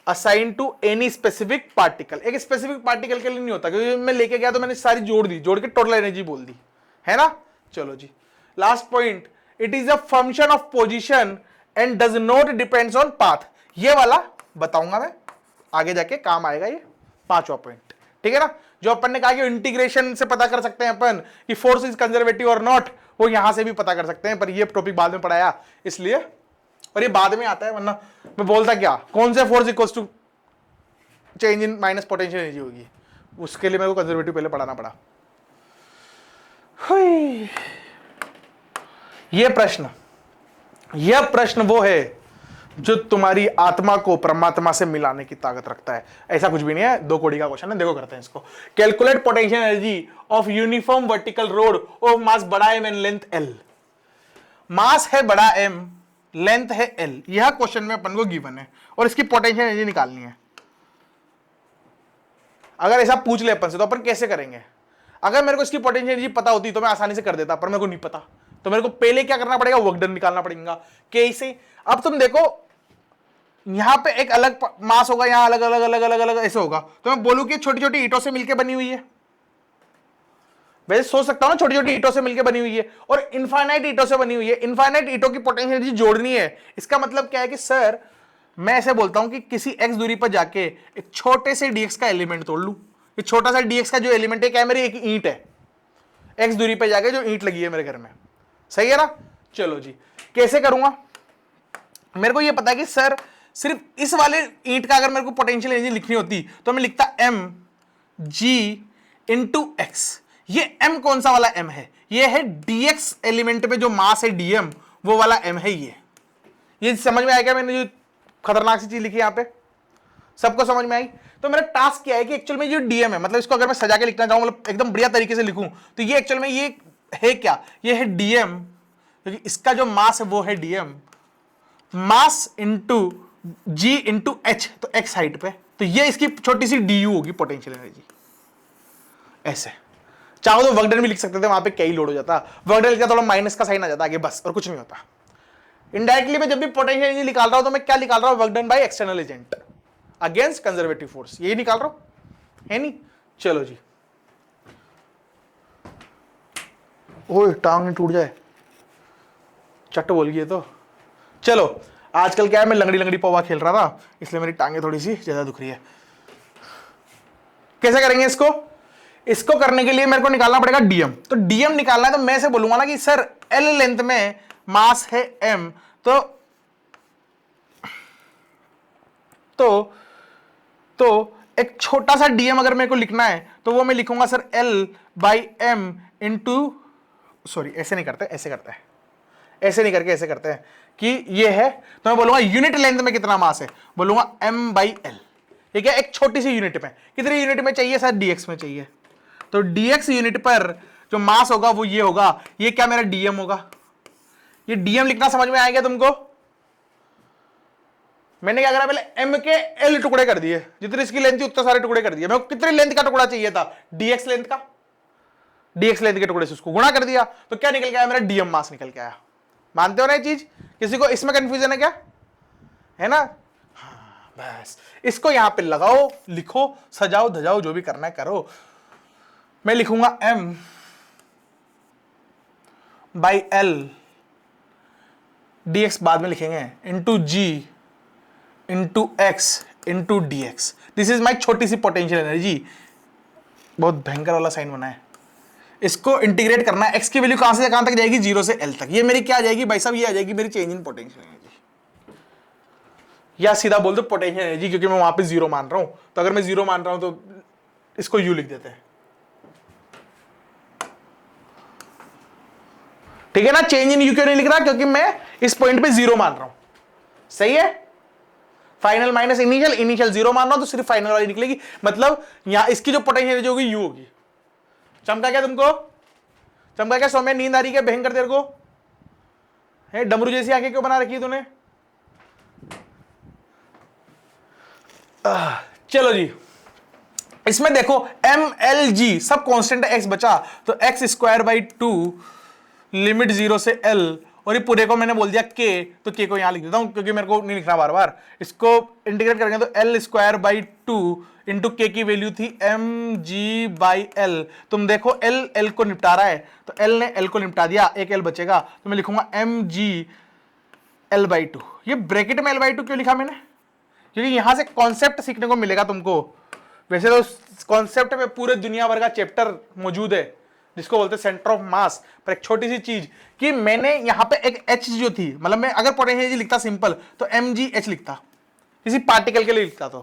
assign to any specific particle. एक स्पेसिफिक पार्टिकल के लिए नहीं होता, क्योंकि मैं लेके गया तो मैंने सारी जोड़ दी, जोड़ के टोटल एनर्जी बोल दी, है ना। चलो जी, last point, it is a function of position and does not depends on path. ये वाला बताऊंगा मैं आगे जाके, काम आएगा ये 5वां पॉइंट, ठीक है ना। जो अपन ने कहा कि इंटीग्रेशन से पता कर सकते हैं अपन कि फोर्स इज कंजर्वेटिव और नॉट, वो यहां से भी पता कर सकते हैं, पर ये टॉपिक बाद में पढ़ाया इसलिए, और ये बाद में आता है, वरना मैं बोलता क्या, कौन से force equals to change in minus potential energy होगी, उसके लिए मेरे को कंजर्वेटिव पहले पढ़ाना पड़ा। यह प्रश्न वो है जो तुम्हारी आत्मा को परमात्मा से मिलाने की ताकत रखता है। ऐसा कुछ भी नहीं है, 2 कोड़ी का क्वेश्चन है, देखो करते हैं इसको। Calculate potential energy of uniform vertical road of mass बड़ा एम एंड लेंथ एल। मास है बड़ा एम, लेंथ है एल, यह क्वेश्चन में अपन को गिवन है, और इसकी पोटेंशियल एनर्जी निकालनी है। अगर ऐसा पूछ ले अपन से तो अपन कैसे करेंगे? अगर मेरे को इसकी पोटेंशियल एनर्जी पता होती तो मैं आसानी से कर देता, पर मेरे को नहीं पता, तो मेरे को पहले क्या करना पड़ेगा, वर्क डन निकालना पड़ेगा। कैसे? अब तुम देखो, यहां पे एक अलग मास होगा, यहां अलग अलग अलग अलग अलग ऐसे होगा, तो मैं बोलूं कि छोटी छोटी ईंटों से मिलकर बनी हुई है। वैसे सोच सकता हूं ना, छोटी छोटी ईंटों से मिलकर बनी हुई है, और इनफाइनाइट ईंटों से बनी हुई है। इनफाइनाइट ईंटों की पोटेंशियल एनर्जी जोड़नी है। इसका मतलब क्या है कि सर, मैं ऐसे बोलता हूं कि किसी x दूरी पर जाके एक छोटे से dx का एलिमेंट तोड़ लूं। ये छोटा सा dx का जो एलिमेंट है, क्या है, मेरी एक ईंट है, x दूरी पर जाके जो ईंट लगी है मेरे घर में, सही है ना। चलो जी, कैसे करूंगा? मेरे को ये पता है कि सर सिर्फ इस वाले ईंट का अगर मेरे को पोटेंशियल एनर्जी लिखनी होती तो मैं लिखता m g इंटू x। ये m कौन सा वाला m है? ये है dx एलिमेंट में जो मास है dm, वो वाला m है। ये समझ में आएगा? मैंने जो खतरनाक सी चीज लिखी यहां पे, सबको समझ में आई? तो मेरा टास्क क्या है कि एक्चुअल में जो dm है, मतलब इसको अगर मैं सजा के लिखना चाहूं, मतलब एकदम बढ़िया तरीके से लिखूं, तो ये एक्चुअल में ये है क्या, ये है dm, क्योंकि इसका जो मास है वो है dm, mass into g into h, तो x हाइट पे, तो ये इसकी छोटी सी du होगी पोटेंशियल एनर्जी। ऐसे चाहो तो वर्क डन भी लिख सकते थे, वहां पे कई लोड हो जाता, वर्क डन का थोड़ा माइनस का साइन आ जाता आगे, बस, और कुछ नहीं होता। इनडायरेक्टली मैं जब भी पोटेंशियल एनर्जी निकाल रहा हूं तो मैं क्या निकाल रहा हूं, work done by external agent against conservative force, यही निकाल रहा हूं, है नहीं। चलो जी, ओए टांग नहीं टूट जाए, चट बोल गई तो। चलो, आजकल क्या है, मैं लंगड़ी लंगड़ी पौवा खेल रहा था, इसलिए मेरी टांगे थोड़ी सी ज्यादा दुख रही है। कैसे करेंगे इसको? इसको करने के लिए मेरे को निकालना पड़ेगा dm। तो dm निकालना है तो मैं से बोलूंगा ना कि सर l लेंथ में मास है m, तो एक छोटा सा dm अगर मेरे को लिखना है तो वो मैं लिखूंगा sir l by m into, sorry ऐसे नहीं करते, ऐसे करते हैं, ऐसे नहीं करके ऐसे करते हैं कि ये है, तो मैं बोलूंगा यूनिट लेंथ में कितना मास है, बोलूंगा m बाई एल। ठीक है, एक छोटी सी यूनिट में, कितनी यूनिट में चाहिए सर, dx में चाहिए, तो dx यूनिट पर जो मास होगा वो ये होगा, ये क्या मेरा dm होगा। ये dm लिखना समझ में आएगा तुमको? मैंने क्या करा, पहले m के l टुकड़े कर दिए, जितनी इसकी लेंथ थी उतने सारे टुकड़े कर दिए। मेरे को कितनी लेंथ का टुकड़ा चाहिए था, dx लेंथ का, dx लेंथ के टुकड़े से उसको गुणा कर दिया, तो क्या निकल के आया, मेरा dm मास निकल के आया। मानते हो ना ये चीज? किसी को इसमें कंफ्यूजन है क्या? है ना? हाँ, बस इसको यहां पे लगाओ, लिखो, सजाओ धजाओ, जो भी करना है करो। मैं लिखूंगा m बाई एल, dx बाद में लिखेंगे, into g into x into dx। This is my छोटी सी पोटेंशियल एनर्जी। बहुत भयंकर वाला साइन बना है, इसको इंटीग्रेट करना है। x की वैल्यू कहां से कहां तक जाएगी, 0 से l तक। ये मेरी क्या आ जाएगी भाई साहब, ये आ जाएगी मेरी चेंज इन पोटेंशियल एनर्जी। या सीधा बोल दो पोटेंशियल एनर्जी, क्योंकि मैं वहां पे जीरो मान रहा हूं। तो अगर मैं जीरो मान रहा हूं तो इसको यू लिख देते हैं, ठीक है ना। चेंज इन यू क्यों नहीं लिख रहा, क्योंकि मैं इस पॉइंट पे जीरो मान रहा हूं, सही है। Final minus initial, initial zero मान रहा हूं तो सिर्फ फाइनल वाली निकलेगी, मतलब यहां इसकी जो पोटेंशियल एनर्जी होगी यू होगी। चमका क्या तुमको, चमका क्या सौम्य, नींद आ रही है भयंकर तेरे को, है डमरू जैसी आंखें क्यों बना रखी है तूने। चलो जी, इसमें देखो MLG सब कांस्टेंट है, x बचा तो x स्क्वायर बाई 2 लिमिट 0 से L, और ये पूरे को मैंने बोल दिया k, तो k को यहां लिख देता हूं क्योंकि मेरे को नहीं लिखना बार बार। इसको इंटीग्रेट करेंगे तो L स्क्वायर बाई 2 इंटू के की वैल्यू थी mg बाई L। तुम देखो L को निपटा रहा है, तो L ने L को निपटा दिया, एक L बचेगा, तो मैं लिखूंगा mg L बाई 2। ये ब्रैकेट में L बाई 2 क्यों लिखा मैंने, क्योंकि यहां से कॉन्सेप्ट सीखने को मिलेगा तुमको। वैसे तो कॉन्सेप्ट में पूरे दुनिया भर का चैप्टर मौजूद है जिसको बोलते हैं सेंटर ऑफ मास, पर एक छोटी सी चीज कि मैंने यहां पे एक h जो थी, मतलब मैं अगर पोटेंशियल एनर्जी लिखता सिंपल तो mgh लिखता, किसी पार्टिकल के लिए लिखता, तो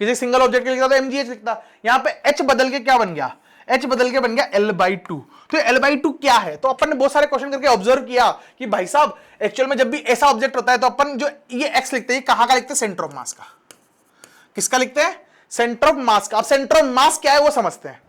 किसी सिंगल ऑब्जेक्ट के लिए लिखता तो mgh लिखता। यहां पे h बदल के क्या बन गया, h बदल के बन गया L बाई 2। तो L बाई 2 क्या है, तो अपन ने बहुत सारे क्वेश्चन करके ऑब्जर्व किया कि भाई साहब एक्चुअल में जब भी ऐसा ऑब्जेक्ट होता है तो अपन जो ये x लिखते हैं, कहां का लिखते हैं, सेंटर ऑफ मास का। किसका लिखते हैं, सेंटर ऑफ मास का। अब सेंटर ऑफ मास क्या है वो समझते हैं।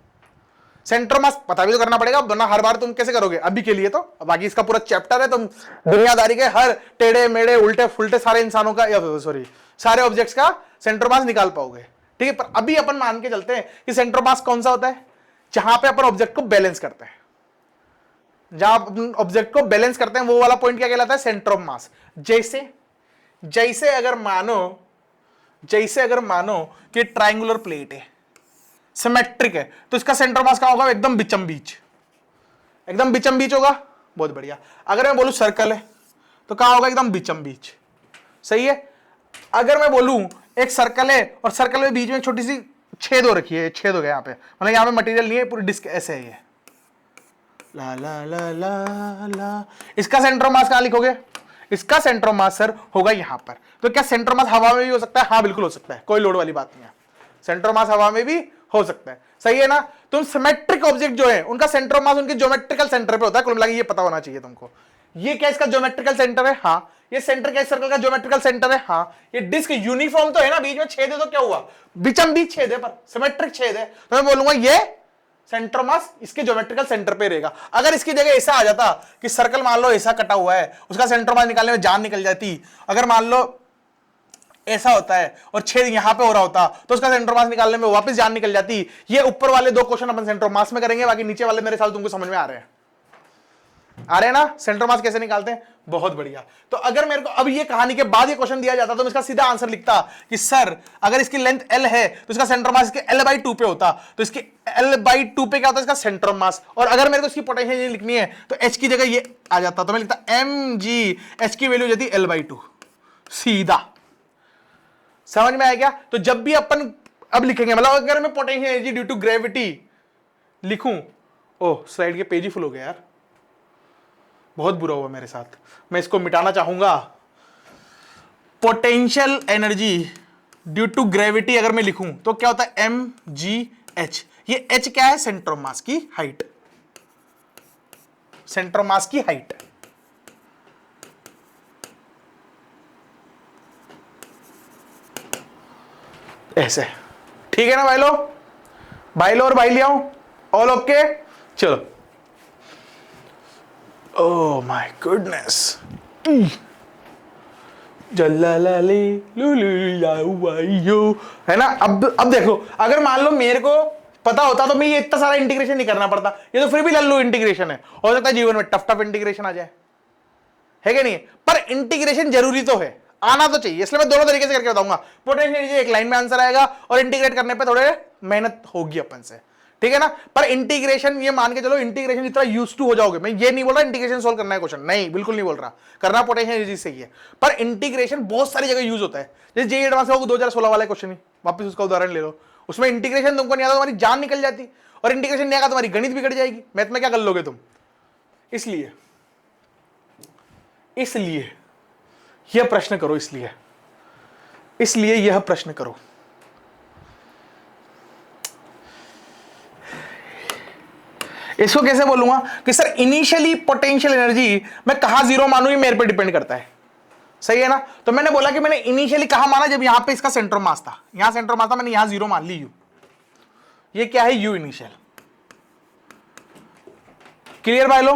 सेंटर ऑफ मास पता भी तो करना पड़ेगा, वरना हर बार तुम कैसे करोगे। अभी के लिए तो बाकी इसका पूरा चैप्टर है, तुम दुनियादारी के हर टेढ़े मेढ़े उल्टे फुलटे सारे इंसानों का, या सॉरी सारे ऑब्जेक्ट्स का सेंटर ऑफ मास निकाल पाओगे, ठीक है। पर अभी अपन मान के चलते हैं कि सेंटर ऑफ मास कौन सा होता है, जहां पे अपन ऑब्जेक्ट को बैलेंस करते हैं, जहां अपन ऑब्जेक्ट को बैलेंस करते हैं वो वाला पॉइंट क्या कहलाता है, सेंटर ऑफ मास। जैसे अगर मानो कि ट्रायंगुलर प्लेट है, सिमेट्रिक है, तो इसका सेंटर मास कहां होगा, एकदम बीचम बीच, एकदम बीचम बीच होगा। बहुत बढ़िया। अगर मैं बोलूं सर्कल है तो कहां होगा, एकदम बीचम बीच, सही है। अगर मैं बोलूं एक सर्कल है और सर्कल में बीच में एक छोटी सी छेद हो रखी है, छेद हो गया यहां पे, मतलब यहां पे मटेरियल नहीं है, पूरी डिस्क ऐसे है ये, ला ला ला ला ला। इसका सेंटर मास कहां लिखोगे, इसका सेंटर मास सर होगा यहां पर। तो क्या सेंटर मास हवा में भी हो सकता है, हाँ बिल्कुल हो सकता है, कोई लोड वाली बात नहीं है, सेंटर मास हवा में भी हो सकता है, सही है ना। तुम सिमेट्रिक ऑब्जेक्ट जो है उनका सेंटर ऑफ मास उनके ज्योमेट्रिकल सेंटर पे होता है, कुल मिला के ये पता होना चाहिए तुमको। ये क्या इसका ज्योमेट्रिकल सेंटर है, हाँ। ये सेंटर क्या सर्कल का ज्योमेट्रिकल सेंटर है, हाँ। ये डिस्क यूनिफॉर्म तो है ना, बीच में छेद है तो क्या हुआ, बीचम बीच छेद है, पर सिमेट्रिक छेद है, तो मैं बोलूंगा ये सेंटर मास इसके ज्योमेट्रिकल सेंटर पे रहेगा। अगर इसकी जगह ऐसा आ जाता कि सर्कल मान लो ऐसा कटा हुआ है, उसका सेंटर मास निकालने में जान निकल जाती। अगर मान लो ऐसा होता है और छेद यहां पे हो रहा होता तो उसका सेंटर मास निकालने में वापस जान निकल जाती। ये ऊपर वाले दो क्वेश्चन अपन सेंटर मास में करेंगे, बाकी नीचे वाले मेरे साथ तुमको समझ में आ रहे हैं ना, सेंटर मास कैसे निकालते हैं। बहुत बढ़िया। तो अगर मेरे को अब ये कहानी के बाद ये क्वेश्चन दिया जाता तो मैं इसका सीधा आंसर लिखता कि सर अगर इसकी लेंथ L है तो इसका सेंटर मास इसके L बाई 2 पे होता, तो इसके L बाई 2 पे क्या होता है, इसका सेंटर मास। और अगर मेरे को इसकी पोटेंशियल लिखनी है तो H की जगह ये आ जाता, तो मैं लिखता mg, H की वैल्यू जाती L बाई 2, सीधा। समझ में आया क्या। तो जब भी अपन अब लिखेंगे, मतलब अगर मैं potential energy due to gravity लिखूं, ओह स्लाइड के पेज ही फुल हो गया यार, बहुत बुरा हुआ मेरे साथ, मैं इसको मिटाना चाहूंगा। Potential energy due to gravity अगर मैं लिखूं तो क्या होता है, mgh। ये h क्या है, सेंटर ऑफ मास की हाइट, सेंटर ऑफ मास की हाइट। ऐसे, ठीक है ना भाई लो और भाई लियाओ, ऑल ओके। चलो, ओह माय गुडनेस, है ना। अब देखो, अगर मान लो मेरे को पता होता तो मैं ये इतना सारा इंटीग्रेशन नहीं करना पड़ता, ये तो फिर भी लल्लू इंटीग्रेशन है, हो सकता है जीवन में टफ टफ इंटीग्रेशन आ जाए, है कि नहीं। पर इंटीग्रेशन जरूरी तो है, आना तो चाहिए, इसलिए मैं दोनों तरीके से करके बताऊंगा। पोटेंशियल एनर्जी एक लाइन में आंसर आएगा और इंटीग्रेट करने पे थोड़े मेहनत होगी अपन से, ठीक है ना। पर इंटीग्रेशन ये मान के चलो, इंटीग्रेशन जितना यूज्ड टू हो जाओगे, मैं ये नहीं बोल रहा इंटीग्रेशन सोल्व करना है क्वेश्चन, नहीं बिल्कुल नहीं बोल रहा, करना पोटेंशियल एनर्जी से ही है। पर इंटीग्रेशन बहुत सारी जगह यूज होता है, जैसे जेईई एडवांस होगा 2016 वाला क्वेश्चन ही वापस उसका उदाहरण ले लो, उसमें इंटीग्रेशन तुमको नहीं आता तुम्हारी जान निकल जाती, और इंटीग्रेशन नहीं आएगा तुम्हारी गणित बिगड़ जाएगी, मैथ में क्या कर लोगे तुम। इसलिए यह प्रश्न करो, इसलिए इसलिए यह प्रश्न करो। इसको कैसे बोलूंगा कि सर इनिशियली पोटेंशियल एनर्जी मैं कहां जीरो मानूं, ये मेरे पे डिपेंड करता है। सही है ना? तो मैंने बोला कि मैंने इनिशियली कहां माना, जब यहां पे इसका सेंटर मास था, यहां सेंटर मास था, मैंने यहां जीरो मान ली यू। ये क्या है? You initial. क्लियर भाई लो,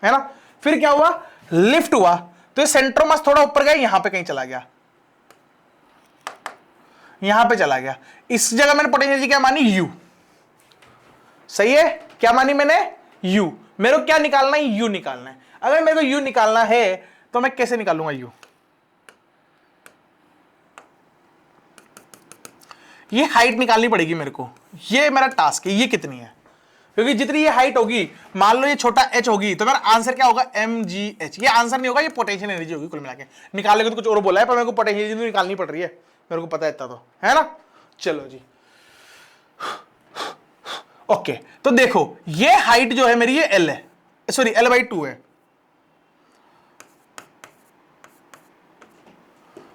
है ना? फिर क्या हुआ? लिफ्ट हुआ, तो ये सेंटर मास थोड़ा ऊपर गया, यहां पे कहीं चला गया, यहां पे चला गया। इस जगह मैंने पोटेंशियल एनर्जी क्या मानी? यू। सही है? क्या मानी मैंने? यू। मेरे को क्या निकालना है? यू निकालना है। अगर मेरे को यू निकालना है तो मैं कैसे निकालूंगा यू? ये हाइट निकालनी पड़ेगी मेरे को, ये मेरा टास्क है। ये कितनी है? क्योंकि जितनी ये हाइट होगी, मान लो ये छोटा h होगी, तो मेरा आंसर क्या होगा? mgh। ये आंसर नहीं होगा, ये पोटेंशियल एनर्जी होगी कुल मिला के। निकालने को तो कुछ और बोला है, पर मेरे को पोटेंशियल एनर्जी निकालनी पड़ रही है, मेरे को पता है इतना तो, है ना? चलो जी, ओके। तो देखो ये हाइट जो है मेरी, ये l है, सॉरी l/2 है।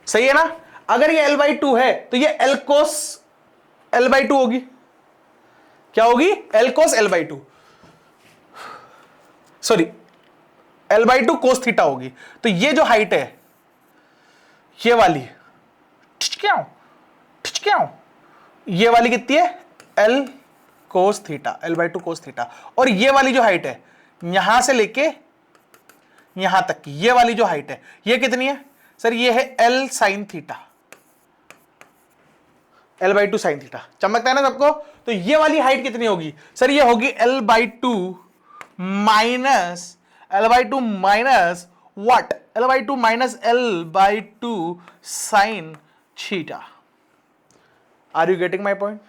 सही है ना? अगर ये l/2 है तो ये l cos l/2 होगी। क्या होगी? l cos l/2, sorry l/2 cos theta होगी। तो ये जो हाइट है, ये वाली, ये वाली कितनी है? l cos theta, l/2 cos theta. और ये वाली जो हाइट है, यहां से लेके यहां तक की, ये वाली जो हाइट है, ये कितनी है सर? ये है l sin theta, l/2 sin theta. चमकता है ना सबको? तो ये वाली हाइट कितनी होगी सर? ये होगी l/2 minus l/2 minus what? l/2 minus l/2 sin theta. Are you getting my point?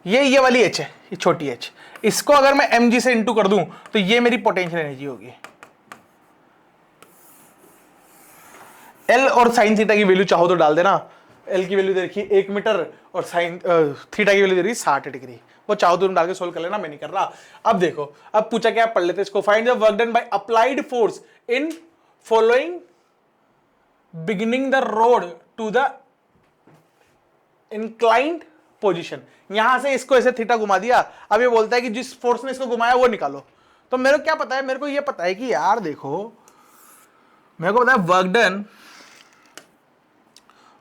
ये वाली h है, ये छोटी h। इसको अगर मैं mg से इंटू कर दूं तो ये मेरी पोटेंशियल एनर्जी होगी। L और साइन थीटा की वैल्यू चाहो तो डाल देना। L की वैल्यू दे रखी 1 मीटर और साइन थीटा की वैल्यू दे रही 60 डिग्री। वो चाहो तो तुम डाल के सोल्व कर लेना, मैं नहीं कर रहा। अब देखो, अब पूछा क्या, पढ़ लेते इसको। Find the work done by applied force in following beginning the rod to the inclined position. यहां से इसको ऐसे थीटा घुमा दिया। अब ये बोलता है कि जिस फोर्स ने इसको घुमाया वो निकालो। तो मेरे को क्या पता है? मेरे को ये पता है कि यार देखो, मेरे को पता है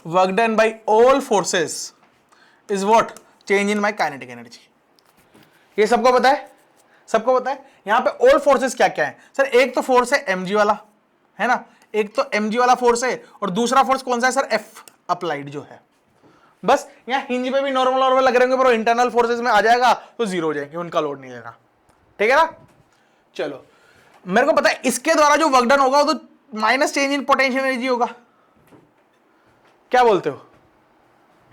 work done by all forces is what? Change in my kinetic energy. ये सबको पता है, सबको पता है। यहां पे ऑल फोर्सेस क्या क्या है सर? एक तो फोर्स है mg वाला, है ना? एक तो mg वाला फोर्स है, और दूसरा फोर्स कौन सा है सर? F अप्लाइड जो है। बस यहां हिंज पे भी नॉर्मल लग रहे होंगे, पर इंटरनल फोर्सेस में आ जाएगा तो जीरो हो जाएंगे, उनका लोड नहीं लेना। ठीक है ना? चलो, मेरे को पता है इसके द्वारा जो वर्क डन होगा वो तो minus change in potential energy होगा। क्या बोलते हो?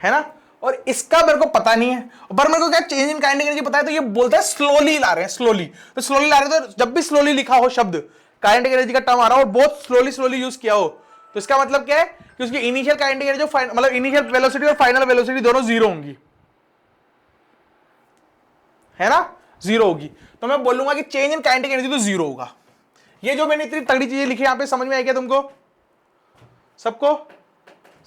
है ना? और इसका मेरे को पता नहीं है, पर मेरे को क्या चेंज इन काइनेटिक एनर्जी पता है। तो ये बोलता है स्लोली ला रहे हैं, स्लोली। तो स्लोली ला रहे हैं, तो जब भी स्लोली लिखा हो शब्द, काइनेटिक एनर्जी का टर्म आ रहा हो और बहुत स्लोली यूज किया हो, तो इसका मतलब क्या है कि उसकी इनिशियल काइनेटिक एनर्जी, मतलब इनिशियल वेलोसिटी और फाइनल वेलोसिटी दोनों जीरो होंगी, है ना? जीरो होगी। तो मैं बोलूंगा कि चेंज इन काइनेटिक एनर्जी तो जीरो होगा। ये जो मैंने इतनी तगड़ी चीजें लिखी यहां पे, समझ में आई क्या तुमको?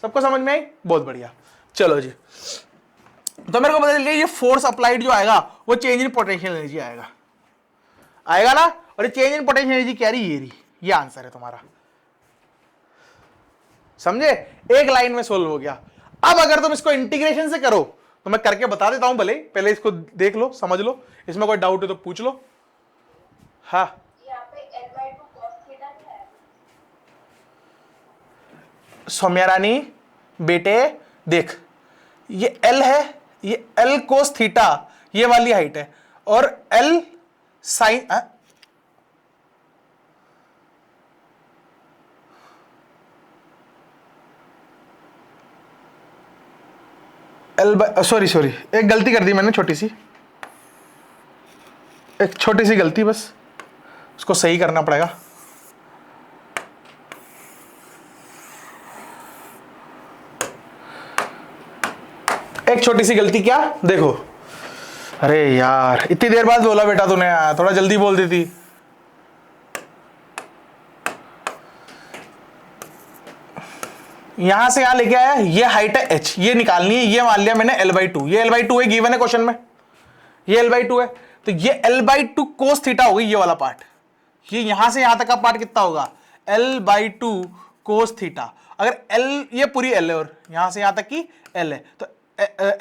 सबको समझ में आई? बहुत बढ़िया। चलो जी, तो मेरे को पता चल गया ये फोर्स अप्लाइड जो आएगा वो चेंज इन पोटेंशियल एनर्जी आएगा ना? और ये चेंज इन पोटेंशियल एनर्जी क्या रही? ये आंसर है तुम्हारा। समझे? एक लाइन में सोल्व हो गया। अब अगर तुम इसको इंटीग्रेशन से करो तो मैं करके बता देता हूं, भले पहले इसको देख लो, समझ लो, इसमें कोई डाउट है तो पूछ लो। हाँ, सौम्या रानी बेटे देख, ये L है, ये L कोस थीटा, ये वाली हाइट है, और L साइन सॉरी एक गलती कर दी मैंने, एक छोटी सी गलती, बस उसको सही करना पड़ेगा। एक छोटी सी गलती, क्या देखो, अरे यार इतनी देर बाद बोला बेटा तूने, थोड़ा जल्दी बोल देती। यहां से यहां लेके आया, ये हाइट है h, ये निकालनी है, ये मान लिया मैंने l/2, ये l/2 है, गिवन है क्वेश्चन में, ये l/2 है, तो ये l/2 cos थीटा हो गई ये वाला पार्ट। ये यहां से यहां तक का पार्ट कितना होगा, l/2 cos थीटा। अगर l, ये पूरी l है और यहां से यहां तक की l है, तो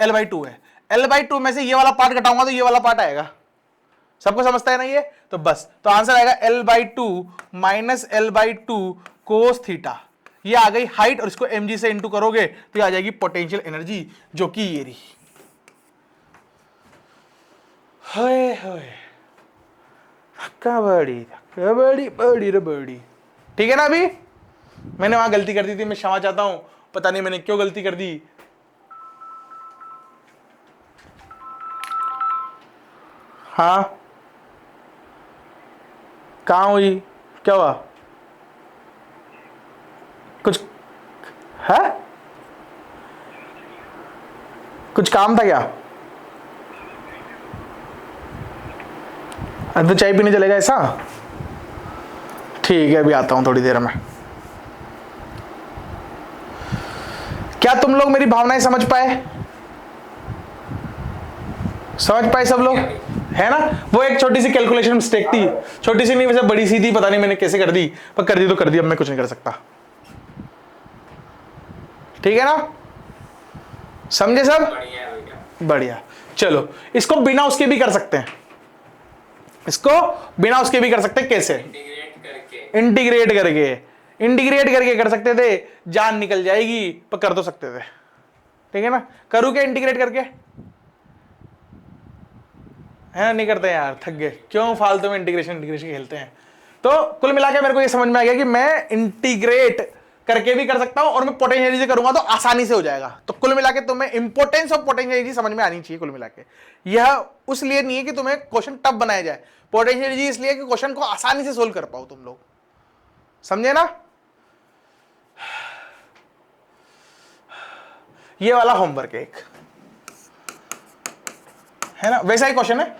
l/2 है, l/2 में से ये वाला पार्ट घटाऊंगा तो ये वाला पार्ट आएगा। सबको समझता है ना ये? तो बस, तो आंसर आएगा l/2 minus l/2 cos theta. ये आ गई हाइट, और इसको mg से इंटू करोगे तो ये आ जाएगी पोटेंशियल एनर्जी, जो कि ये रही। होए होए, कबड्डी कबड्डी बड़ी रबड़ी। ठीक है ना? अभी मैंने वहां गलती कर दी थी, मैं क्षमा चाहता हूं, पता नहीं मैंने क्यों गलती कर दी। हाँ, कहाँ हुई, क्या हुआ, कुछ है, कुछ काम था क्या? अब तो चाय पीने चलेगा ऐसा? ठीक है, अभी आता हूं थोड़ी देर में। क्या तुम लोग मेरी भावनाएं समझ पाए? समझ पाए सब लोग? है ना? वो एक छोटी सी कैलकुलेशन मिस्टेक थी, छोटी सी नहीं वैसे बड़ी सी थी, पता नहीं मैंने कैसे कर दी, पर कर दी तो कर दी, अब मैं कुछ नहीं कर सकता। ठीक है ना? समझे सब? बढ़िया। चलो, इसको बिना उसके भी कर सकते हैं, इसको बिना उसके भी कर सकते हैं। कैसे? इंटीग्रेट करके कर सकते थे, जान निकल जाएगी, पर कर तो सकते थे। ठीक है ना? करूं क्या इंटीग्रेट करके? है ना? नहीं करते यार, थक गए, क्यों फालतू में इंटीग्रेशन खेलते हैं। तो कुल मिला के मेरे को ये समझ में आ गया कि मैं इंटीग्रेट करके भी कर सकता हूं, और मैं पोटेंशियल एनर्जी से करूंगा तो आसानी से हो जाएगा। तो कुल मिला के तुम्हें इंपोर्टेंस ऑफ पोटेंशियल एनर्जी समझ में आनी चाहिए। कुल मिला के यह उसलिए नहीं है कि तुम्हें क्वेश्चन टफ बनाया जाए, पोटेंशियल एनर्जी इसलिए कि क्वेश्चन को आसानी से सोल्व कर पाओ तुम लोग। समझे ना? ये वाला होमवर्क एक है ना, वैसा ही क्वेश्चन है,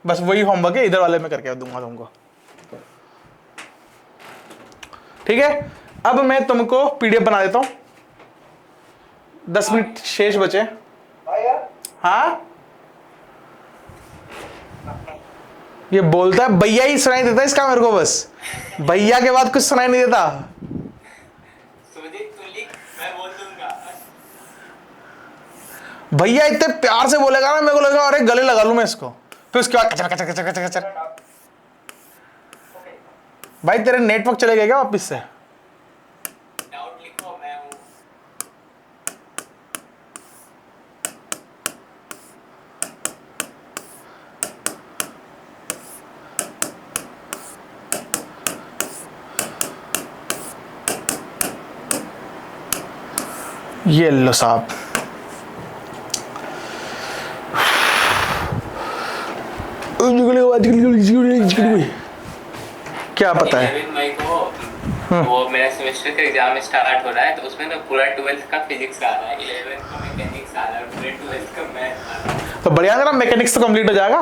बस वही होमवर्क है, इधर वाले में करके दूंगा तुमको। ठीक है? अब मैं तुमको पीडीएफ बना देता हूं, 10 मिनट शेष बचे। हाँ, ये बोलता है भैया ही सुनाई देता है इसका मेरे को, बस भैया के बाद कुछ सुनाई नहीं देता। मैं बोल दूंगा। भैया इतने प्यार से बोलेगा ना, मेरे को लगेगा अरे गले लगा लूं मैं इसको, फिर उसके बाद कचर कचर कचर कचर कचर। भाई तेरे नेटवर्क चले गए क्या वापिस से? डाउट लिखो, मैं हूं। ये लो साहब, क्या पता है? 11 मई को वो मेरा सेमेस्टर का एग्जाम स्टार्ट हो रहा है, तो उसमें ना पूरा 12th का फिजिक्स आ रहा है, 11th का मैकेनिक्स आ रहा है, पूरे 12th का मैथ आ रहा है। तो बढ़िया ना, मैकेनिक्स तो कंप्लीट हो जाएगा।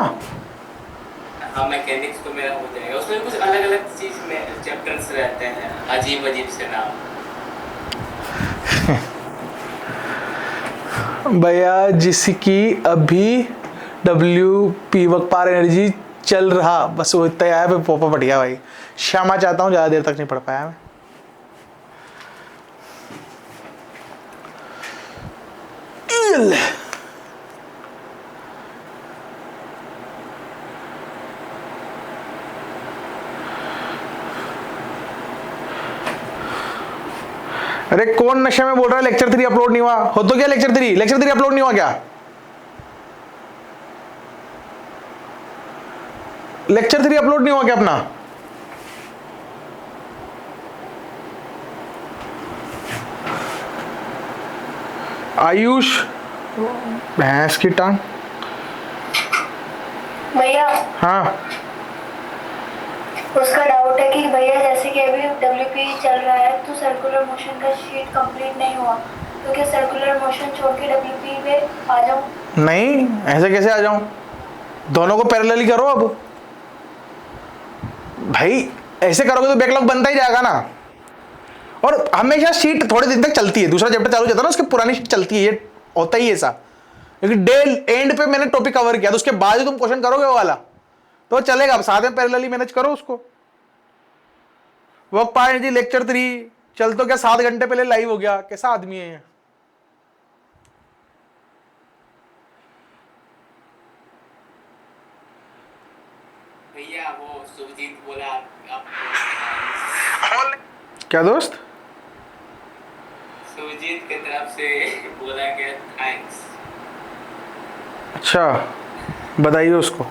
हाँ, मैकेनिक्स तो मेरा हो जाएगा। उसमें कुछ अलग अलग चीज में चैप्टर्स रहते हैं, अजीब अजीब से नाम। भैया जिसकी अभी WP वर्क पार एनर्जी चल रहा, बस वो इतना आया, फिर पोपा पट गया भाई। क्षमा चाहता हूँ, ज्यादा देर तक नहीं पढ़ पाया मैं। अरे कौन नशे में बोल रहा है लेक्चर 3 अपलोड नहीं हुआ? हो तो क्या लेक्चर 3 अपलोड नहीं हुआ क्या? लेक्चर 3 अपलोड नहीं हुआ क्या अपना? आयुष भैंस की टांग। भैया हाँ, उसका डाउट है कि भैया जैसे कि अभी WP चल रहा है तो सर्कुलर मोशन का शीट कंप्लीट नहीं हुआ, तो क्या सर्कुलर मोशन छोड़ के WP पे आ जाऊं? नहीं, ऐसे कैसे आ जाऊं? दोनों को पैरेलली करो। अब भाई ऐसे करोगे तो बैकलॉग बनता ही जाएगा ना, और हमेशा शीट थोड़े दिन तक चलती है, दूसरा चैप्टर चालू हो जाता है ना उसके पुरानी शीट चलती है, ये होता ही ऐसा। क्योंकि डे एंड पे मैंने टॉपिक कवर किया तो उसके बाद ही तुम क्वेश्चन करोगे वो वाला तो चलेगा, अब साथ में पैरेलली मैनेज करो उसको। वर्क पार्ट जी लेक्चर 3 चल तो क्या 7 घंटे पहले लाइव हो गया, कैसा आदमी है ये। भैया वो सुजीत बोला आप क्या दोस्त? सुजीत की तरफ से बोला गया थैंक्स। अच्छा बताइए उसको।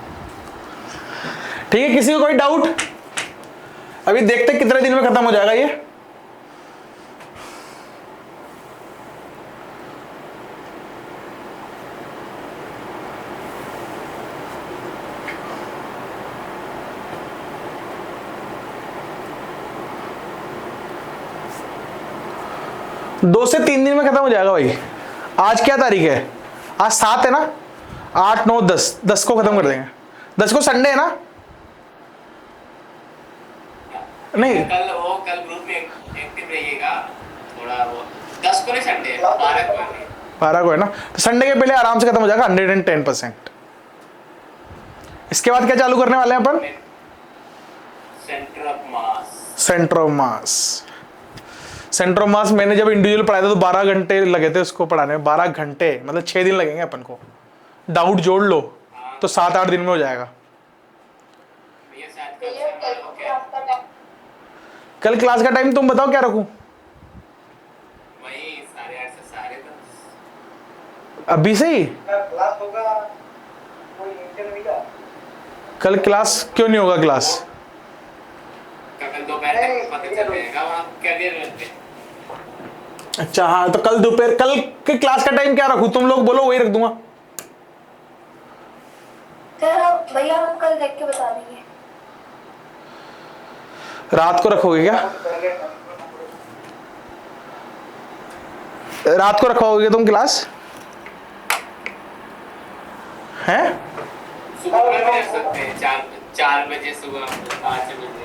ठीक है, किसी को कोई डाउट? अभी देखते कितने दिन में खत्म हो जाएगा ये। दो से 3 दिन में खत्म हो जाएगा भाई। आज क्या तारीख है? आज 7 है ना, 8 9 10 को खत्म कर देंगे। 10 को संडे है ना? नहीं कल ग्रुप में एक्टिव रहिएगा थोड़ा। वो 10 को नहीं संडे, 12 को है। 12 को है ना, तो संडे के पहले आराम से खत्म हो जाएगा 110%। इसके बाद क्या चालू करने वाले हैं अपन? Centre of mass. Centre of mass मैंने जब इंडिविजुअल पढ़ाया था तो 12 घंटे लगे थे उसको पढ़ाने में। 12 घंटे मतलब 6 दिन लगेंगे अपन को। डाउट जोड़ लो तो 7-8 दिन में हो जाएगा। भैया शायद भैया कल कल से क्लास का टाइम कल क्लास का टाइम तुम बताओ क्या रखूं? वही 8:30 से 10:30। अभी से ही? क्लास होगा कोई इंटरव्यू का? कल क्लास क्यों नहीं होगा क्लास? कल दोपहर तक पता चल जाएगा वहाँ क्या देर रहते हैं। अच्छा हाँ, तो कल दोपहर कल के क्लास का टाइम क्या रखूं? तुम लोग बोलो वही रख दूंगा। सर हम भैया हम कल देख के बता देंगे। रात को रखोगे क्या? रात को रखोगे तुम क्लास हैं? सुबह में भी रख सकते हैं 4 बजे, सुबह 5 बजे।